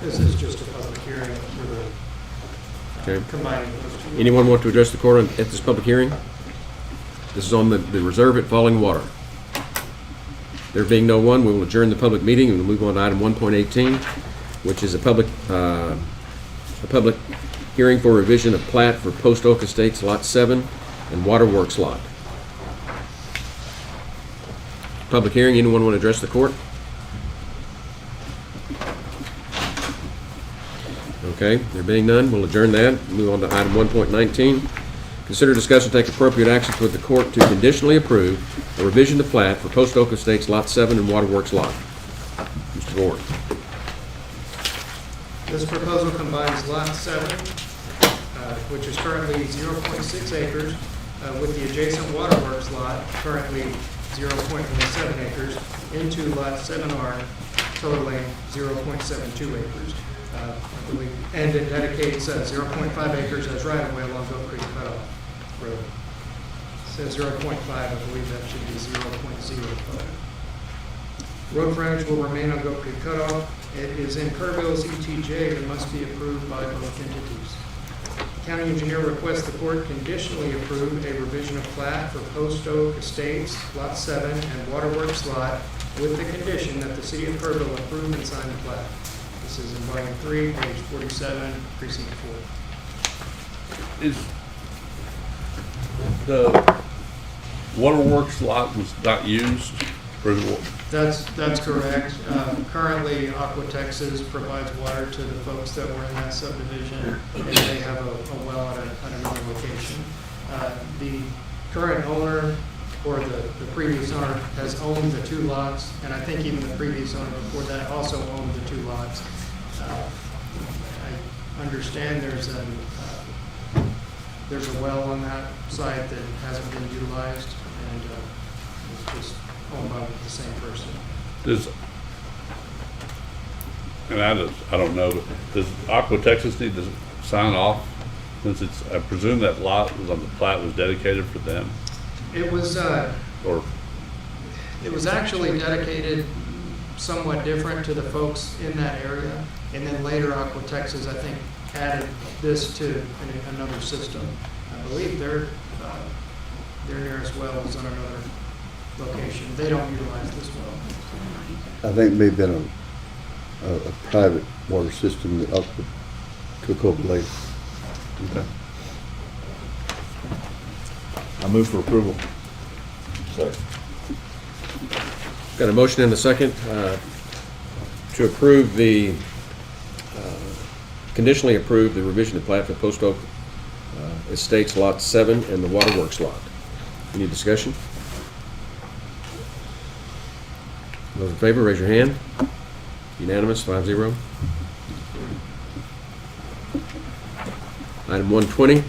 This is just a public hearing for the Okay. combining those two. Anyone want to address the court at this public hearing? This is on the reserve at Falling Water. There being no one, we will adjourn the public meeting and we'll move on to item 1.18, which is a public hearing for revision of plat for Post Oak Estates Lot 7 and Waterworks Lot. Public hearing, anyone want to address the court? Okay, there being none, we'll adjourn that. Move on to item 1.19. Consider, discuss, and take appropriate actions with the court to conditionally approve a revision to plat for Post Oak Estates Lot 7 and Waterworks Lot. Mr. Gore. This proposal combines Lot 7, which is currently 0.6 acres, with the adjacent Waterworks lot, currently 0.17 acres, into Lot 7R, totaling 0.72 acres, I believe. And it dedicates 0.5 acres as right-of-way along Goat Creek Cutoff Road. It says 0.5, I believe that should be 0.05. Road frontage will remain on Goat Creek Cutoff. It is in Kerrville's ETJ and must be approved by both entities. County engineer requests the court conditionally approve a revision of plat for Post Oak Estates, Lot 7, and Waterworks Lot, with the condition that the city of Kerrville approve and sign the plat. This is in volume 3, page 47, precinct 4. Is the Waterworks lot was not used That's correct. Currently, Aqua Texas provides water to the folks that were in that subdivision, and they have a well at another location. The current owner, or the previous owner, has owned the 2 lots, and I think even the previous owner before that also owned the 2 lots. I understand there's a well on that site that hasn't been utilized, and it's just owned by the same person. I don't know, but does Aqua Texas need to sign off? Since I presume that lot was on the plat was dedicated for them? It was, Or, it was actually dedicated somewhat different to the folks in that area, and then later Aqua Texas, I think, added this to another system. I believe their nearest well is on another location. They don't utilize this well. I think it may have been a private water system that up took over later. okay. I move for approval. Second. Got a motion and a second to approve conditionally approve the revision of plat for Post Oak Estates Lot 7 and the Waterworks lot. Any discussion? Those in favor, raise your hand. Unanimous, 5-0. Item 120,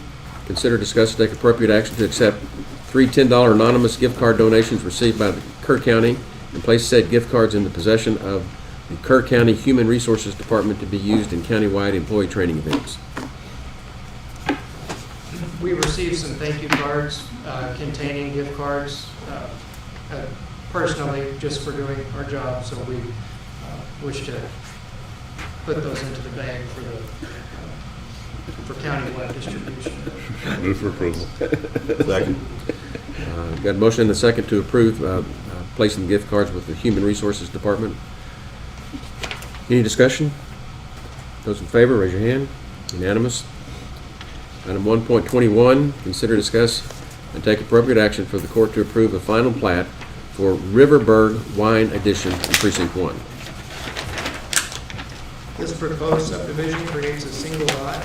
consider, discuss, and take appropriate action to accept 3 $10 anonymous gift card donations received by the Kerr County and place said gift cards in the possession of the Kerr County Human Resources Department to be used in countywide employee training events. We received some thank you cards containing gift cards personally just for doing our job, so we wish to put those into the bag for countywide distribution. Move for approval. Second. Got a motion and a second to approve placing gift cards with the Human Resources Department. Any discussion? Those in favor, raise your hand. Unanimous. Item 1.21, consider, discuss, and take appropriate action for the court to approve a final plat for Riverberg Wine Addition in Precinct 1. This proposed subdivision creates a single lot.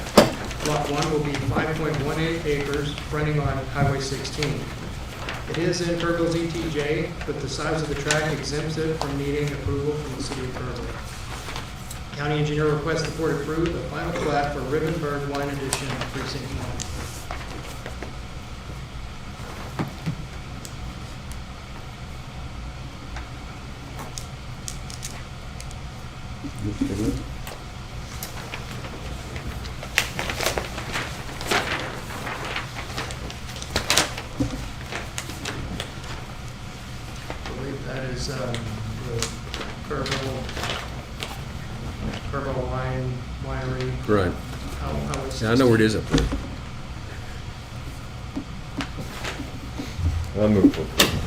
Lot 1 will be 5.18 acres fronting on Highway 16. It is in Kerrville's ETJ, but the size of the tract exempts it from needing approval from the city of Kerrville. County engineer requests the board approve the final plat for Riverberg Wine Addition Precinct 1. I believe that is the Kerrville Winery. Right. Highway Yeah, I know where it is up there. I move for approval.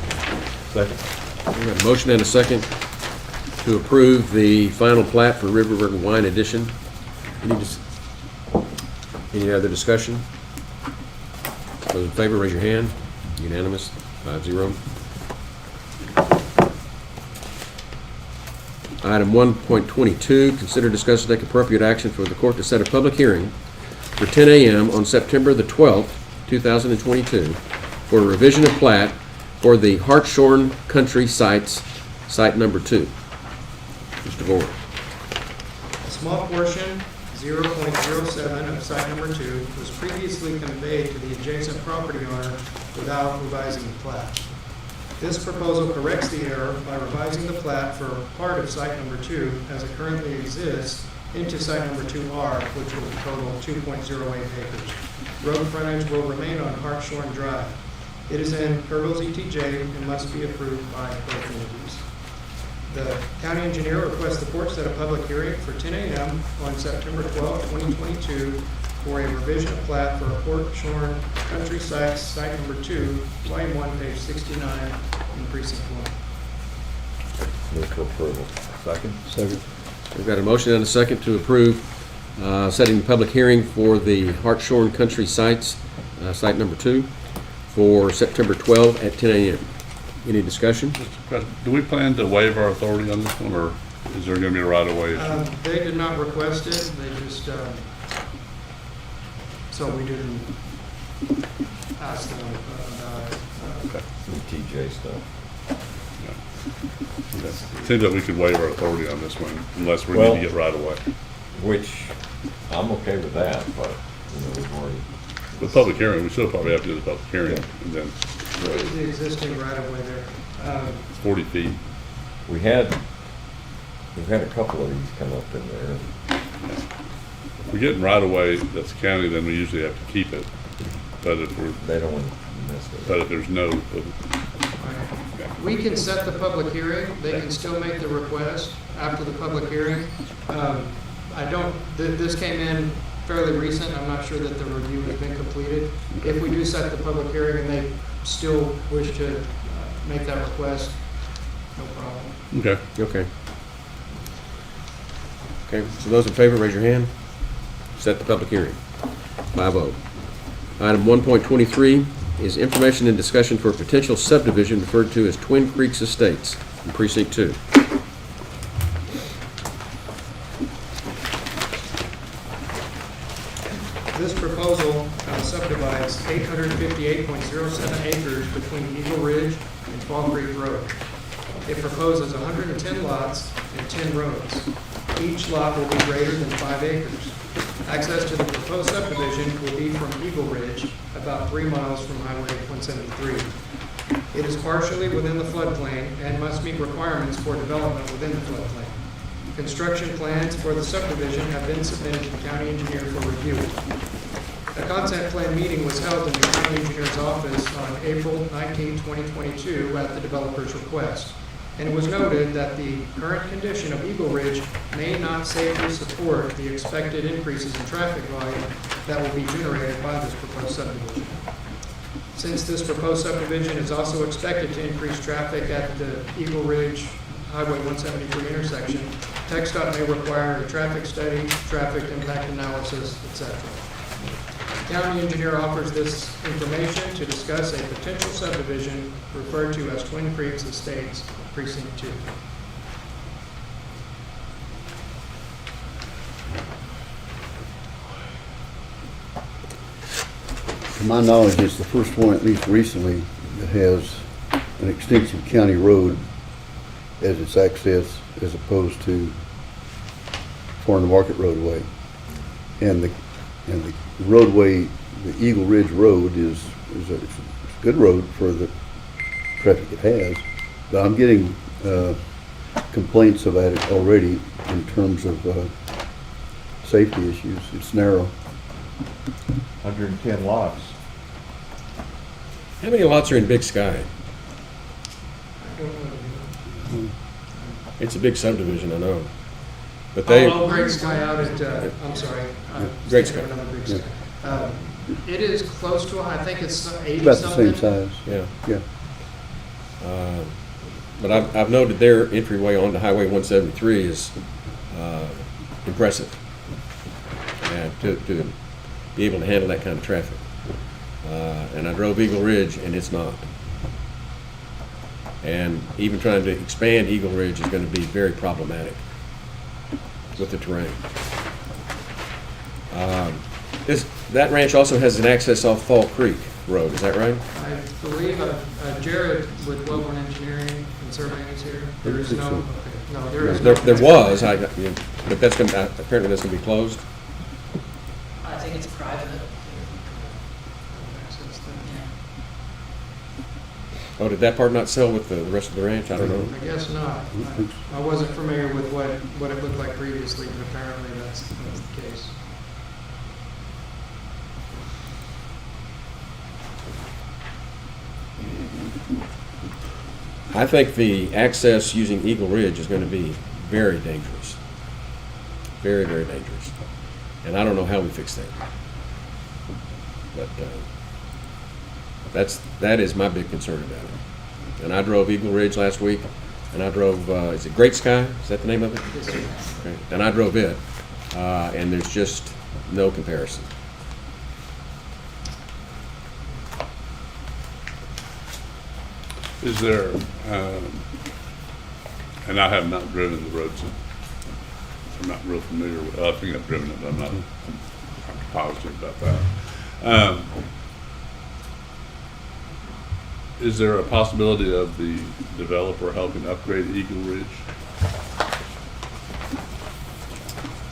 Second. We have a motion and a second to approve the final plat for Riverberg Wine Addition. Any other discussion? Those in favor, raise your hand. Unanimous, 5-0. Item 1.22, consider, discuss, and take appropriate action for the court to set a public hearing for 10 a.m. on September the 12th, 2022, for a revision of plat for the Hartshorn Country Sites, Site Number 2. Mr. Vore. A small portion, 0.07 of site number 2, was previously conveyed to the adjacent property owner without revising the plat. This proposal corrects the error by revising the plat for part of site number 2 as it currently exists into site number 2R, which will total 2.08 acres. Road frontage will remain on Hartshorn Drive. It is in Kerrville's ETJ and must be approved by both entities. The county engineer requests the court set a public hearing for 10 a.m. on September 12, 2022 for a revision of plat for Hartshorn Country Sites, Site Number 2, Volume 1, page 69 in Precinct 1. Move for approval. Second. Second. We've got a motion and a second to approve setting the public hearing for the Hartshorn Country Sites, Site Number 2, for September 12 at 10 a.m. Any discussion? Do we plan to waive our authority on this one, or is there gonna be a right-of-way issue? They did not request it, they just, so we didn't ask them about it. Okay. Some TJ stuff. Okay. Seems that we could waive our authority on this one unless we Well- need to get right-of-way. Which, I'm okay with that, but, we've already. The public hearing, we still probably have to do the public hearing, and then What is the existing right of way there? it's 40 feet. We've had a couple of these come up in there. If we're getting right-of-way that's county, then we usually have to keep it. But if we're, They don't want to mess with it. but if there's no, We can set the public hearing, they can still make the request after the public hearing. This came in fairly recent, I'm not sure that the review has been completed. If we do set the public hearing and they still wish to make that request, no problem. okay. Okay. Okay, so those in favor, raise your hand. Set the public hearing. 5-0. Item 1.23 is information and discussion for potential subdivision referred to as Twin Creeks Estates in Precinct 2. This proposal subdivides 858.07 acres between Eagle Ridge and Fall Creek Road. It proposes 110 lots and 10 roads. Each lot will be greater than 5 acres. Access to the proposed subdivision will be from Eagle Ridge, about 3 miles from Highway 173. It is partially within the floodplain and must meet requirements for development within the floodplain. Construction plans for the subdivision have been submitted to the county engineer for review. A concept plan meeting was held in the county engineer's office on April 19, 2022 at the developer's request. And it was noted that the current condition of Eagle Ridge may not safely support the expected increases in traffic volume that will be generated by this proposed subdivision. Since this proposed subdivision is also expected to increase traffic at the Eagle Ridge Highway 173 intersection, TxDOT may require a traffic study, traffic impact analysis, etc. The county engineer offers this information to discuss a potential subdivision referred to as Twin Creeks Estates, Precinct 2. To my knowledge, it's the first one, at least recently, that has an extensive county road as its access as opposed to Farm to Market roadway. And the roadway, the Eagle Ridge Road is a good road for the traffic it has, but I'm getting complaints about it already in terms of safety issues. It's narrow. 110 lots. How many lots are in Big Sky? It's a big subdivision, I know. But they. Oh, Great Sky out at, I'm sorry. Great Sky. Big Sky. It is close to, I think it's 80 About the something. same size. Yeah. Yeah. But I've noted their entryway onto Highway 173 is impressive. And to be able to handle that kind of traffic. And I drove Eagle Ridge and it's not. And even trying to expand Eagle Ridge is going to be very problematic with the terrain. That ranch also has an access off Fall Creek Road, is that right? I believe Jared with Wellborn Engineering and Surveying is here. There is no, okay, no, there is no. There was, but that's going to, apparently that's going to be closed. I think it's private. Oh, did that part not sell with the rest of the ranch? I don't know. I guess not. I wasn't familiar with what it looked like previously, but apparently that's the case. I think the access using Eagle Ridge is going to be very dangerous. Very, very dangerous. And I don't know how we fix that. But that is my big concern about it. And I drove Eagle Ridge last week, and I drove, is it Great Sky? Is that the name of it? Yes, sir. Okay. And I drove it, and there's just no comparison. Is there, and I have not driven the roads, so I'm not real familiar with, I think I've driven it, but I'm not positive about that. Is there a possibility of the developer helping upgrade Eagle Ridge?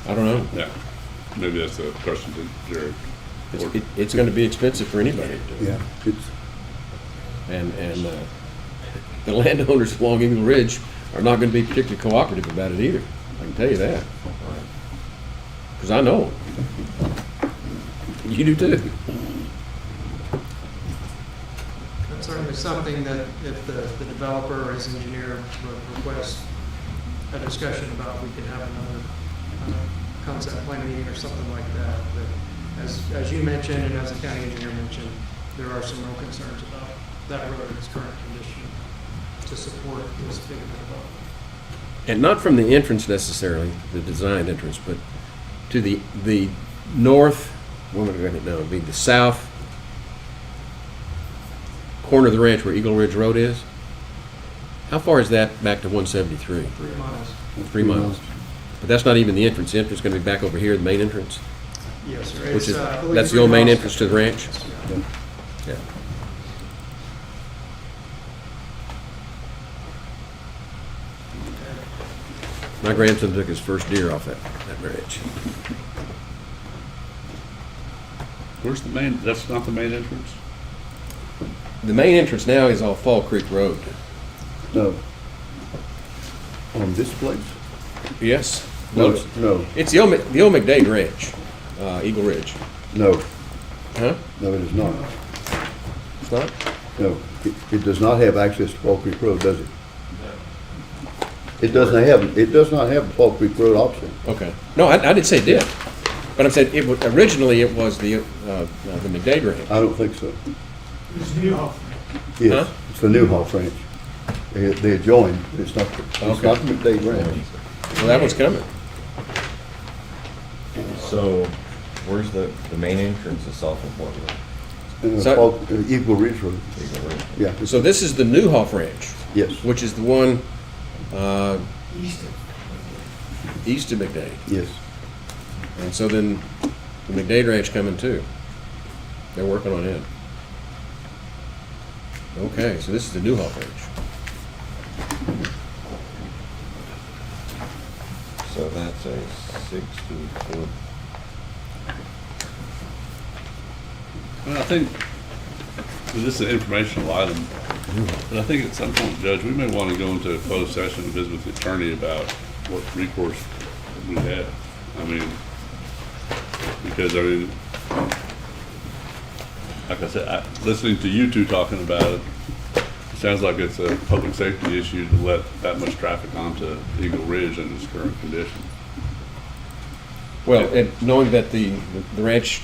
I don't know. Yeah, maybe that's a question to Jared. It's going to be expensive for anybody. Yeah, it's, And the landowners along Eagle Ridge are not going to be particularly cooperative about it either. I can tell you that. Because I know them. You do too. That's certainly something that if the developer or his engineer requests a discussion about, we could have another concept plan meeting or something like that. But as you mentioned, and as the county engineer mentioned, there are some real concerns about that road in its current condition to support this big of a development. And not from the entrance necessarily, the designed entrance, but to the north, what am I going to know, be the south corner of the ranch where Eagle Ridge Road is. How far is that back to 173? 3 miles. 3 miles. But that's not even the entrance. The entrance is going to be back over here, the main entrance. Yes, sir. Which is, I believe that's the 3 old main miles. entrance to the ranch. Yeah. Yeah. My grandson took his first deer off that ranch. Where's the main, that's not the main entrance? The main entrance now is off Fall Creek Road. no. On this place? Yes. No, it's, no. it's the old McDade Ranch, Eagle Ridge. No, Huh? no, it is not. It's not? No, it does not have access to Fall Creek Road, does it? It does not have the Fall Creek Road option. Okay. No, I didn't say it did. But I'm saying originally it was the McDade Ranch. I don't think so. It's Newhoff. Yes, Huh? it's the Newhoff Ranch. They adjoin, it's not the McDade Ranch. Well, that one's coming. So, where's the main entrance is off of what road? So- Eagle Ridge Road. Eagle Ridge. Yeah, So this is the Newhoff Ranch, yes, which is the one East of. east of McDade. yes. And so then the McDade Ranch coming too. They're working on it. Okay, so this is the Newhoff Ranch. So that's a 60-foot. Well, I think this is an informational item, but I think at some point, Judge, we may want to go into a closed session and visit with the attorney about what recourse we have. I mean, because, I mean, like I said, listening to you two talking about it, it sounds like it's a public safety issue to let that much traffic onto Eagle Ridge in its current condition. Well, and knowing that the ranch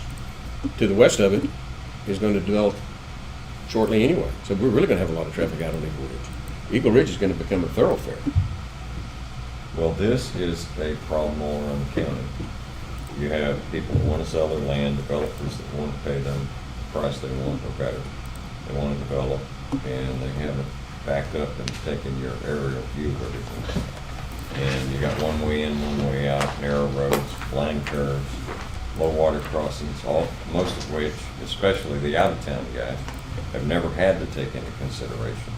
to the west of it is going to develop shortly anyway. So we're really going to have a lot of traffic out on Eagle Ridge. Eagle Ridge is going to become a thoroughfare. Well, this is a problem all around the county. You have people that want to sell their land, developers that want to pay them the price they want or better. They want to develop, and they haven't backed up and taken your aerial view of everything. And you got one way in, one way out, narrow roads, blind curves, low water crossings, most of which, especially the out-of-town guys, have never had to take into consideration.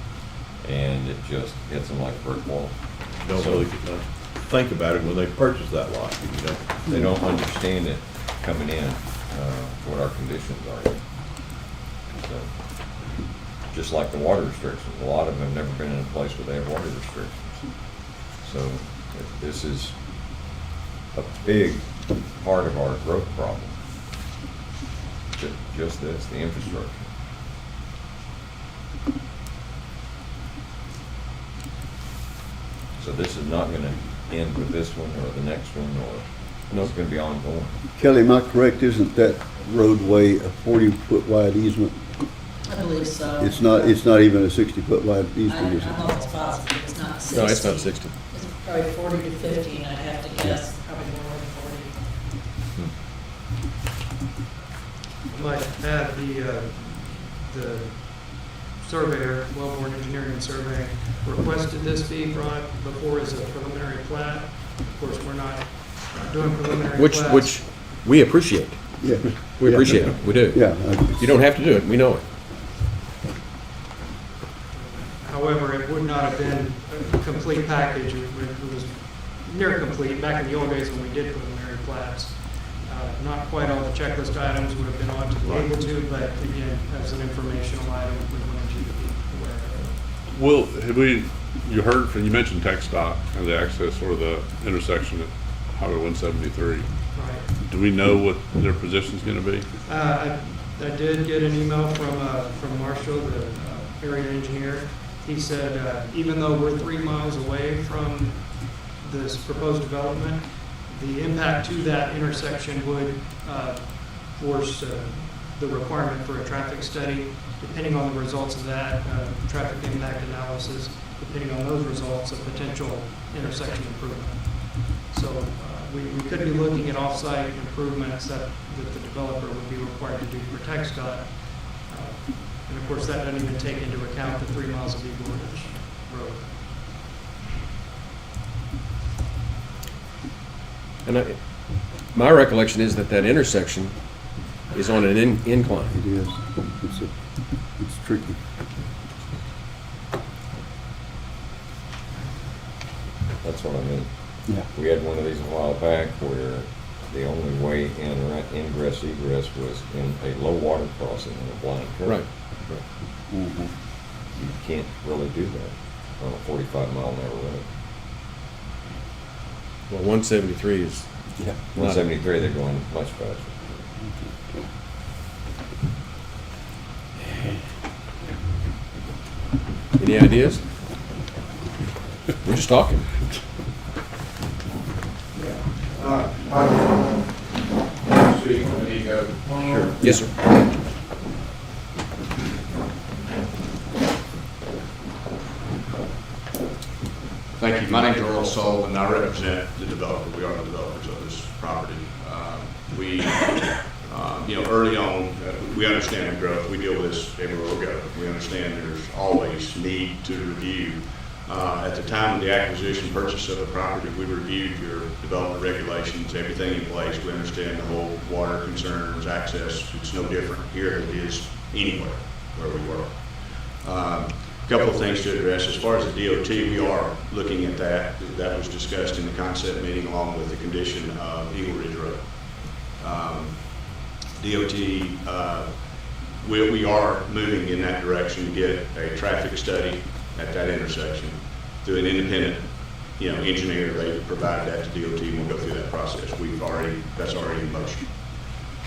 And it just hits them like a brick wall. Don't really think about it when they purchase that lot, you know? They don't understand it coming in, what our conditions are. So, just like the water restrictions, a lot of them have never been in a place where they have water restrictions. So this is a big part of our growth problem. Just this, the infrastructure. So this is not going to end with this one or the next one, or it's going to be ongoing. Kelly, am I correct, isn't that roadway a 40-foot wide easement? I believe so. It's not even a 60-foot wide easement, is I'm it? almost positive it's not 60. No, it's not 60. It's probably 40 to 50, and I'd have to guess probably more than 40. Might add the surveyor, Wellborn Engineering and Surveying, requested this be brought before as a preliminary plat. Of course, we're not doing preliminary plats. Which we appreciate. Yeah. We appreciate it, we do. Yeah. You don't have to do it, we know it. However, it would not have been a complete package. It was near complete back in the old days when we did preliminary plats. Not quite all the checklist items would have been on to be able to, but again, as an informational item, we wanted you to be aware of it. Will, you heard from, you mentioned Tech Stop and the access or the intersection at Highway 173. Right. Do we know what their position's gonna be? I did get an email from Marshall, the area engineer. He said, even though we're 3 miles away from this proposed development, the impact to that intersection would force the requirement for a traffic study. Depending on the results of that traffic impact analysis, depending on those results, a potential intersection improvement. So we could be looking at off-site improvements that the developer would be required to do for TxDOT. And of course, that doesn't even take into account the 3 miles of Eagle Ridge Road. And my recollection is that intersection is on an incline. It is. It's tricky. That's what I mean. Yeah. We had one of these a while back where the only way ingress egress was in a low water crossing in a blind curve. Right. Mm-hmm. You can't really do that on a 45-mile-an-hour road. Well, 173 is. Yeah. 173, they're going much faster. Any ideas? We're just talking. Speak when you go. Sure. Yes, sir. Thank you. My name's Earl Sullivan. I represent the developer. We are the developers of this property. Early on, we understand the growth. We deal with this everywhere we go. We understand there's always need to review. At the time of the acquisition purchase of the property, we reviewed your development regulations, everything in place. We understand the whole water concerns, access. It's no different here than it is anywhere where we work. A couple of things to address. As far as the DOT, we are looking at that. That was discussed in the concept meeting along with the condition of Eagle Ridge Road. DOT, we are moving in that direction to get a traffic study at that intersection through an independent, engineer. They provided that to DOT, and we'll go through that process. That's already in motion.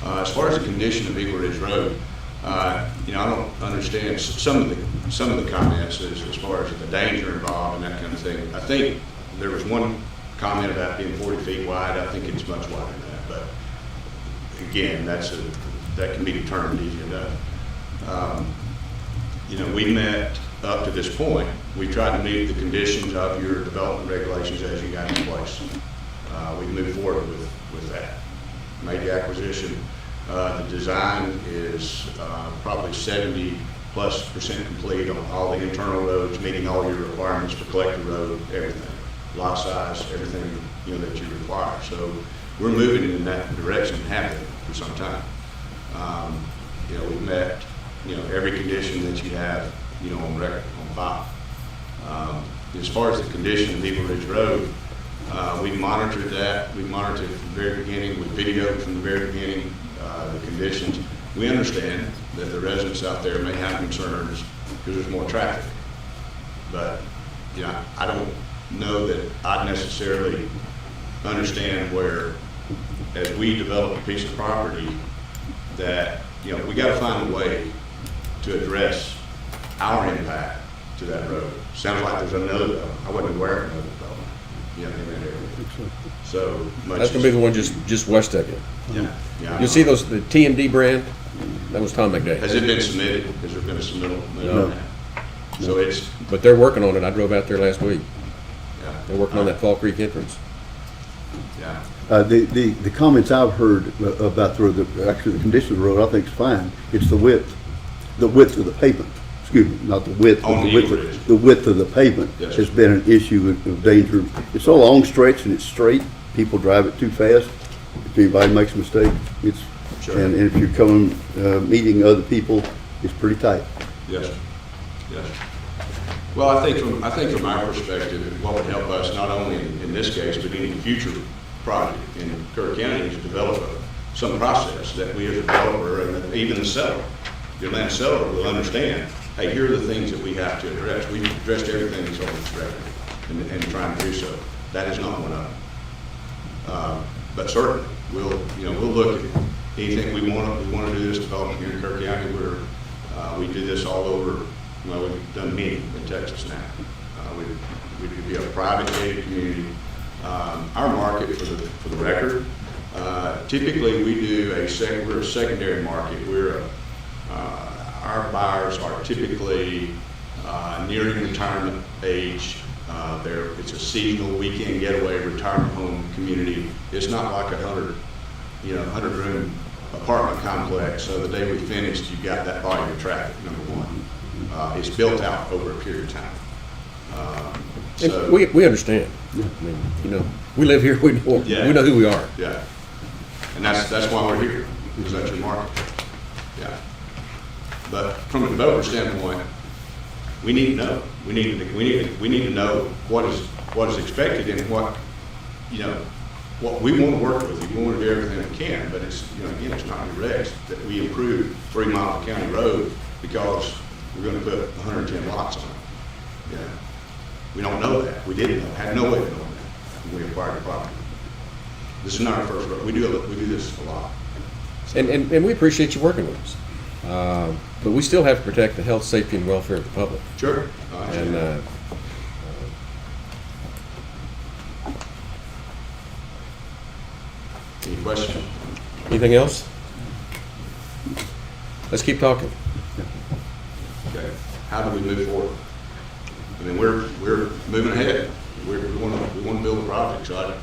As far as the condition of Eagle Ridge Road, I don't understand some of the comments as far as the danger involved and that kind of thing. I think there was one comment about being 40 feet wide. I think it's much wider than that, but again, that can be determined easy enough. We met up to this point. We tried to meet the conditions of your development regulations as you got in place. We moved forward with that. Made the acquisition. The design is probably 70+% complete on all the internal roads, meeting all your requirements for collector road, everything, lot size, everything that you require. So we're moving in that direction and have been for some time. We've met every condition that you have on record, on file. As far as the condition of Eagle Ridge Road, we monitored that. We monitored it from the very beginning. We videoed from the very beginning the conditions. We understand that the residents out there may have concerns because there's more traffic. But I don't know that I necessarily understand where, as we develop a piece of property, that we got to find a way to address our impact to that road. Sounds like there's another. I wasn't aware of another development. In that area. So that's gonna be the one just west of you. Yeah. You see the TMD brand? That was Tom McDay. Has it been submitted? Has there been a submittal? No. So But they're working on it. I drove out there last week. Yeah. They're working on that Fall Creek entrance. Yeah. The comments I've heard about actually the condition of the road, I think is fine. It's the width of the pavement. It's excuse me, not the width, but On the bridge. the width of the pavement Yes, has sir. been an issue of danger. It's a long stretch and it's straight. People drive it too fast. If anybody makes a mistake, it's, Sure. and if you're coming, meeting other people, it's pretty tight. Yes, sir. Yes. Sir. Well, I think from our perspective, what would help us, not only in this case, but any future project in Kerr County, is to develop some process that we as a developer and that even the seller, the land seller, will understand, hey, here are the things that we have to address. We've addressed everything that's on this record and trying to do so. That is not one of them. But certainly, we'll look at anything we want to do this development here in Kerr County. We do this all over. Well, we've done many in Texas now. We could be a private gated community. Our market, for the record, typically we do we're a secondary market. Our buyers are typically nearing retirement age. It's a seasonal weekend getaway retirement home community. It's not like a 100-room apartment complex. So the day we finished, you got that volume of traffic. Number one, it's built out over a period of time. And we understand. I mean, we live here. We know who we are. Yeah, and that's why we're here, because that's your market. Yeah, but from a developer standpoint, we need to know. We need to know what is expected and what we want to work with. We want to do everything we can, but it's again, it's not your regs that we improve 3 Mile County Road because we're going to put 110 lots on it. Yeah. We don't know that. We didn't know. Had no way of knowing that when we acquired the property. This is not our first road. We do this a lot. And we appreciate you working with us. But we still have to protect the health, safety, and welfare of the public. Sure. And any questions? anything else? Let's keep talking. Okay. How do we move forward? I mean, we're moving ahead. We want to build a project. So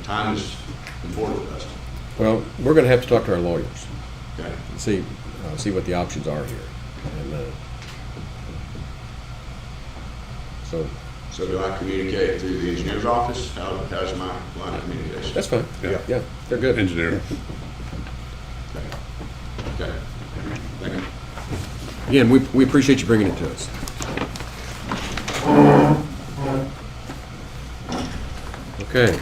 time is important to us. Well, we're going to have to talk to our lawyers. Okay. And see what the options are here. And So do I communicate through the engineer's office? How's my line of communication? that's fine. Yeah, they're good. Engineer. Okay. Thank you. Again, we appreciate you bringing it to us. Okay.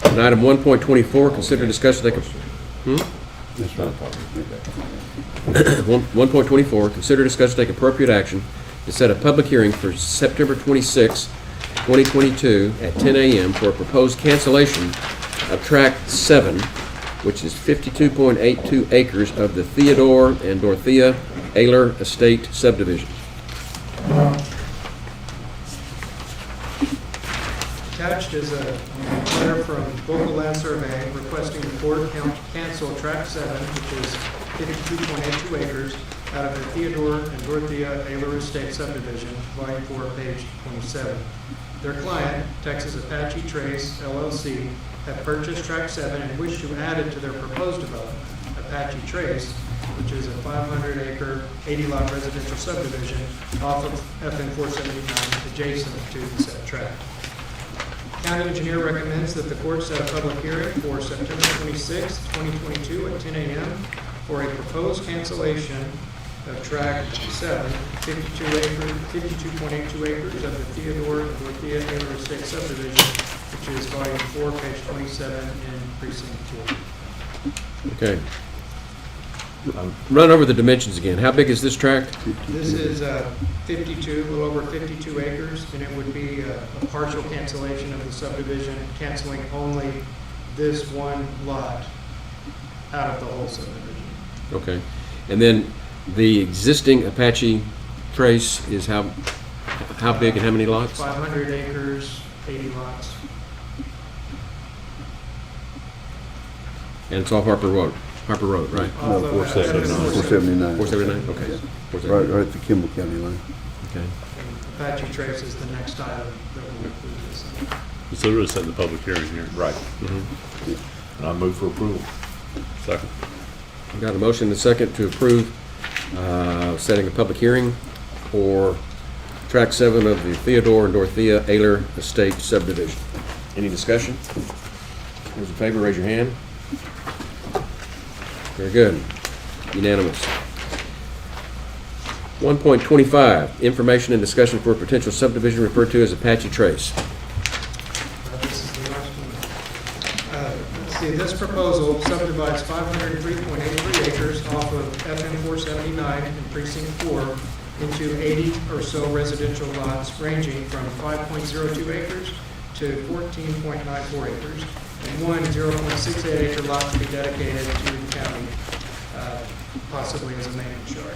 And item 1.24, consider discussion take a... That's right. 1.24, consider discussion take appropriate action to set a public hearing for September 26, 2022 at 10 a.m. for a proposed cancellation of Tract 7, which is 52.82 acres of the Theodore and Dorothea Ayler Estate Subdivision. Attached is a letter from Local Land Surveying requesting the board cancel Tract 7, which is 52.82 acres, out of the Theodore and Dorothea Ayler Estate Subdivision, Volume 4, page 27. Their client, Texas Apache Trace, LLC, have purchased Tract 7 and wish to add it to their proposed development. Apache Trace, which is a 500-acre, 80-lot residential subdivision off of FN 479, adjacent to the said tract. County engineer recommends that the court set a public hearing for September 26, 2022 at 10 a.m. for a proposed cancellation of Tract 7, 52.82 acres of the Theodore and Dorothea Ayler Estate Subdivision, which is volume 4, page 27 in precinct 2. Okay. Run over the dimensions again. How big is this tract? This is 52, a little over 52 acres, and it would be a partial cancellation of the subdivision, canceling only this one lot out of the whole subdivision. Okay. And then the existing Apache Trace is how big and how many lots? 500 acres, 80 lots. And it's off Harper Road, right? No, 479. 479, okay. Yeah. 479. Right at the Kimball County line. Okay. Apache Trace is the next item that will include this. So we're really setting the public hearing here. Right. And I move for approval. Second. We've got a motion and a second to approve setting a public hearing for Track 7 of the Theodore and Dorothea Ayler Estate Subdivision. Any discussion? Those in favor, raise your hand. Very good. Unanimous. 1.25, information and discussion for a potential subdivision referred to as Apache Trace. This is the last one. Let's see, this proposal subdivides 503.83 acres off of FM 479 and Precinct 4 into 80 or so residential lots ranging from 5.02 acres to 14.94 acres, and one 0.68 acre lot to be dedicated to the county, possibly as a maintenance yard.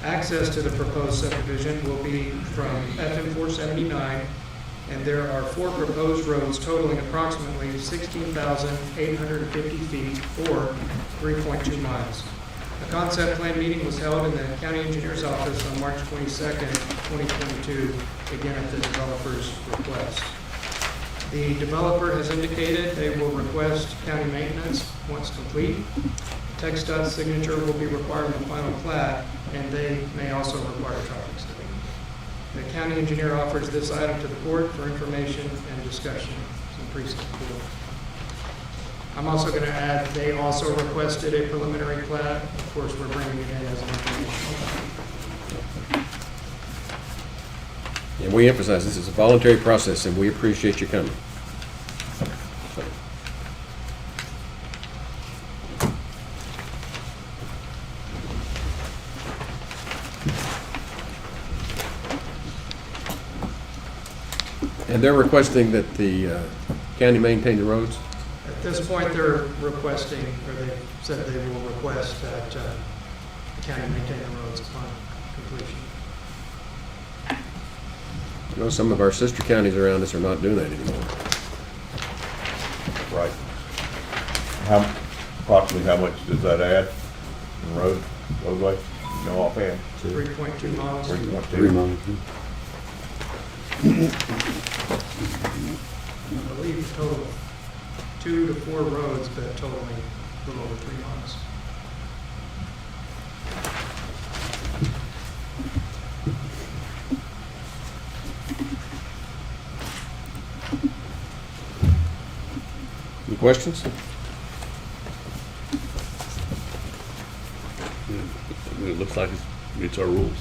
Access to the proposed subdivision will be from FM 479, and there are 4 proposed roads totaling approximately 16,850 feet or 3.2 miles. A concept plan meeting was held in the county engineer's office on March 22nd, 2022, again at the developer's request. The developer has indicated they will request county maintenance once complete. TxDOT's signature will be required in the final plat, and they may also require a traffic study. The county engineer offers this item to the board for information and discussion in Precinct 4. I'm also going to add, they also requested a preliminary plat. Of course, we're bringing it in as an information. And we emphasize this is a voluntary process, and we appreciate you coming. And they're requesting that the county maintain the roads? At this point, they're requesting, or they said they will request that the county maintain the roads upon completion. You know, some of our sister counties around us are not doing that anymore. Right. Approximately how much does that add in roadway? No offhand. 3.2 miles. 3 miles. I believe total 2 to 4 roads, but totaling a little over 3 miles. Any questions? I mean, it looks like it meets our rules.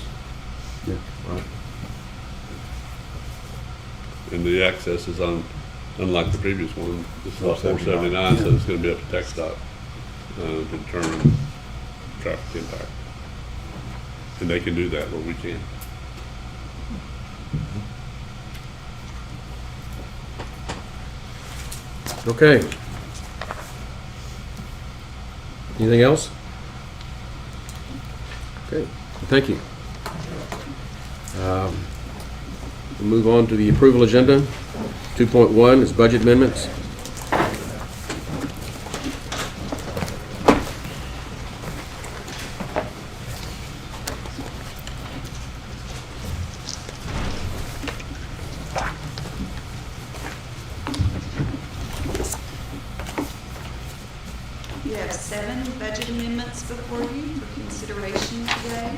Yeah. Right. And the access is on, unlike the previous one, this is on 479. 479, so it's going to be up to TxDOT to determine traffic impact. And they can do that, but we can't. Okay. Anything else? Okay, thank you. We'll move on to the approval agenda. 2.1 is budget amendments. You have 7 budget amendments before you for consideration today.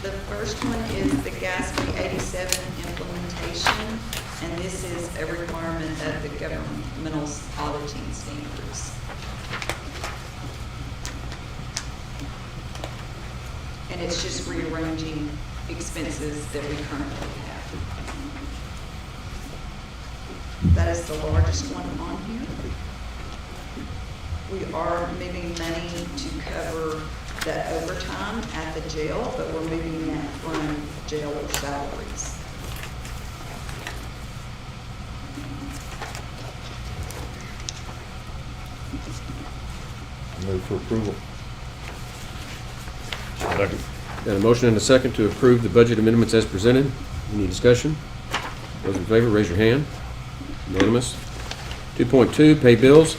The first one is the GASB 87 implementation, and this is a requirement of the governmental auditing standards. And it's just rearranging expenses that we currently have. That is the largest one on here. We are moving money to cover the overtime at the jail, but we're moving that from jailer salaries. Move for approval. Second. Got a motion and a second to approve the budget amendments as presented. Any discussion? Those in favor, raise your hand. Unanimous. 2.2, pay bills.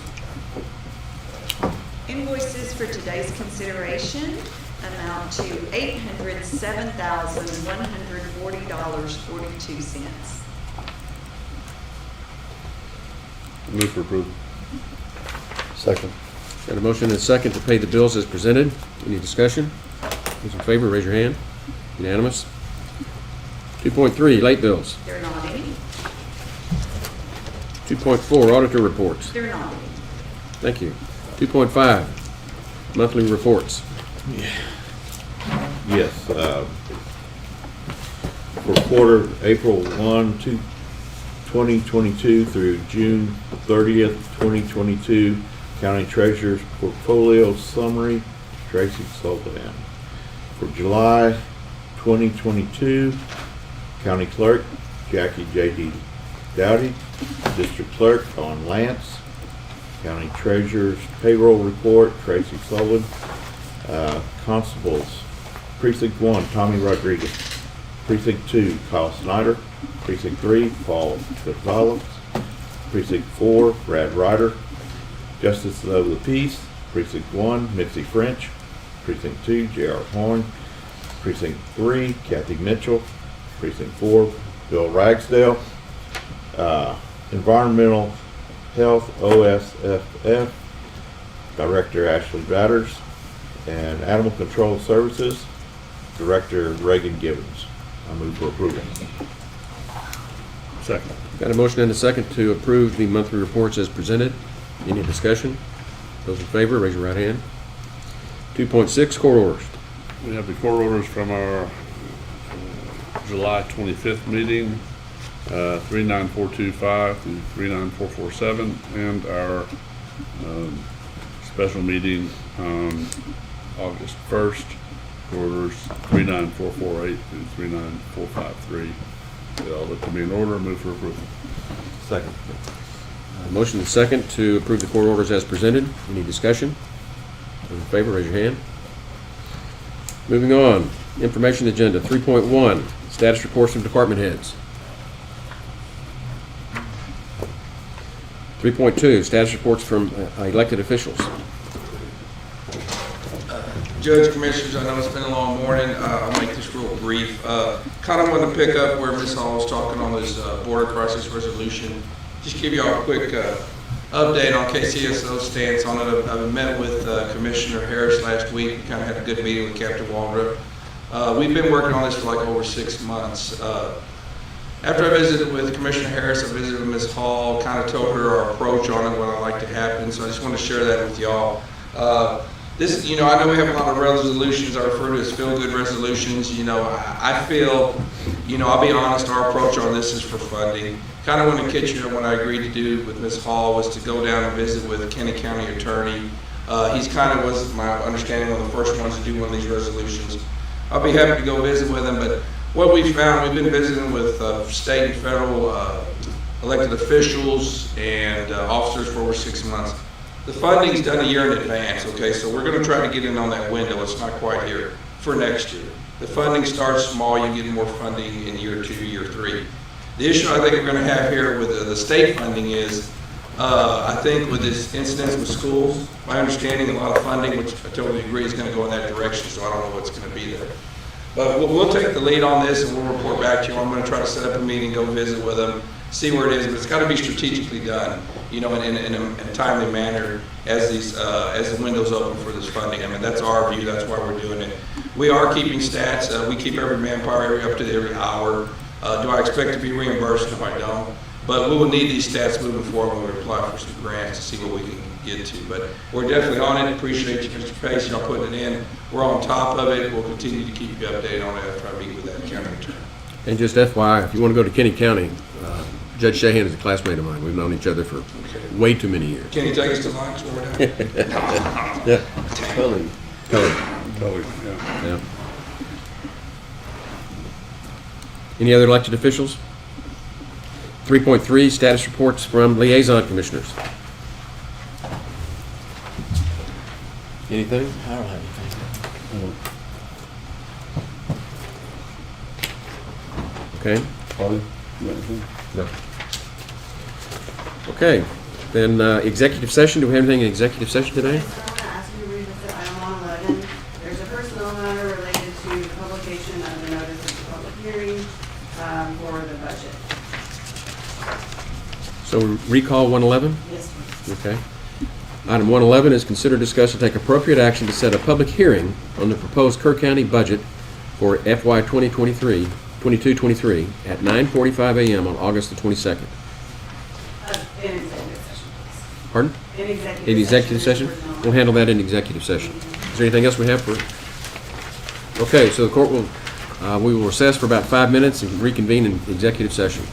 Invoices for today's consideration amount to $807,140.42. Move for approval. Second. Got a motion and a second to pay the bills as presented. Any discussion? Those in favor, raise your hand. Unanimous. 2.3, late bills. There are not any. 2.4, auditor reports. There are not any. Thank you. 2.5, monthly reports. Yes, for quarter April 1, 2022 through June 30th, 2022, County Treasurer's Portfolio Summary, Tracy Sullivan. For July 2022, County Clerk, Jackie J.D. Dowdy, District Clerk, Don Lance, County Treasurer's Payroll Report, Tracy Sullivan, Constables, Precinct 1, Tommy Rodriguez, Precinct 2, Kyle Snyder, Precinct 3, Paul Gonzalez, Precinct 4, Brad Ryder, Justice of the Peace, Precinct 1, Mitzi French, Precinct 2, J.R. Horn, Precinct 3, Kathy Mitchell, Precinct 4, Bill Ragsdale, Environmental Health, OSFF, Director Ashley Batters, and Animal Control Services, Director Reagan Gibbons. I move for approval. Second. Got a motion and a second to approve the monthly reports as presented. Any discussion? Those in favor, raise your right hand. 2.6, court orders. We have the court orders from our July 25th meeting, 39425 through 39447, and our special meeting on August 1st, orders 39448 through 39453. They all look to be in order. Move for approval. Second. Motion and second to approve the court orders as presented. Any discussion? Those in favor, raise your hand. Moving on, information agenda 3.1, status reports from department heads. 3.2, status reports from elected officials. Judge, Commissioners, I know it's been a long morning. I'll make this real brief. Kind of want to pick up where Ms. Hall was talking on this border crisis resolution. Just give you all a quick update on KCSO's stance on it. I met with Commissioner Harris last week. We kind of had a good meeting with Captain Waldrop. We've been working on this for like over 6 months. After I visited with Commissioner Harris, I visited with Ms. Hall, kind of told her our approach on it, what I'd like to happen. So I just want to share that with y'all. This, I know we have a lot of resolutions I refer to as feel-good resolutions. I feel, I'll be honest, our approach on this is for funding. Kind of want to catch you what I agreed to do with Ms. Hall was to go down and visit with the Kenny County Attorney. He's kind of was, my understanding, one of the first ones to do one of these resolutions. I'll be happy to go visit with him, but what we found, we've been visiting with state and federal elected officials and officers for over 6 months. The funding's done a year in advance, okay, so we're going to try to get in on that window. It's not quite here for next year. The funding starts small, you get more funding in year 2, year 3. The issue I think we're going to have here with the state funding is, I think with this incidents with schools, my understanding, a lot of funding, which I totally agree is going to go in that direction, so I don't know what's going to be there. But we'll take the lead on this and we'll report back to you. I'm going to try to set up a meeting, go visit with them, see where it is, but it's got to be strategically done, in a timely manner as the windows open for this funding. I mean, that's our view. That's why we're doing it. We are keeping stats. We keep every manpower up to every hour. Do I expect to be reimbursed? No, I don't. But we will need these stats moving forward when we apply for some grants to see what we can get to. But we're definitely on it. Appreciate you, Mr. Pace, y'all putting it in. We're on top of it. We'll continue to keep you updated on it after I meet with that county attorney. And just FYI, if you want to go to Kenny County, Judge Shahan is a classmate of mine. We've known each other for way too many years. Can you take us to lunch when we're done? Yeah. Totally. Yeah. Any other elected officials? 3.3, status reports from liaison commissioners. Anything? I don't have anything. Okay. Holly? No. Okay. Then executive session. Do we have anything in executive session today? I want to ask you to revisit item 111. There's a personnel matter related to the publication of the notice of the public hearing for the budget. So recall 111? Yes, please. Okay. Item 111 is consider, discuss, and take appropriate action to set a public hearing on the proposed Kerr County budget for FY 22-23 at 9:45 a.m. on August the 22nd. In executive session, please. Pardon? In executive. In executive session? We'll handle that in executive session. Is there anything else we have for? Okay, so the court will, we will recess for about 5 minutes and reconvene in executive session.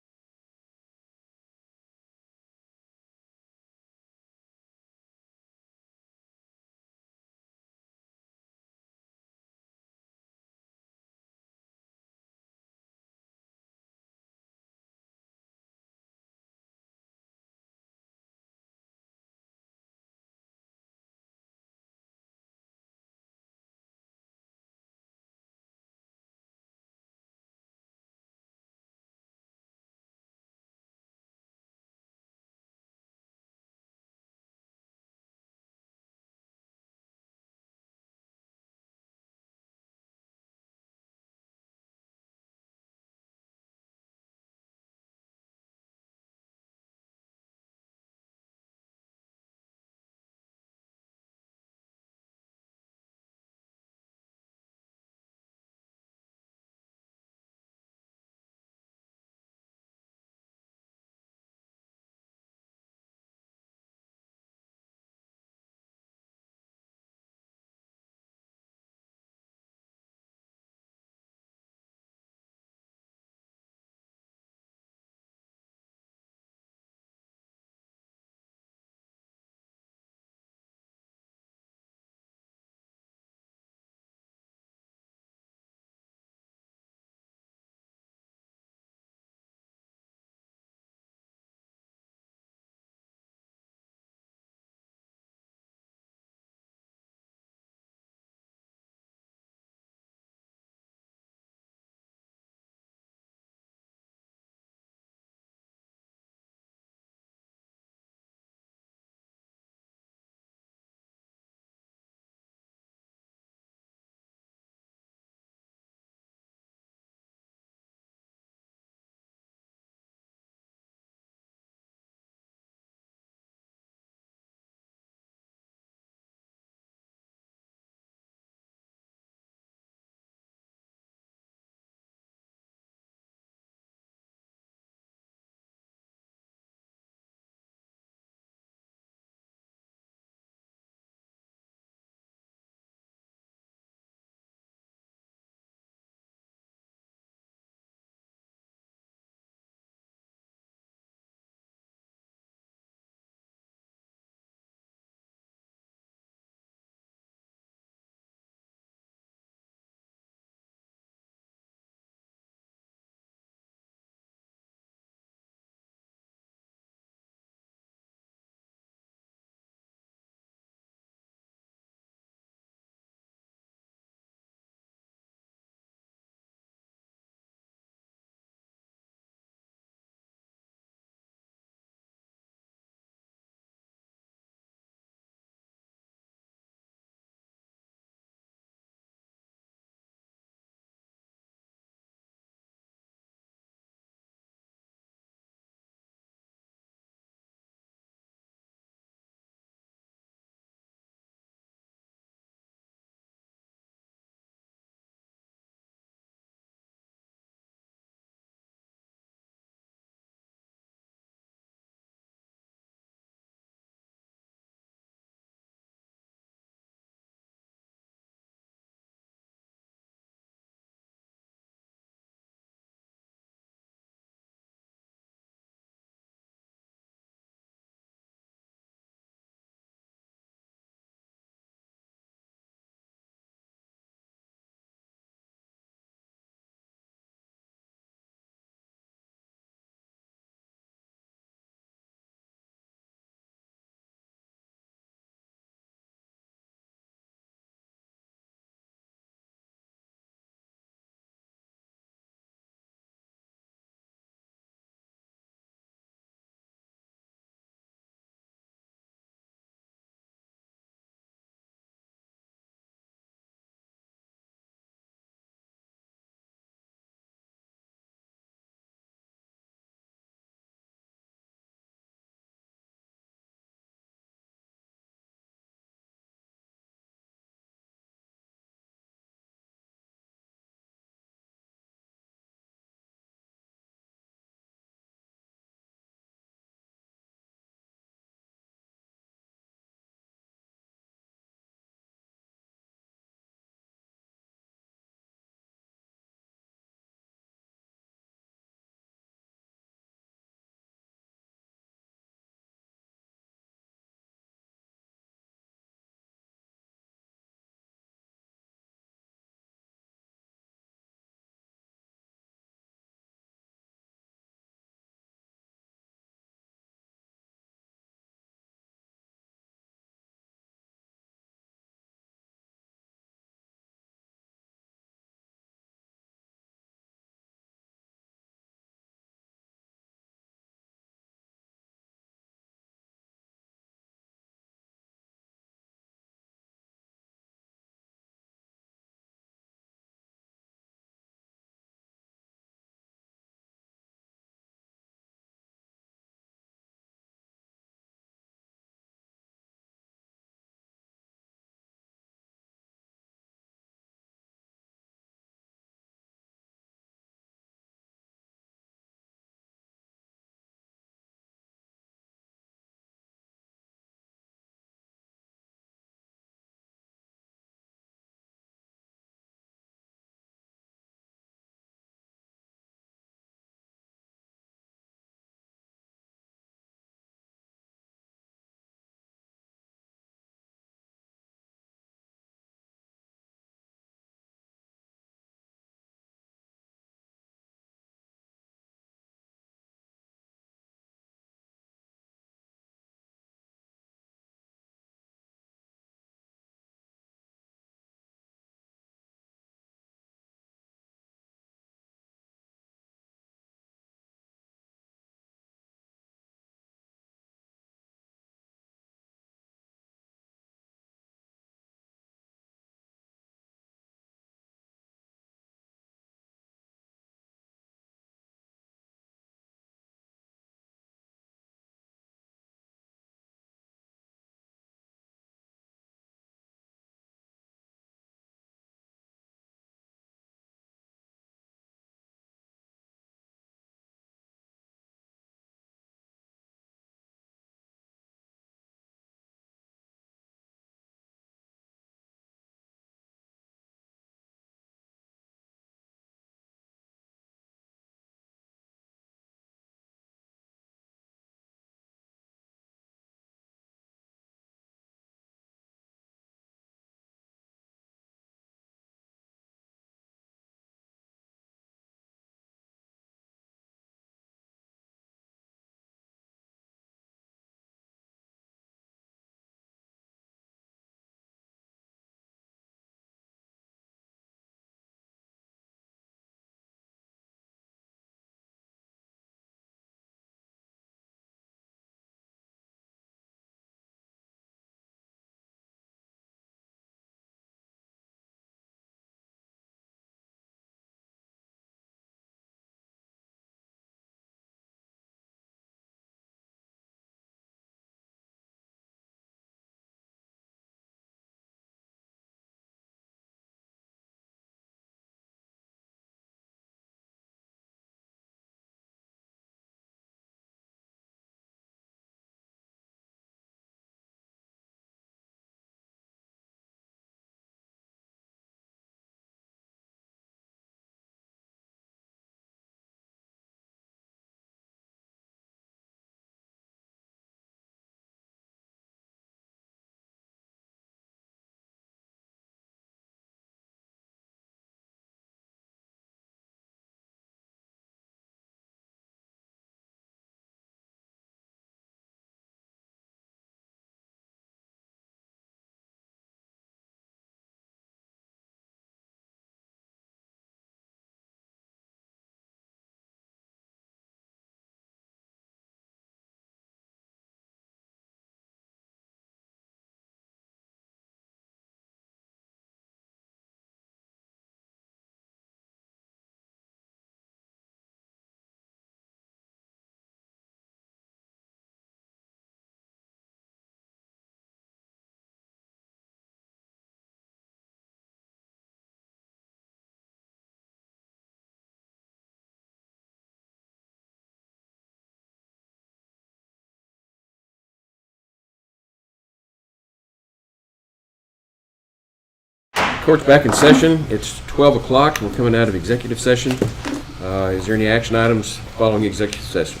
Court's back in session. It's 12 o'clock. We're coming out of executive session. Is there any action items following executive session?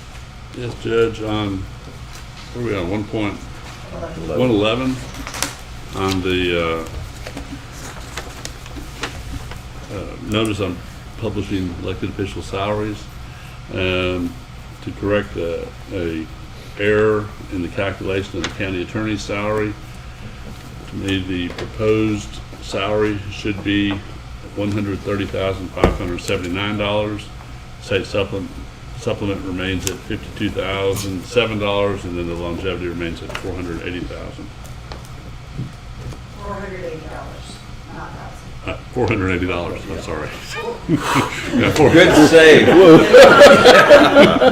Yes, Judge, on, where are we on, 1.111? On the notice on publishing elected official salaries, to correct a error in the calculation of the county attorney's salary. To me, the proposed salary should be $130,579. State supplement remains at $52,007, and then the longevity remains at $480,000. $480, not $480, I'm sorry. Yeah, Good save.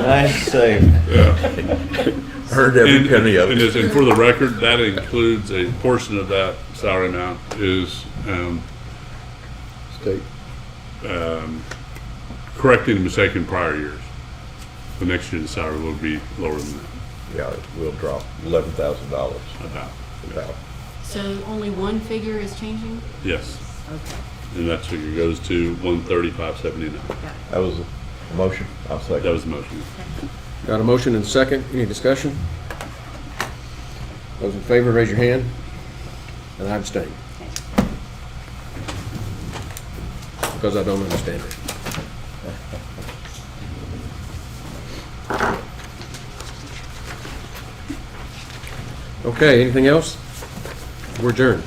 Nice save. Heard every penny of it. And for the record, that includes a portion of that salary amount is State. correcting the mistake in prior years. The next year, the salary will be lower than that. Yeah, it will drop $11,000. About. So only one figure is changing? Yes. Okay. And that figure goes to 135.79. That was a motion. I'll second. That was the motion. Got a motion and a second. Any discussion? Those in favor, raise your hand. And I abstain. Because I don't understand it. Okay, anything else? We're adjourned.